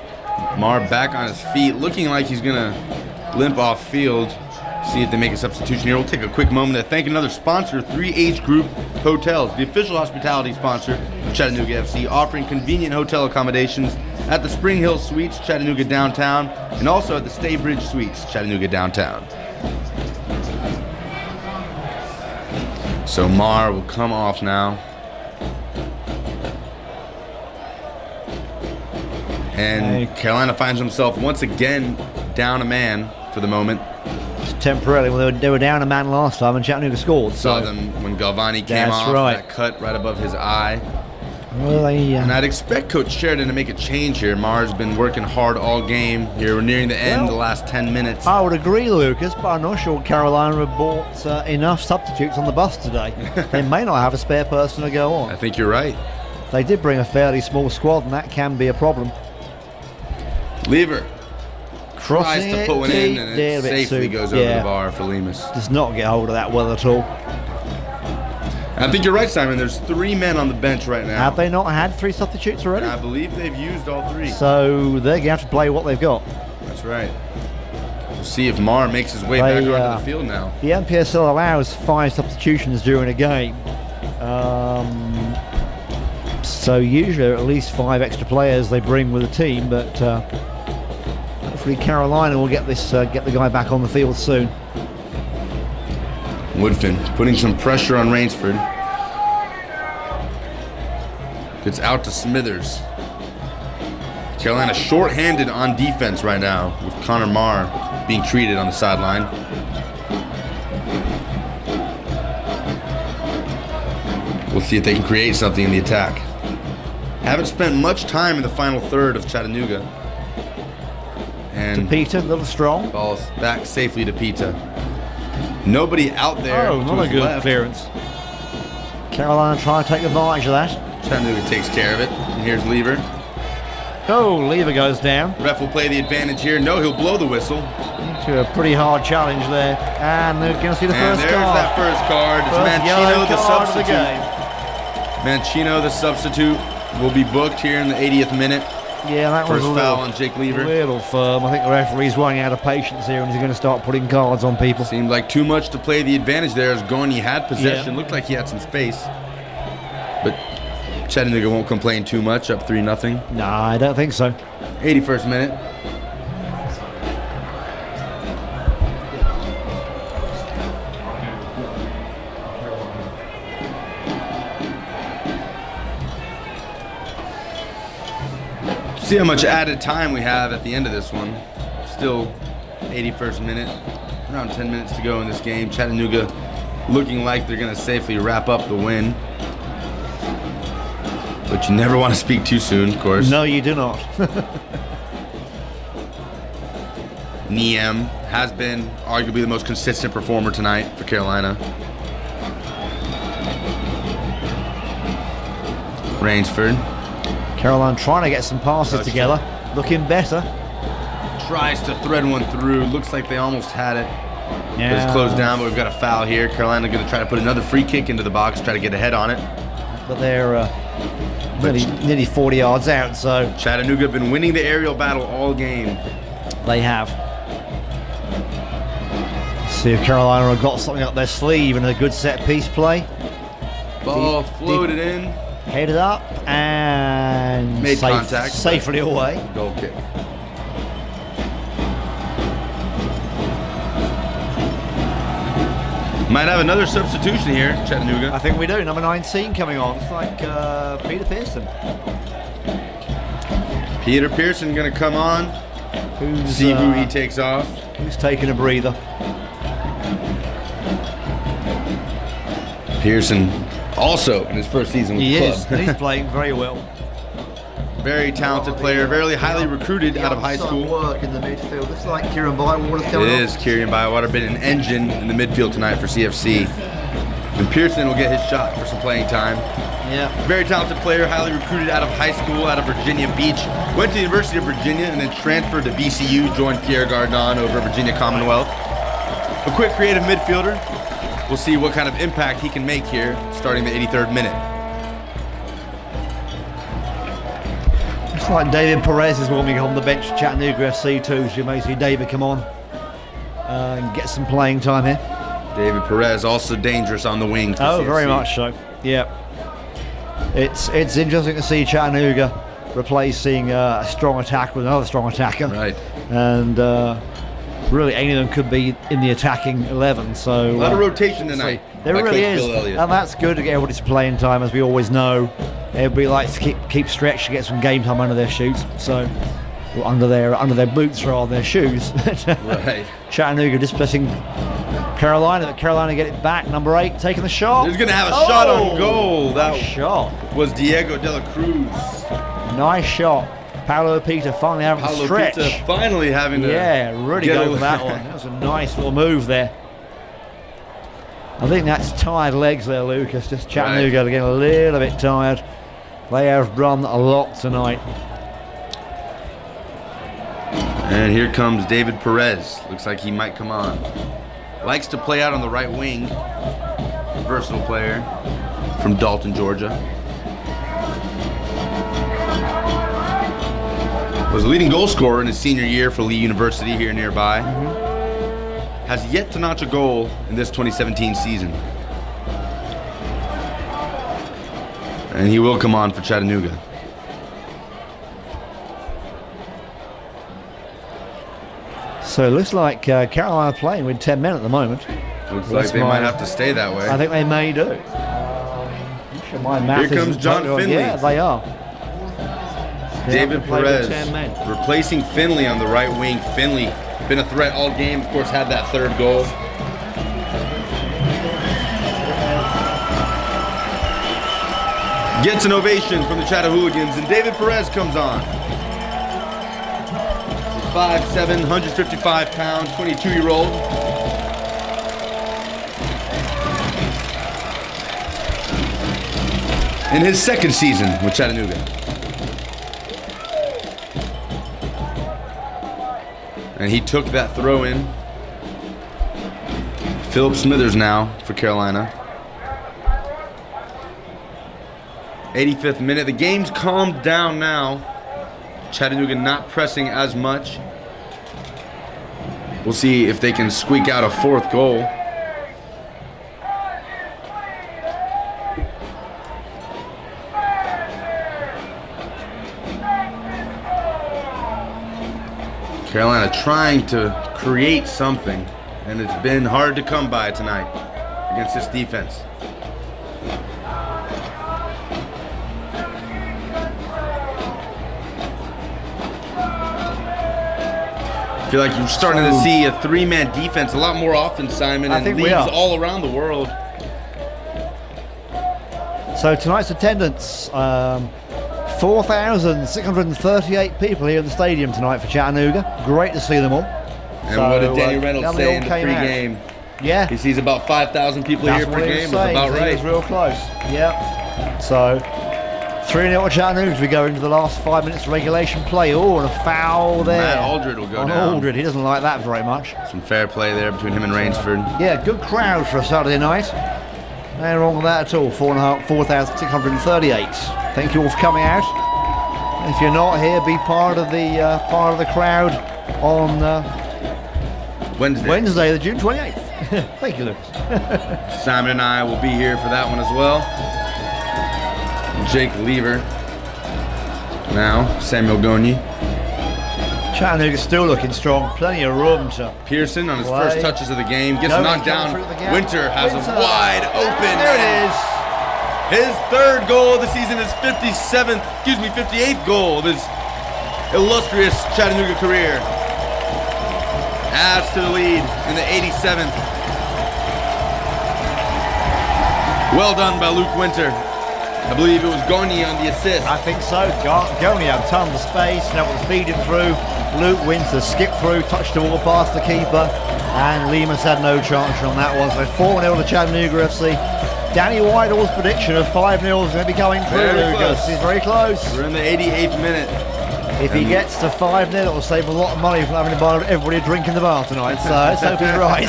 Marr back on his feet, looking like he's going to limp off field. See if they make a substitution here. We'll take a quick moment to thank another sponsor, 3H Group Hotels, the official hospitality sponsor of Chattanooga FC, offering convenient hotel accommodations at the Spring Hill Suites, Chattanooga Downtown, and also at the Staybridge Suites, Chattanooga Downtown. So Marr will come off now. And Carolina finds himself once again down a man for the moment. Temporarily, well, they were down a man last time and Chattanooga scored. Saw So them when Galvani came That's off, right. that cut right above his eye. well, And I'd expect Coach Sheridan to make a change here. Marr's been working hard all game. Here we're nearing the end, Well, the last 10 minutes. I would agree, Lucas, but I'm not sure Carolina have bought enough substitutes on the bus today. They may not have a spare person to go I on. think you're right. They did bring a fairly small squad, and that can be a problem. Lever Crossing tries to put one in, and deep, it bit safely soon. goes over the bar for Lemus. Does not get hold of that well at all. I think you're right, Simon. There's 3 men on the bench right now. Have they not had 3 substitutes already? And I believe they've used all 3. So they're going to have to play what they've got. That's right. We'll see if Marr makes his way back onto the field now. The NPSL allows 5 substitutions during a game. So usually there are at least 5 extra players they bring with the team, but hopefully Carolina will get the guy back on the field soon. Woodfin putting some pressure on Rainsford. Gets out to Smithers. Carolina short-handed on defense right now with Connor Marr being treated on the sideline. We'll see if they can create something in the attack. Haven't spent much time in the final third of Chattanooga. And Peter, a little strong. ball's back safely to Pita. Nobody out there. Oh, to not a his good left. clearance. Carolina trying to take advantage of that. Chattanooga takes care of it. And here's Lever. Oh, lever goes down. Ref will play the advantage here. No, he'll blow the whistle. To a pretty hard challenge there. And they're going to see the And first there's card. that first card. It's First yellow Mancino, the card of the substitute. game. Mancino, the substitute, will be booked here in the 80th minute. Yeah, that was First a foul little, on Jake Lever. little firm. I think the referee's running out of patience here and he's going to start putting cards on people. Seemed like too much to play the advantage there as Gorney had possession. Yeah. Looked like he had some space. But Chattanooga won't complain too much, up 3-0. Nah, I don't think so. 81st minute. See how much added time we have at the end of this one. Still 81st minute. Around 10 minutes to go in this game. Chattanooga looking like they're going to safely wrap up the win. But you never want to speak too soon, of course. No, you do not. Niem has been arguably the most consistent performer tonight for Carolina. Rainsford Caroline trying to get some passes Touchdown. together. Looking better. tries to thread one through. Looks like they almost had it. Yeah. But it's closed down, but we've got a foul here. Carolina going to try to put another free kick into the box, try to get ahead on it. But they're nearly 40 yards out, so Chattanooga have been winning the aerial battle all game. they have. See if Carolina have got something up their sleeve and a good set piece play. Ball Deep- floated in. Headed up and Made contact, but- safely away. Goal kick. Might have another substitution here, Chattanooga. I think we do. Number 19 coming on. It's like Peter Pearson. Peter Pearson going to come on. Who's, See who he takes off. who's taking a breather. Pearson also in his first season with He the is. club. He's playing very well. Very talented player, very highly recruited out of high school. Work in the midfield. Looks like Kieran Bywater's It coming is Kieran Bywater, been an engine in the midfield tonight for CFC. And Pearson will get his shot for some playing time. Yeah. Very talented player, highly recruited out of high school, out of Virginia Beach. Went to the University of Virginia and then transferred to VCU, joined Pierre Gardon over at Virginia Commonwealth. A quick creative midfielder. We'll see what kind of impact he can make here, starting the 83rd minute. Looks like David Perez is warming up on the bench at Chattanooga FC too, so you may see David come on and get some playing time here. David Perez also dangerous on the wing for Oh, CFC. very much so. Yeah. It's interesting to see Chattanooga replacing a strong attack with another strong attacker. Right. And really any of them could be in the attacking 11. So A lot of rotation tonight. there by really Coach is, Bill Elliott. and that's good to get everybody some playing time, as we always know. Everybody likes to keep stretched to get some game time under their shoes, so well, under their boots rather than their shoes. Right. Chattanooga displacing Carolina, but Carolina get it back. Number 8 taking the shot. He's going to have a shot on goal. Nice That shot. was Diego de la Cruz. Nice shot. Paolo Peter finally having Paulo a stretch. Pizza finally having to Yeah, really get go a- for that one. That was a nice little move there. I think that's tired legs there, Lucas. Just Chattanooga getting a little bit tired. They have run a lot tonight. And here comes David Perez. Looks like he might come on. Likes to play out on the right wing. Versatile player from Dalton, Georgia. Was a leading goal scorer in his senior year for Lee University here nearby. Has yet to notch a goal in this 2017 season. And he will come on for Chattanooga. So it looks like Carolina playing with 10 men at the moment. Looks That's like they my- might have to stay that way. I think they may do. Sure my math Here comes isn't John totally- Finley. Yeah, they are. They have David to play with Perez 10 men. replacing Finley on the right wing. Finley been a threat all game, of course, had that third goal. Gets an ovation from the Chattahooligans, and David Perez comes on. 5'7", 155 pound, 22-year-old. In his second season with Chattanooga. And he took that throw in. Philip Smithers now for Carolina. 85th minute. The game's calmed down now. Chattanooga not pressing as much. We'll see if they can squeak out a 4th goal. Carolina trying to create something, and it's been hard to come by tonight against this defense. I feel like you're starting to see a 3-man defense a lot more often, Simon, I and think we leagues are. all around the world. So tonight's attendance, 4,638 people here in the stadium tonight for Chattanooga. Great to see them all. And what did Danny Reynolds they say all in the came out. pregame? Yeah. He sees about 5,000 people That's here per what he game. was That's saying. about He right. was real close. Yeah. So 3-0 to Chattanooga as we go into the last 5 minutes of regulation play. Oh, and a foul there. Matt Aldred will go on down. Aldred. He doesn't like that very much. Some fair play there between him and Rainsford. Yeah, good crowd for a Saturday night. No wrong with that at all. 4,638. Thank you all for coming out. If you're not here, be part of the crowd on Wednesday, the June 28th. Thank you, Lucas. Simon and I will be here for that one as well. Jake Lever. Now, Samuel Gonyi. Chattanooga's still looking strong. Plenty of room to Pearson on his play. first touches of the game. Gets Gonyi knocked coming down. through the gap. Winter has a Winter. wide open. There it is. His 3rd goal of the season, his 58th goal of his illustrious Chattanooga career. Adds to the lead in the 87th. Well done by Luke Winter. I believe it was Gonyi on the assist. I think so. Gonyi had tons of space, and able to feed it through. Luke Winter skipped through, touched the ball past the keeper, and Lemus had no chance on that one. So 4-0 to Chattanooga FC. Danny Whitehall's prediction of 5-0 is going to be going through, Very Lucas. close. He's very close. We're in the 88th minute. If he gets to 5-0, it'll save a lot of money from having to buy everybody a drink in the bar tonight. So let's hope he's right.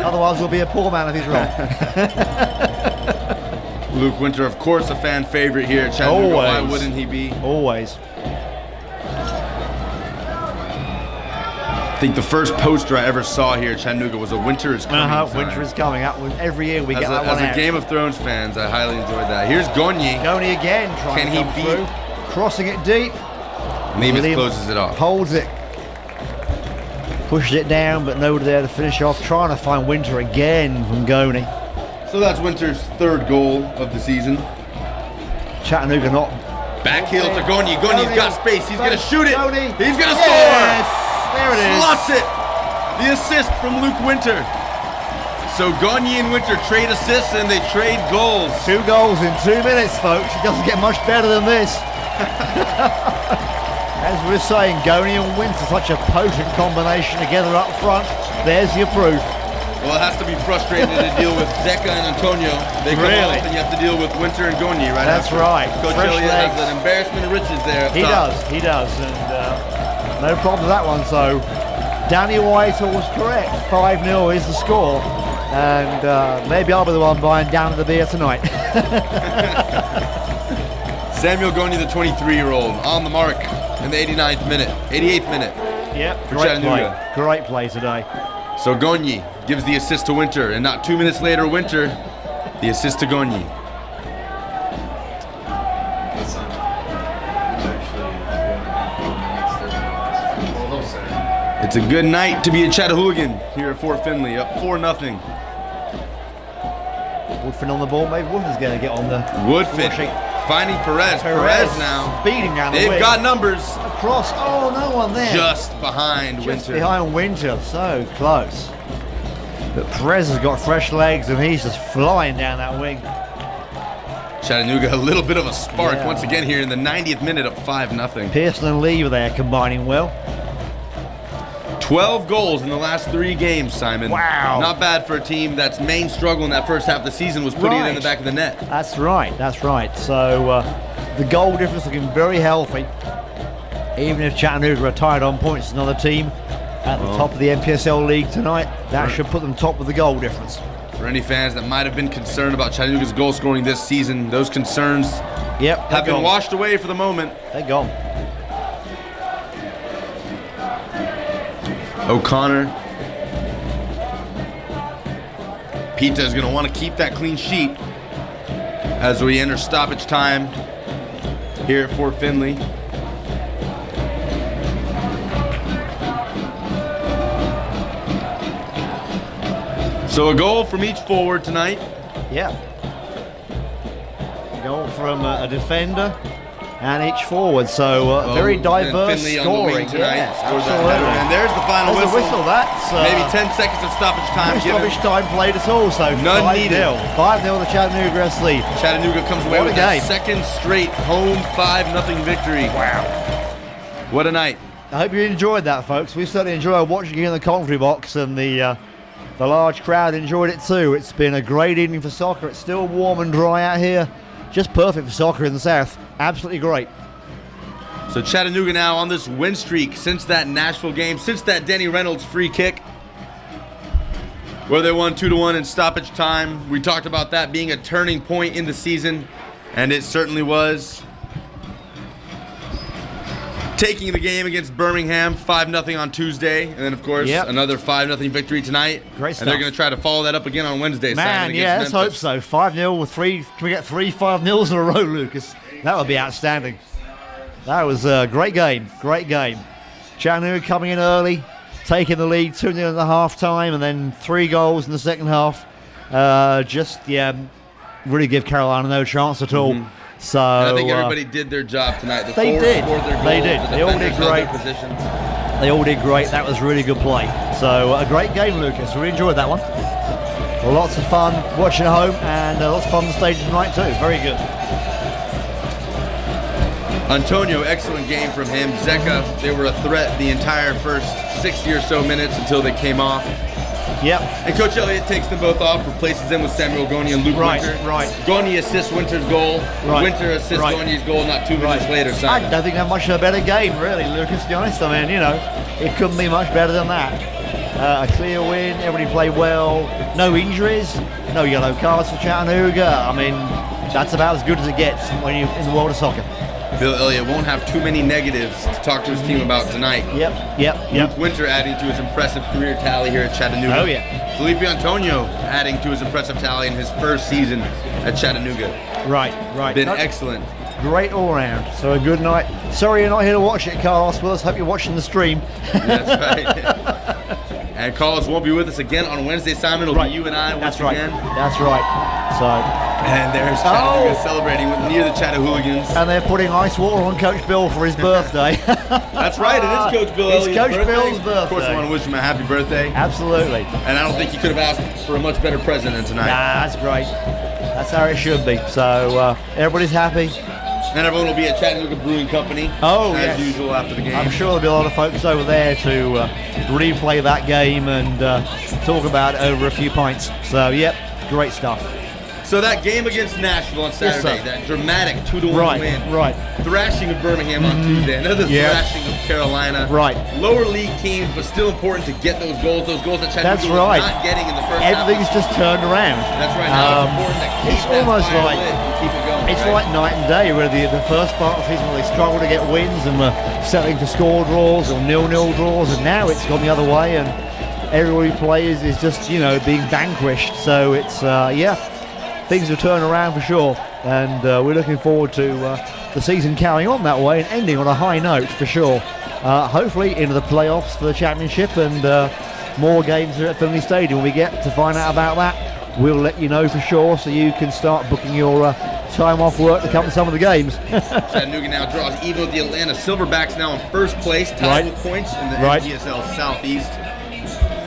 Otherwise, we'll be a poor man if he's wrong. Luke Winter, of course, a fan favorite here at Chattanooga. Why Always. wouldn't he be? Always. I think the first poster I ever saw here at Chattanooga was a Winter is coming sign. Winter is coming up. Every year we get that one As a out. Game of Thrones fans, I highly enjoyed that. Here's Gonyi. Gonyi again trying Can to he come beat- through. Crossing it deep. Lemus Lemus closes it off. Holds it. Pushed it down, but nobody there to finish off. Trying to find Winter again from Gonyi. So that's Winter's 3rd goal of the season. Chattanooga not. Back heel to Gonyi. Gonyi's got space. He's going to shoot it. Gonyi. He's going to Yes! score. There it is. Slots it. The assist from Luke Winter. So Gonyi and Winter trade assists and they trade goals. 2 goals in 2 minutes, folks. It doesn't get much better than this. As we're saying, Gonyi and Winter, such a potent combination together up front. There's your proof. Well, it has to be frustrating to deal with Zeka and Antonio. They come Really? off and you have to deal with Winter and Gonyi right That's after. right. Coach Fresh Elliott legs. has an embarrassment of riches there up He top. does, and no problem with that one. So Danny Whitehall was correct. 5-0 is the score, and maybe I'll be the one buying down the beer tonight. Samuel Gonyi, the 23-year-old, on the mark in the 88th minute. Yep, For great Chattanooga. play. Great play today. So Gonyi gives the assist to Winter, and not 2 minutes later, Winter, the assist to Gonyi. It's a good night to be a Chattahoogan here at Fort Finley, up 4-0. Woodfin on the ball. Maybe Woodfin's going to get on the Woodfin score sheet. finding Perez. Perez now. beating down the They've wing. got numbers Across. Oh, no one there. just behind Just Winter. behind Winter. So close. But Perez has got fresh legs and he's just flying down that wing. Chattanooga, a little bit of a spark Yeah. once again here in the 90th minute, up 5-0. Pearson and Lee were there combining well. 12 goals in the last 3 games, Simon. Wow. Not bad for a team that's main struggle in that first half of the season was putting it in the Right. back of the net. That's right. So the goal difference looking very healthy. Even if Chattanooga are tied on points, another team. at the top of the NPSL league tonight. That should put them top with the goal difference. For any fans that might have been concerned about Chattanooga's goal scoring this season, those concerns have been washed away for the moment. They're gone. O'Connor. Pita is going to want to keep that clean sheet as we enter stoppage time here at Fort Finley. So a goal from each forward tonight. Yeah. A goal from a defender and each forward. So very diverse Finley scoring. On the wing tonight. Yeah, Scores that absolutely. header. And there's the final There's whistle. a whistle. That's Maybe 10 seconds of stoppage time. no stoppage time played at all. So None 5-0. needed. 5-0 the Chattanooga FC. Chattanooga comes away What a with their game. second straight home 5-0 victory. Wow. What a night. I hope you enjoyed that, folks. We certainly enjoyed watching you in the commentary box, and the large crowd enjoyed it too. It's been a great evening for soccer. It's still warm and dry out here. Just perfect for soccer in the south. Absolutely great. So Chattanooga now on this win streak since that Nashville game, since that Denny Reynolds free kick, where they won 2-1 in stoppage time. We talked about that being a turning point in the season, and it certainly was. Taking the game against Birmingham 5-0 on Tuesday, and then of course another 5-0 victory tonight. Great stuff. And they're going to try to follow that up again on Wednesday. Man, yeah, let's hope so. 5-0 with three. Can we get 3 5-0s in a row, Lucas? That would be outstanding. That was a great game. Great game. Chattanooga coming in early, taking the lead 2-0 in the half time, and then 3 goals in the second half. Really give Carolina no chance at all. So and I think everybody did their job tonight. The they forwards did. scored their goals, They did. The They all did defenders held great. their positions. They all did great. That was really good play. So a great game, Lucas. Really enjoyed that one. Well, lots of fun watching at home, and lots of fun on the stage tonight too. Very good. Antonio, excellent game from him. Zeka, they were a threat the entire first 60 or so minutes until they came off. Yep. And Coach Elliott takes them both off, replaces them with Samuel Goni and Luke Winter. Right. Goni assists Winter's goal. Right. Winter assists Right. Goni's goal not 2 minutes later. I Simon. don't think they have much of a better game, really, Lucas, to be honest. I mean, it couldn't be much better than that. A clear win, everybody played well, no injuries, no yellow cards for Chattanooga. I mean, that's about as good as it gets when you're in the world of soccer. Bill Elliott won't have too many negatives to talk to his team about tonight. Yep. Luke Winter adding to his impressive career tally here at Chattanooga. Oh, yeah. Felipe Antonio adding to his impressive tally in his first season at Chattanooga. Right. Been excellent. Great all round. So a good night. Sorry you're not here to watch it, Carlos. Well, let's hope you're watching the stream. That's right. And Carlos won't be with us again on Wednesday, Simon. It'll be you and I once again. That's right. So. And there's Chattanooga celebrating near the Chattahooligans. And they're putting ice water on Coach Bill for his birthday. That's right, it is Coach Bill It's Elliott's Coach birthday. Bill's birthday. Of course, I want to wish him a happy birthday. Absolutely. And I don't think you could have asked for a much better present than tonight. Nah, that's great. That's how it should be. So everybody's happy. And everyone will be at Chattanooga Brewing Company as usual after the game. I'm sure there'll be a lot of folks over there to replay that game and talk about it over a few pints. So, yep, great stuff. So that game against Nashville on Saturday, that dramatic 2-1 win. Right. Thrashing of Birmingham on Tuesday, another thrashing of Carolina. Right. Lower league teams, but still important to get those goals that Chattanooga was not getting in the first half. Everything's just turned around. That's right. Now it's important to keep it's that almost fire like lit and keep it going. It's right? like night and day, where the first part of the season where they struggled to get wins and were settling for score draws or 0-0 draws, and now it's gone the other way, and everybody plays is just being vanquished. So it's things have turned around for sure, and we're looking forward to the season carrying on that way and ending on a high note for sure. Hopefully into the playoffs for the championship, and more games here at Finley Stadium. When we get to find out about that, we'll let you know for sure, so you can start booking your time off work to come to some of the games. Chattanooga now draws even with the Atlanta Silverbacks, now in first place, tied with points in the NPSL Southeast,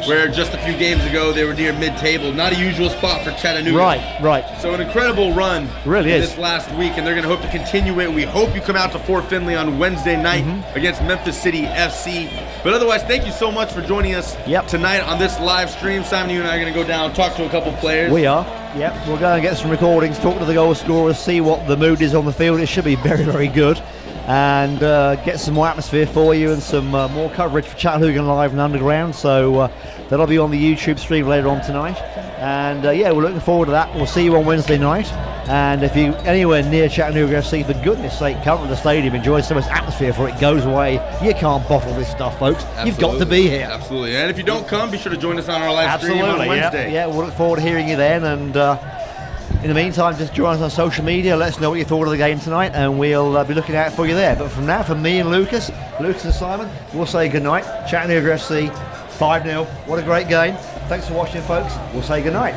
where just a few games ago they were near mid-table. Not a usual spot for Chattanooga. Right. So an incredible run this last week, and they're going to hope to continue it. We hope you come out to Fort Finley on Wednesday night against Memphis City FC. But otherwise, thank you so much for joining us tonight on this live stream. Simon, you and I are going to go down, talk to a couple players. We are. Yep, we'll go and get some recordings, talk to the goal scorers, see what the mood is on the field. It should be very, very good. and get some more atmosphere for you and some more coverage for Chattanooga Live and Underground. So that'll be on the YouTube stream later on tonight. And yeah, we're looking forward to that. We'll see you on Wednesday night. And if you're anywhere near Chattanooga FC, for goodness sake, come to the stadium, enjoy so much atmosphere before it goes away. You can't bottle this stuff, folks. Absolutely. You've got to be here. Absolutely. And if you don't come, be sure to join us on our live stream on Wednesday. Yeah, we'll look forward to hearing you then. And in the meantime, just join us on social media. Let us know what you thought of the game tonight, and we'll be looking out for you there. But from now, from me and Lucas and Simon, we'll say goodnight. Chattanooga FC, 5-0. What a great game. Thanks for watching, folks. We'll say goodnight.